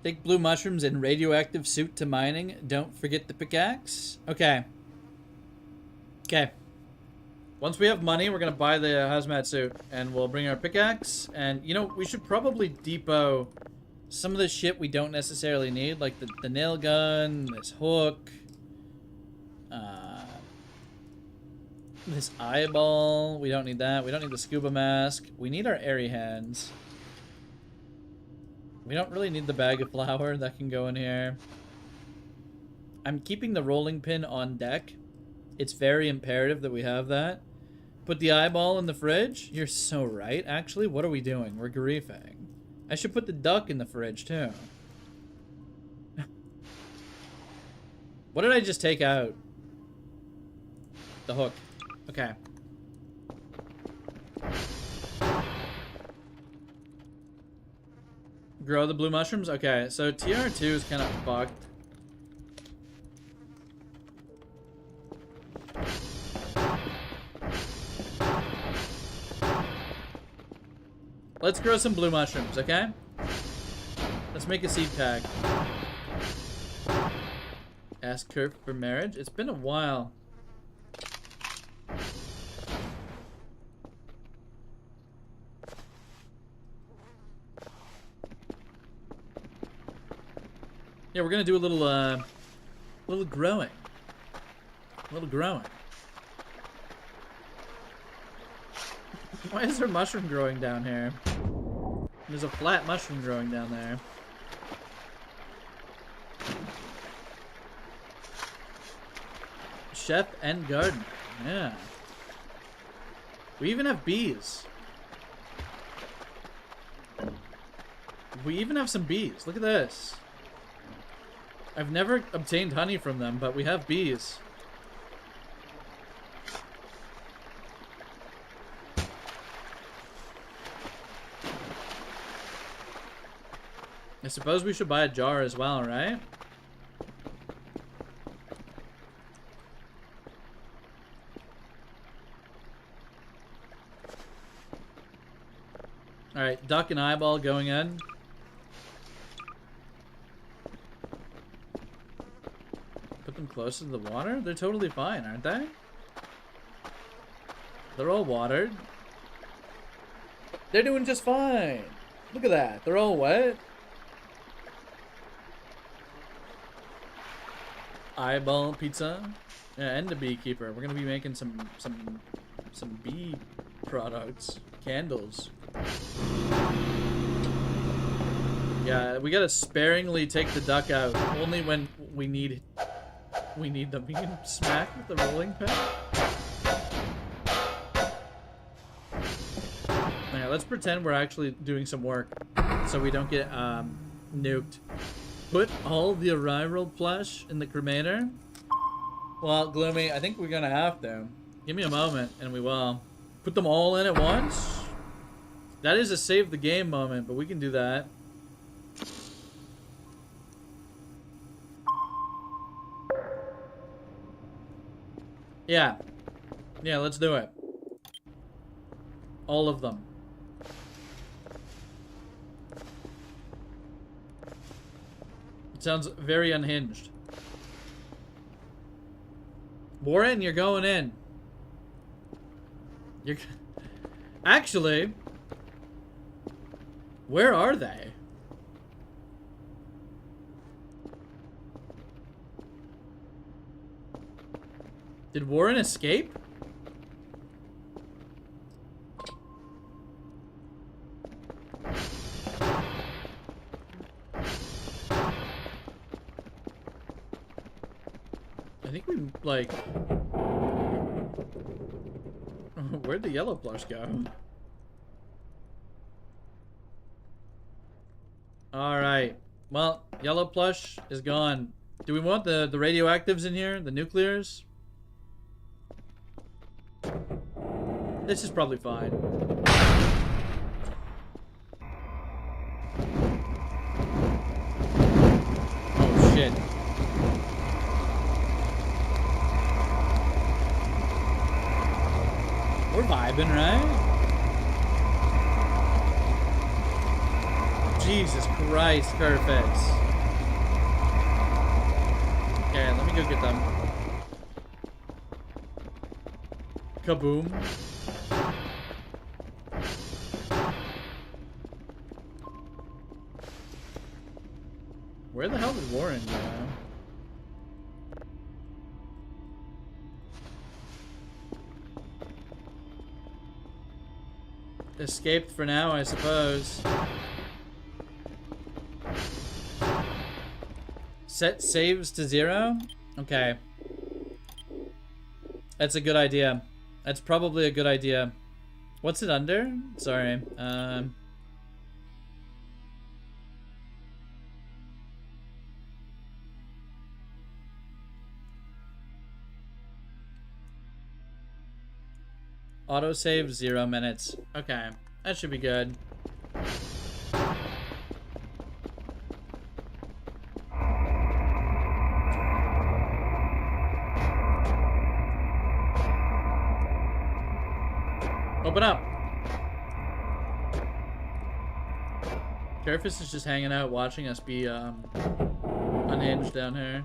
Take blue mushrooms and radioactive suit to mining. Don't forget the pickaxe. Okay. Okay. Once we have money, we're gonna buy the hazmat suit, and we'll bring our pickaxe. And you know, we should probably depot some of the shit we don't necessarily need, like the nail gun, this hook, this eyeball. We don't need that. We don't need the scuba mask. We need our airy hands. We don't really need the bag of flour. That can go in here. I'm keeping the rolling pin on deck. It's very imperative that we have that. Put the eyeball in the fridge? You're so right. Actually, what are we doing? We're griefing. I should put the duck in the fridge, too. What did I just take out? The hook. Okay. Grow the blue mushrooms? Okay, so TR2 is kind of fucked. Let's grow some blue mushrooms, okay? Let's make a seed pack. Ask Kerf for marriage? It's been a while. Yeah, we're gonna do a little growing. A little growing. Why is there mushroom growing down here? There's a flat mushroom growing down there. Chef and garden. Yeah. We even have bees. We even have some bees. Look at this. I've never obtained honey from them, but we have bees. I suppose we should buy a jar as well, right? Alright, duck and eyeball going in. Put them close to the water? They're totally fine, aren't they? They're all watered. They're doing just fine. Look at that. They're all wet. Eyeball pizza. Yeah, and the beekeeper. We're gonna be making some bee products. Candles. Yeah, we gotta sparingly take the duck out. Only when we need them. We can smack with the rolling pin. Yeah, let's pretend we're actually doing some work so we don't get nuked. Put all the arrival flesh in the cremator? Well, Gloomy, I think we're gonna have to. Give me a moment and we will. Put them all in at once? That is a save the game moment, but we can do that. Yeah. Yeah, let's do it. All of them. It sounds very unhinged. Warren, you're going in. You're... Actually... Where are they? Did Warren escape? I think we, like... Where'd the yellow plush go? Alright. Well, yellow plush is gone. Do we want the radioactives in here? The nuclears? This is probably fine. Oh, shit. We're vibing, right? Jesus Christ, Kerfus. Okay, let me go get them. Kaboom. Where the hell did Warren go? Escaped for now, I suppose. Set saves to 0? Okay. That's a good idea. That's probably a good idea. What's it under? Sorry. Autosave 0 minutes. Okay. That should be good. Open up. Kerfus is just hanging out watching us be unhinged down here.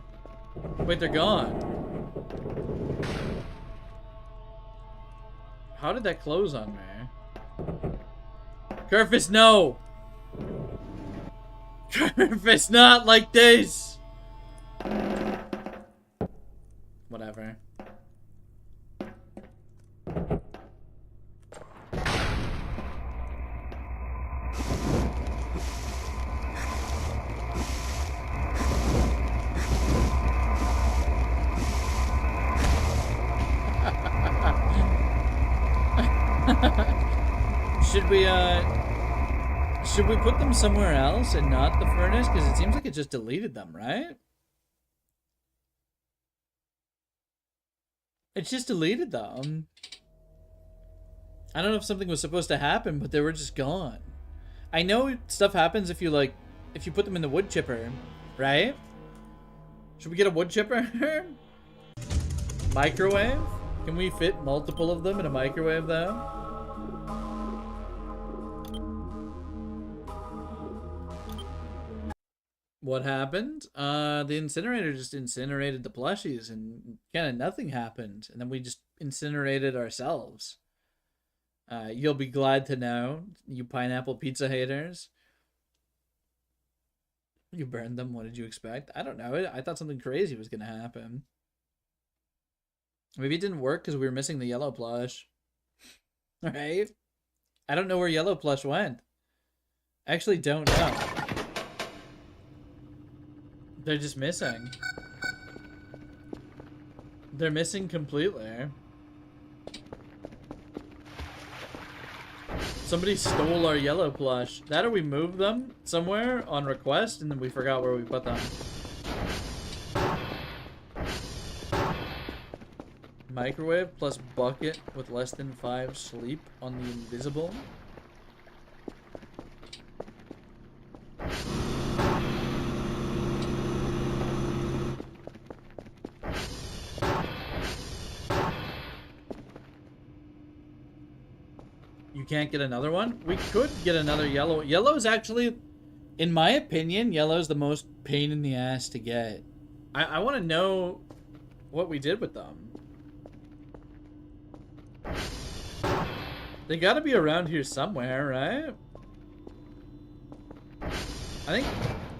Wait, they're gone. How did that close on me? Kerfus, no! Kerfus, not like this! Whatever. Should we put them somewhere else and not the furnace? Because it seems like it just deleted them, right? It just deleted them. I don't know if something was supposed to happen, but they were just gone. I know stuff happens if you put them in the wood chipper, right? Should we get a wood chipper? Microwave? Can we fit multiple of them in a microwave though? What happened? The incinerator just incinerated the plushies and kind of nothing happened. And then we just incinerated ourselves. You'll be glad to know, you pineapple pizza haters. You burned them. What did you expect? I don't know. I thought something crazy was going to happen. Maybe it didn't work because we were missing the yellow plush. Right? I don't know where yellow plush went. I actually don't know. They're just missing. They're missing completely. Somebody stole our yellow plush. That or we moved them somewhere on request and then we forgot where we put them. Microwave plus bucket with less than 5 sleep on the invisible. You can't get another one? We could get another yellow. Yellow's actually, in my opinion, yellow's the most pain in the ass to get. I want to know what we did with them. They gotta be around here somewhere, right? I think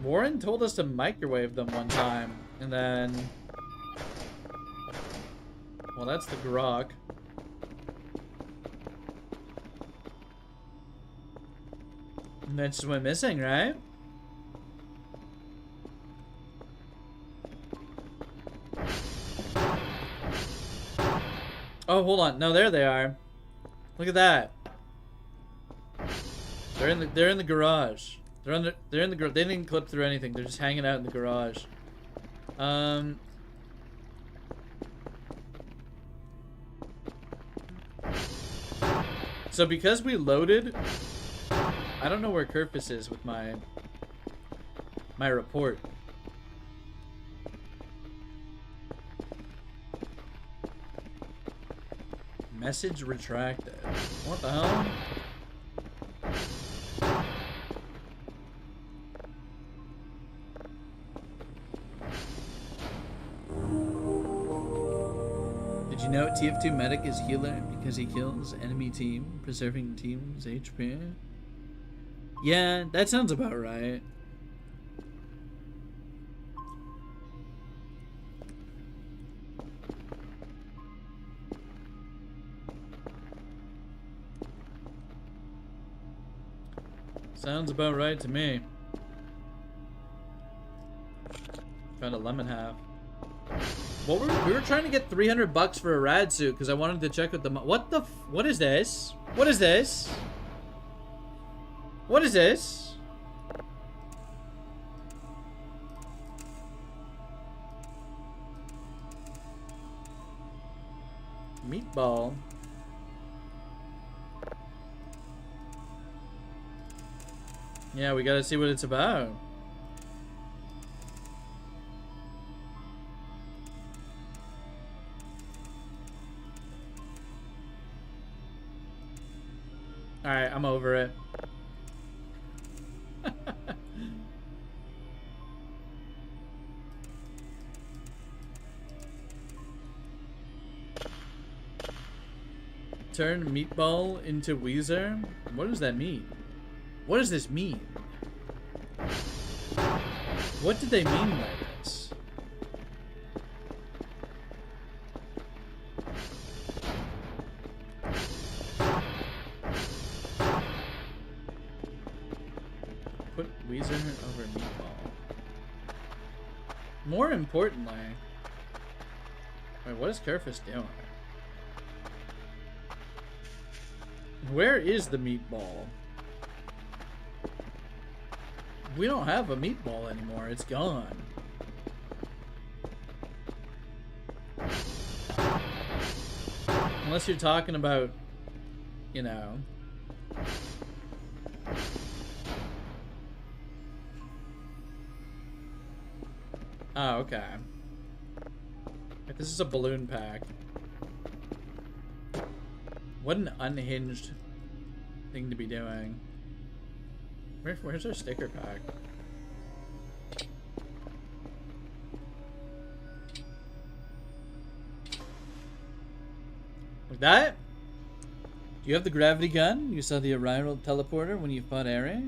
Warren told us to microwave them one time, and then... Well, that's the grok. And that just went missing, right? Oh, hold on. No, there they are. Look at that. They're in the garage. They're in the garage. They didn't clip through anything. They're just hanging out in the garage. So because we loaded, I don't know where Kerfus is with my report. Message retracted. What the hell? Did you know TF2 medic is healer because he kills enemy team, preserving team's HP? Yeah, that sounds about right. Sounds about right to me. Found a lemon half. What we were trying to get $300 for a rad suit because I wanted to check with the what is this? What is this? What is this? Meatball. Yeah, we gotta see what it's about. Alright, I'm over it. Turn Meatball into Weezer? What does that mean? What does this mean? What did they mean by this? Put Weezer over Meatball. More importantly... Wait, what is Kerfus doing? Where is the meatball? We don't have a meatball anymore. It's gone. Unless you're talking about, you know... Oh, okay. This is a balloon pack. What an unhinged thing to be doing. Where's our sticker pack? Like that? Do you have the gravity gun? You saw the arrival teleporter when you fought Area?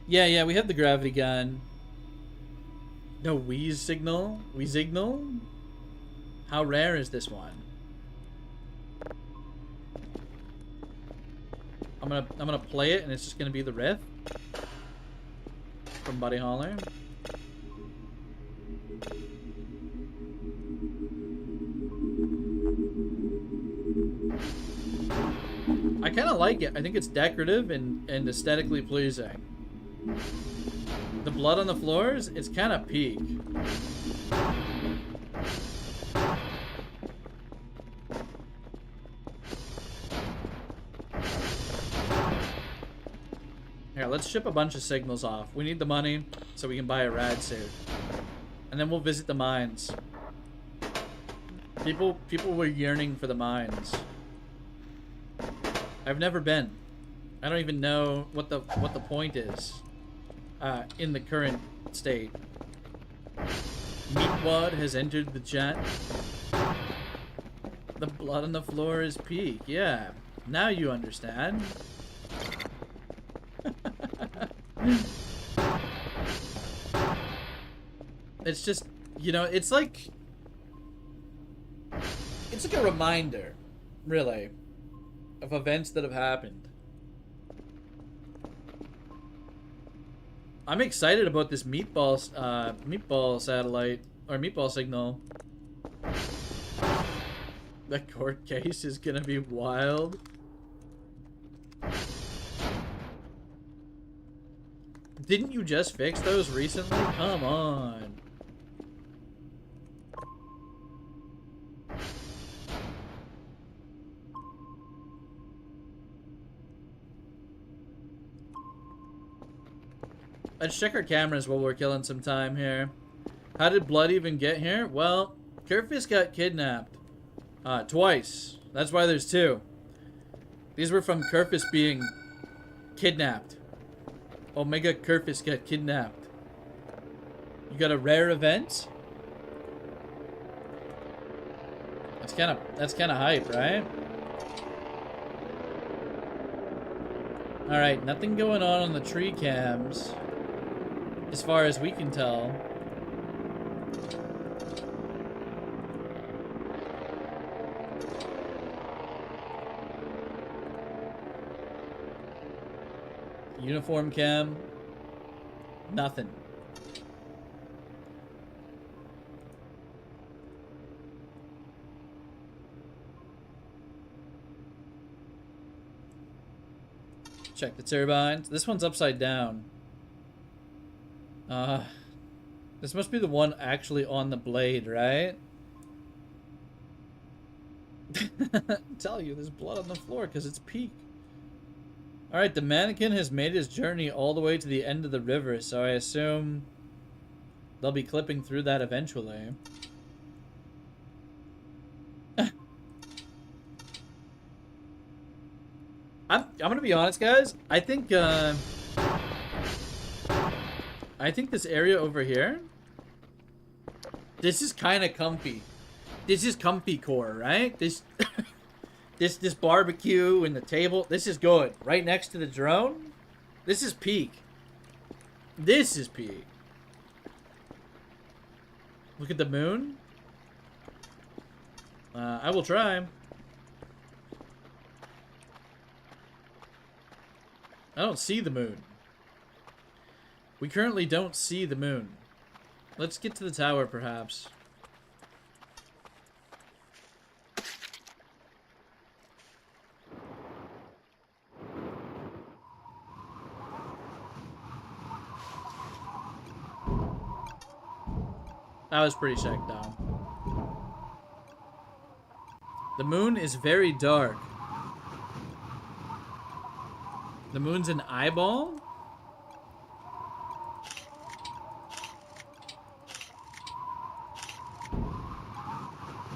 Yeah, we have the gravity gun. No wheeze signal? Wheeze signal? How rare is this one? I'm gonna play it and it's just gonna be the riff from Buddy Holler. I kind of like it. I think it's decorative and aesthetically pleasing. The blood on the floors, it's kind of peak. Here, let's ship a bunch of signals off. We need the money so we can buy a rad suit. And then we'll visit the mines. People were yearning for the mines. I've never been. I don't even know what the point is in the current state. Meatwad has entered the chat. The blood on the floor is peak. Yeah, now you understand. It's just, you know, it's like a reminder, really, of events that have happened. I'm excited about this meatball satellite, or meatball signal. The court case is gonna be wild. Didn't you just fix those recently? Come on. Let's check our cameras while we're killing some time here. How did Blood even get here? Well, Kerfus got kidnapped. Twice. That's why there's two. These were from Kerfus being kidnapped. Omega Kerfus got kidnapped. You got a rare event? Let's That's kind of hype, right? All right, nothing going on the tree cams, as far as we can tell. Uniform cam, nothing. Check the turbines. This one's upside down. This must be the one actually on the blade, right? Tell you, there's blood on the floor because it's peak. Alright, the mannequin has made his journey all the way to the end of the river, so I assume they'll be clipping through that eventually. I'm gonna be honest, guys. I think this area over here, this is kind of comfy. This is comfy core, right? This this barbecue and the table. This is good. Right next to the drone. This is peak. This is peak. Look at the moon. I will try. I don't see the moon. We currently don't see the moon. Let's get to the tower, perhaps. That was pretty sick, though. The moon is very dark. The moon's an eyeball?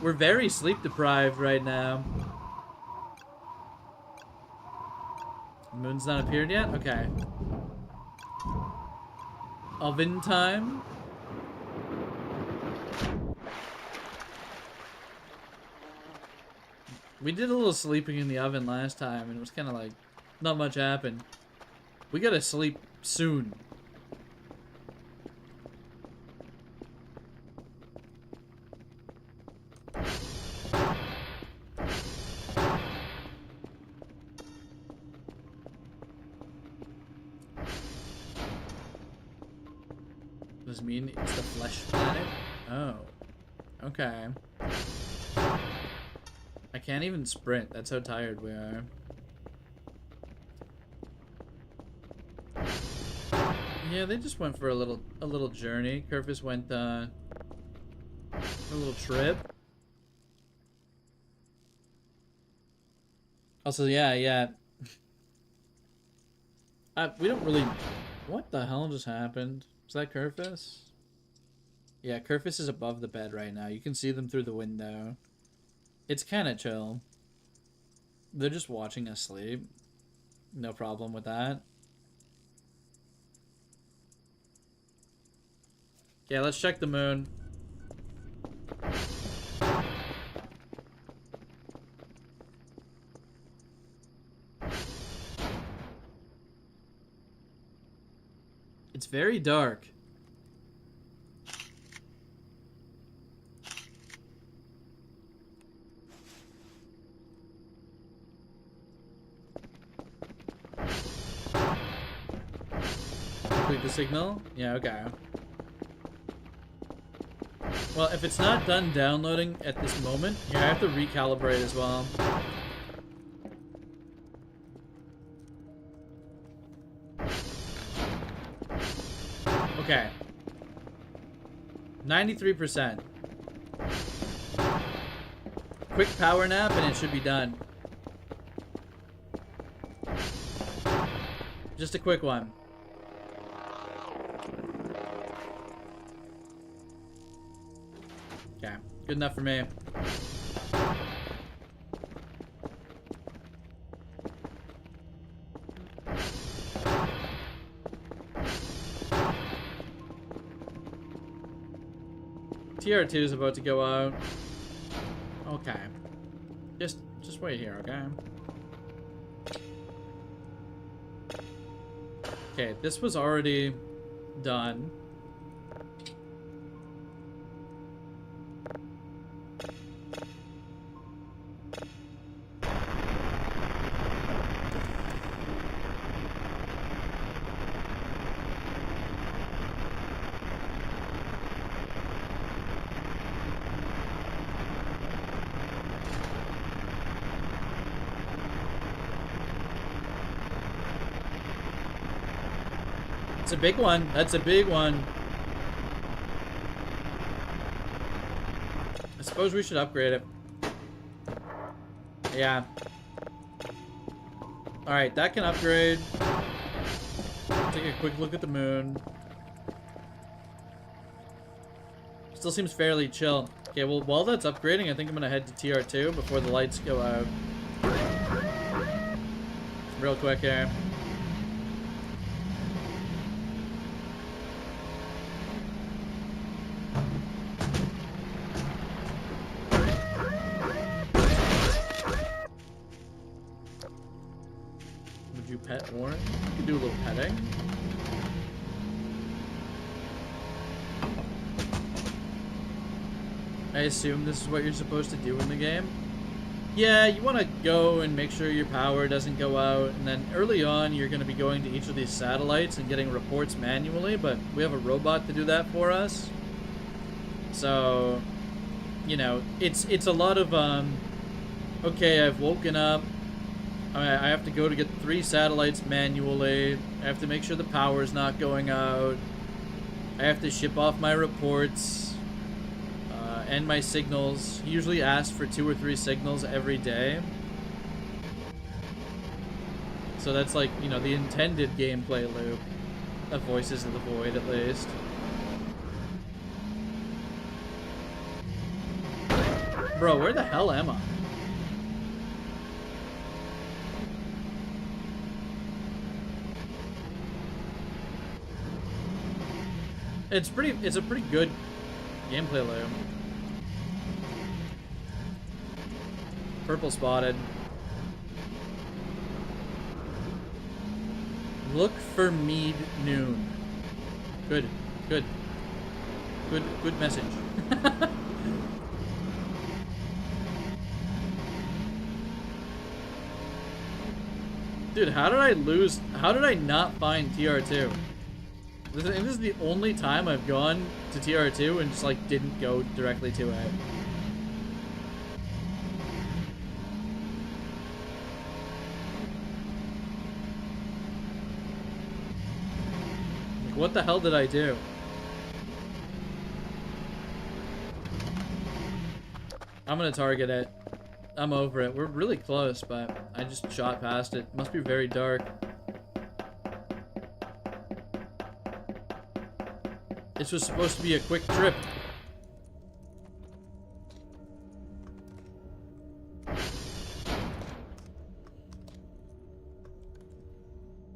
We're very sleep deprived right now. The moon's not appeared yet? Okay. Oven time. We did a little sleeping in the oven last time, and it was kind of like, not much happened. We gotta sleep soon. Does it mean it's the flesh planet? Oh. Okay. I can't even sprint. That's how tired we are. Yeah, they just went for a little journey. Kerfus went for a little trip. Also, yeah. We don't really. What the hell just happened? Is that Kerfus? Yeah, Kerfus is above the bed right now. You can see them through the window. It's kind of chill. They're just watching us sleep. No problem with that. Yeah, let's check the moon. It's very dark. Complete the signal? Yeah, okay. Well, if it's not done downloading at this moment, yeah, I have to recalibrate as well. Okay. 93%. Quick power nap and it should be done. Just a quick one. Okay, good enough for me. TR2 is about to go out. Okay. Just wait here, okay? Okay, this was already done. It's a big one. That's a big one. I suppose we should upgrade it. Yeah. Alright, that can upgrade. Take a quick look at the moon. Still seems fairly chill. Okay, well, while that's upgrading, I think I'm gonna head to TR2 before the lights go out. Real quick here. Would you pet Warren? You could do a little petting. I assume this is what you're supposed to do in the game. Yeah, you want to go and make sure your power doesn't go out, and then early on you're going to be going to each of these satellites and getting reports manually, but we have a robot to do that for us. So, you know, it's a lot of, okay, I've woken up, I have to go to get 3 satellites manually, I have to make sure the power's not going out, I have to ship off my reports, and my signals. Usually ask for 2 or 3 signals every day. So that's like, you know, the intended gameplay loop of Voices of the Void, at least. Bro, where the hell am I? It's a pretty good gameplay loop. Purple spotted. Look for Mead noon. Good message. Dude, how did I not find TR2? This is the only time I've gone to TR2 and just like didn't go directly to it. What the hell did I do? I'm gonna target it. I'm over it. We're really close, but I just shot past it. Must be very dark. This was supposed to be a quick trip.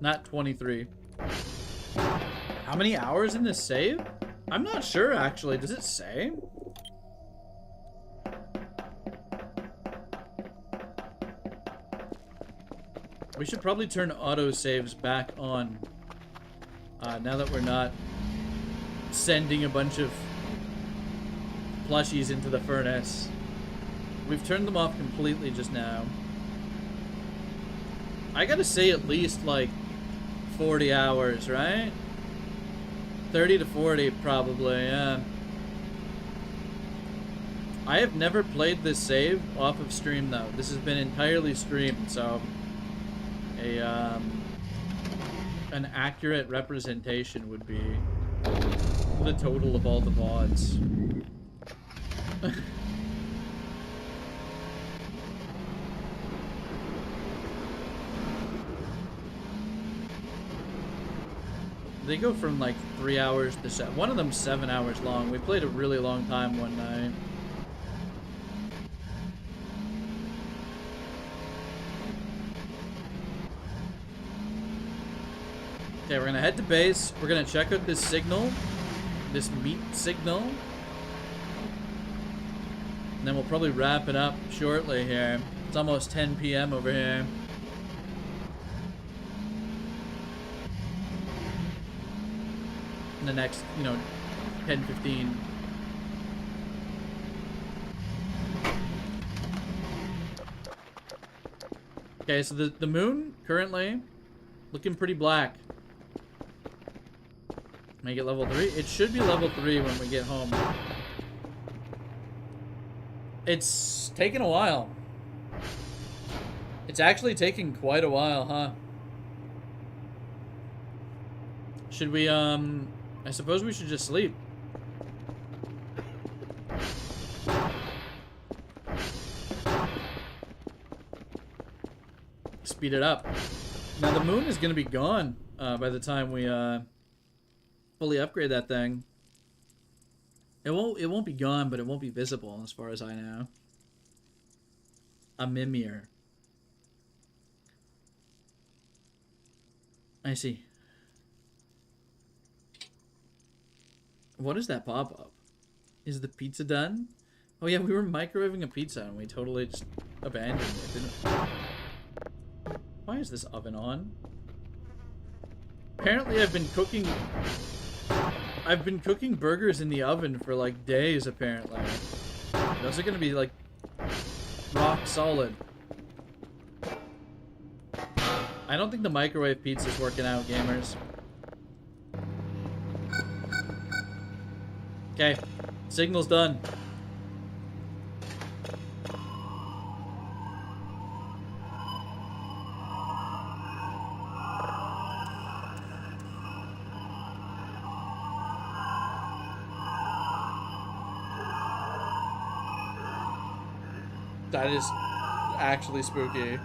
Not 23. How many hours in this save? I'm not sure, actually. Does it say? We should probably turn autosaves back on. Now that we're not sending a bunch of plushies into the furnace. We've turned them off completely just now. I gotta say at least, like, 40 hours, right? 30 to 40, probably, yeah. I have never played this save off of stream, though. This has been entirely streamed, so an accurate representation would be the total of all the VODs. They go from like 3 hours to one of them's 7 hours long. We played a really long time one night. Okay, we're gonna head to base. We're gonna check out this signal, this meat signal. And And then we'll probably wrap it up shortly here. It's almost 10 p.m. over here. In the next, 10, 15. Okay, so the moon currently looking pretty black. Make it level 3. It should be level 3 when we get home. It's taken a while. It's actually taking quite a while, huh? Should we, I suppose we should just sleep. Speed it up. Now the moon is gonna be gone by the time we fully upgrade that thing. It won't be gone, but it won't be visible as far as I know. A mimir. I see. What is that pop-up? Is the pizza done? Oh yeah, we were microwaving a pizza and we totally just abandoned it, didn't we? Why is this oven on? Apparently I've been cooking burgers in the oven for like days, apparently. Those are gonna be like rock solid. I don't think the microwave pizza's working out, gamers. Okay, signal's done. That is actually spooky.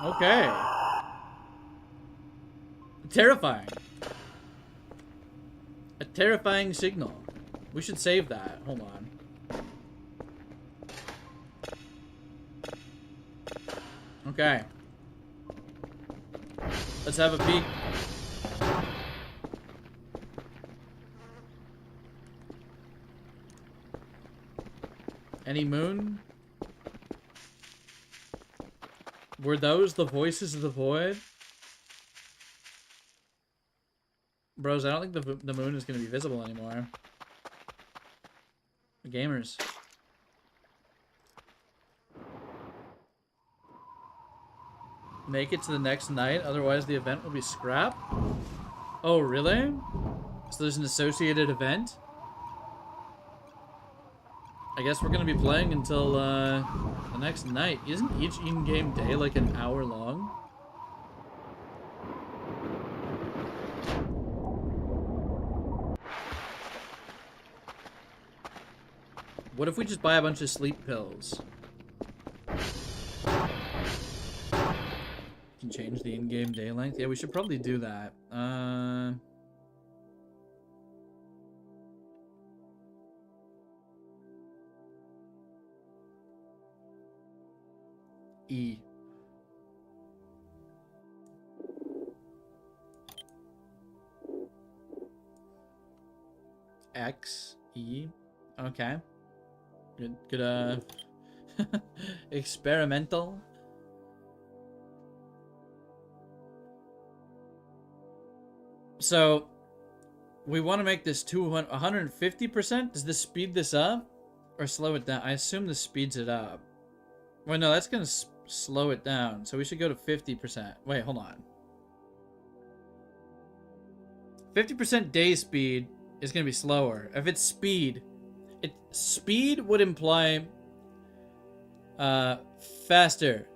Okay. Terrifying. A terrifying signal. We should save that. Hold on. Okay. Let's have a peek. Any moon? Were those the voices of the void? Bros, I don't think the moon is going to be visible anymore. The gamers. Make it to the next night, otherwise the event will be scrapped? Oh, really? So there's an associated event? I guess we're going to be playing until the next night. Isn't each in-game day like an hour long? What if we just buy a bunch of sleep pills? Can change the in-game day length? Yeah, we should probably do that. E. X. E. Okay. Good, experimental. So, we want to make this 150%? Does this speed this up? Or slow it down? I assume this speeds it up. Well, no, that's going to slow it down. So we should go to 50%. Wait, hold on. 50% day speed is going to be slower. If it's speed, speed would imply faster.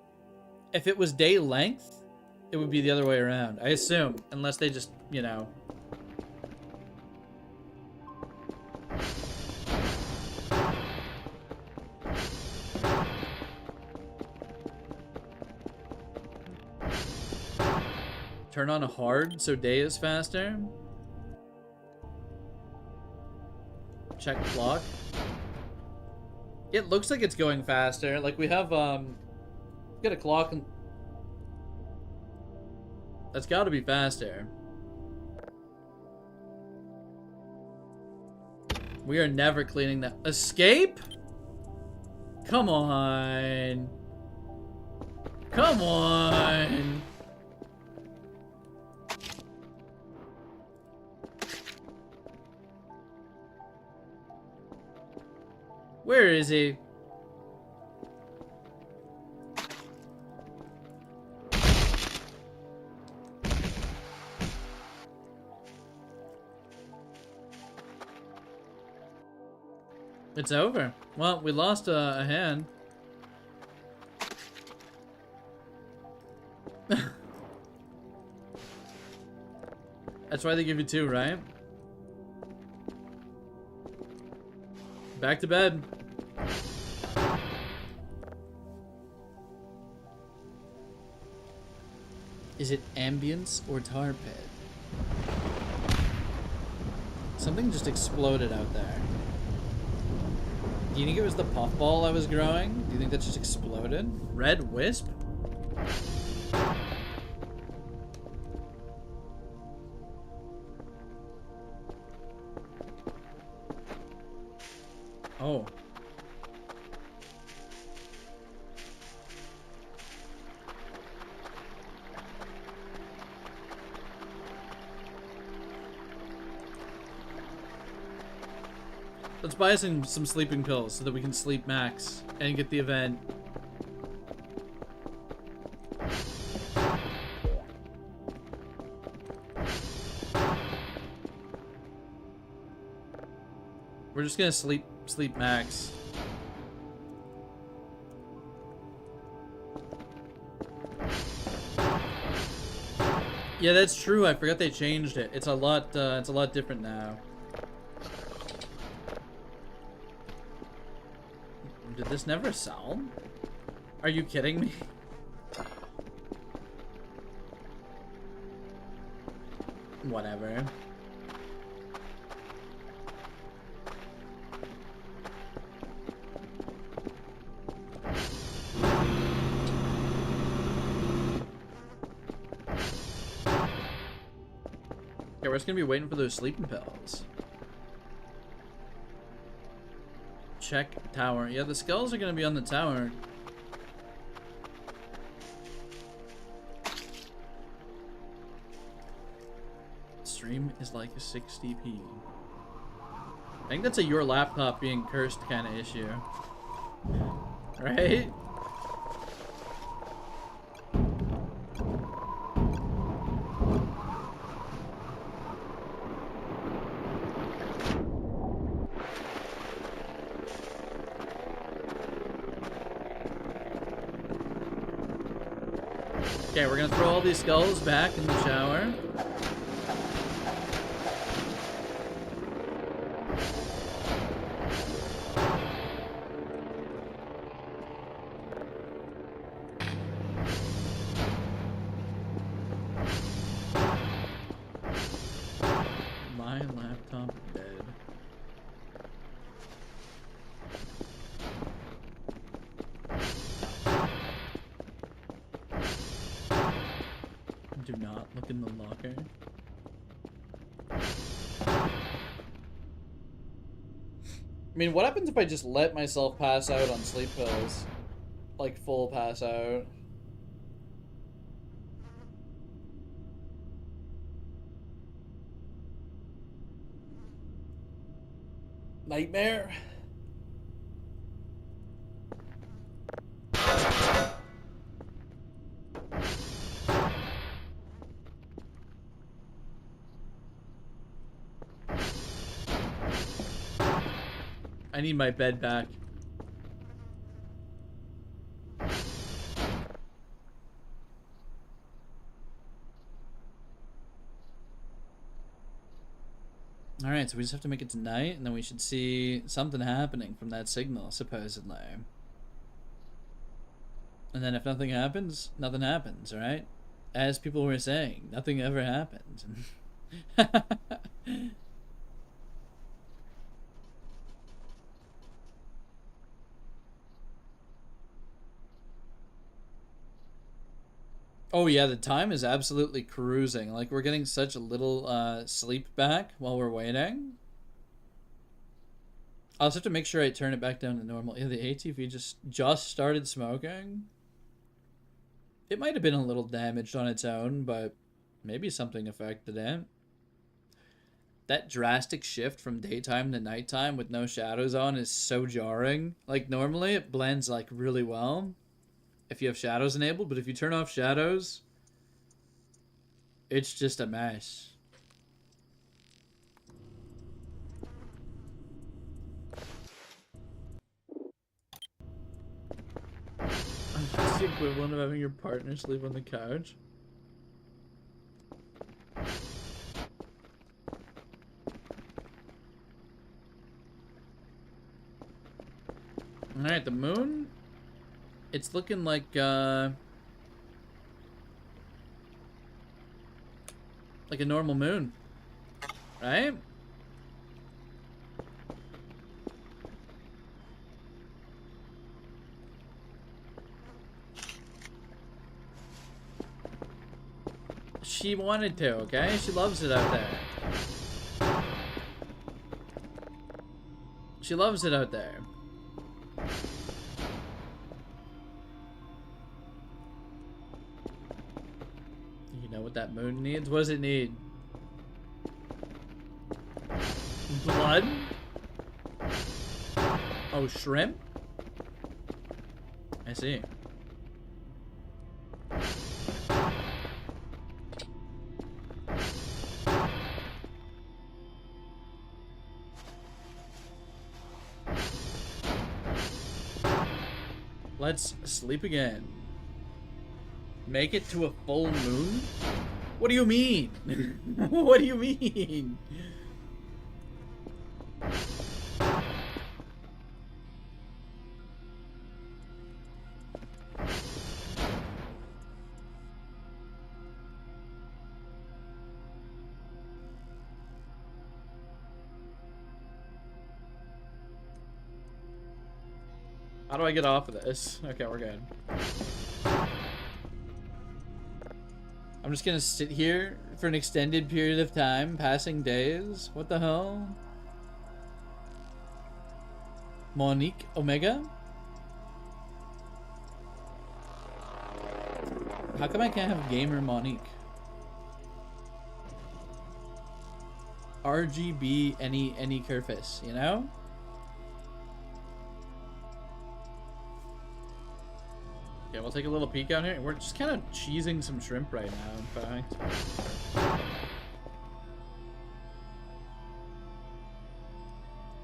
If it was day length, it would be the other way around, I assume. Unless they just, you know... Turn on hard so day is faster. Check clock. It looks like it's going faster. Like we have got a clock and that's got to be faster. We are never cleaning that. Escape? Come on. Come on. Where is he? It's over. Well, we lost a hand. That's why they give you 2, right? Back to bed. Is it ambience or tar pit? Something just exploded out there. Do you think it was the puffball I was growing? Do you think that just exploded? Red wisp? Oh. Let's buy some sleeping pills so that we can sleep max and get the event. We're just gonna sleep max. Yeah, that's true. I forgot they changed it. It's a lot different now. Did this never sell? Are you kidding me? Whatever. Yeah, we're just gonna be waiting for those sleeping pills. Check tower. Yeah, the skulls are gonna be on the tower. Stream is like a 60p. I think that's a your laptop being cursed kind of issue. Right? Okay, we're gonna throw all these skulls back in the shower. My laptop dead. Do not look in the locker. I mean, what happens if I just let myself pass out on sleep pills? Like, full pass out. Nightmare? I need my bed back. Alright, so we just have to make it tonight, and then we should see something happening from that signal, supposedly. And then if nothing happens, nothing happens, alright? as people were saying, nothing ever happened. Oh yeah, the time is absolutely cruising. Like, we're getting such a little sleep back while we're waiting. I'll just have to make sure I turn it back down to normal. Yeah, the ATV just started smoking. It might have been a little damaged on its own, but maybe something affected it. That drastic shift from daytime to nighttime with no shadows on is so jarring. Like, normally it blends like really well if you have shadows enabled, but if you turn off shadows, it's just a mess. It's the equivalent of having your partner sleep on the couch. Alright, the moon, it's looking like a normal moon, right? She wanted to, okay? She loves it out there. She loves it out there. You know what that moon needs? What does it need? Blood? Oh, shrimp? I see. Let's sleep again. Make it to a full moon? What do you mean? What do you mean? How do I get off of this? Okay, we're good. I'm just gonna sit here for an extended period of time, passing days. What the hell? Monique Omega? How come I can't have gamer Monique? RGB any Kerfus, you know? Yeah, we'll take a little peek out here. We're just kind of cheesing some shrimp right now, in fact.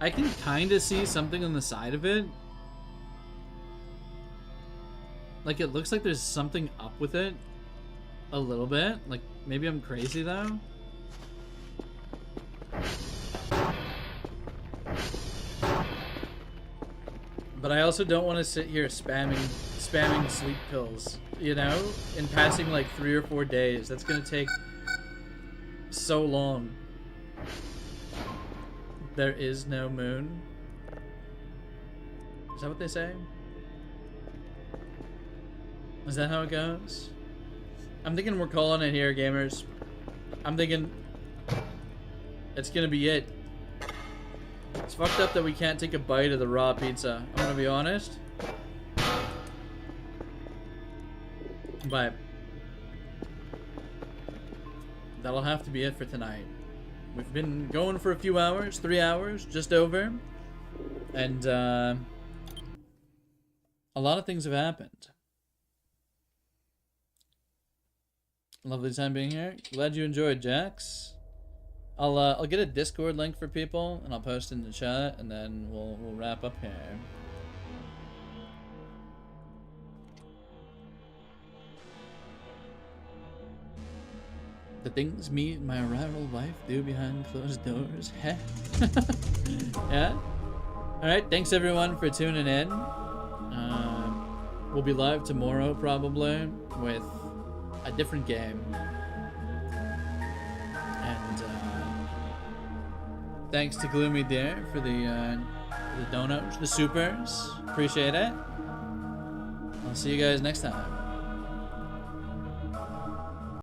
I can kind of see something on the side of it. Like, it looks like there's something up with it. A little bit. Like, maybe I'm crazy, though. But I also don't want to sit here spamming sleep pills, you know, and passing like 3 or 4 days. That's gonna take so long. There is no moon. Is that what they say? Is that how it goes? I'm thinking we're calling it here, gamers. I'm thinking it's gonna be it. It's fucked up that we can't take a bite of the raw pizza. I'm gonna be honest. But that'll have to be it for tonight. We've been going for a few hours, 3 hours, just over. And a lot of things have happened. Lovely time being here. Glad you enjoyed, Jax. I'll get a Discord link for people and I'll post in the chat and then we'll wrap up here. The things me and my rival wife do behind closed doors. Yeah. Alright, thanks everyone for tuning in. We'll be live tomorrow probably with a different game. And thanks to Gloomy there for the donuts, the supers. Appreciate it. I'll see you guys next time.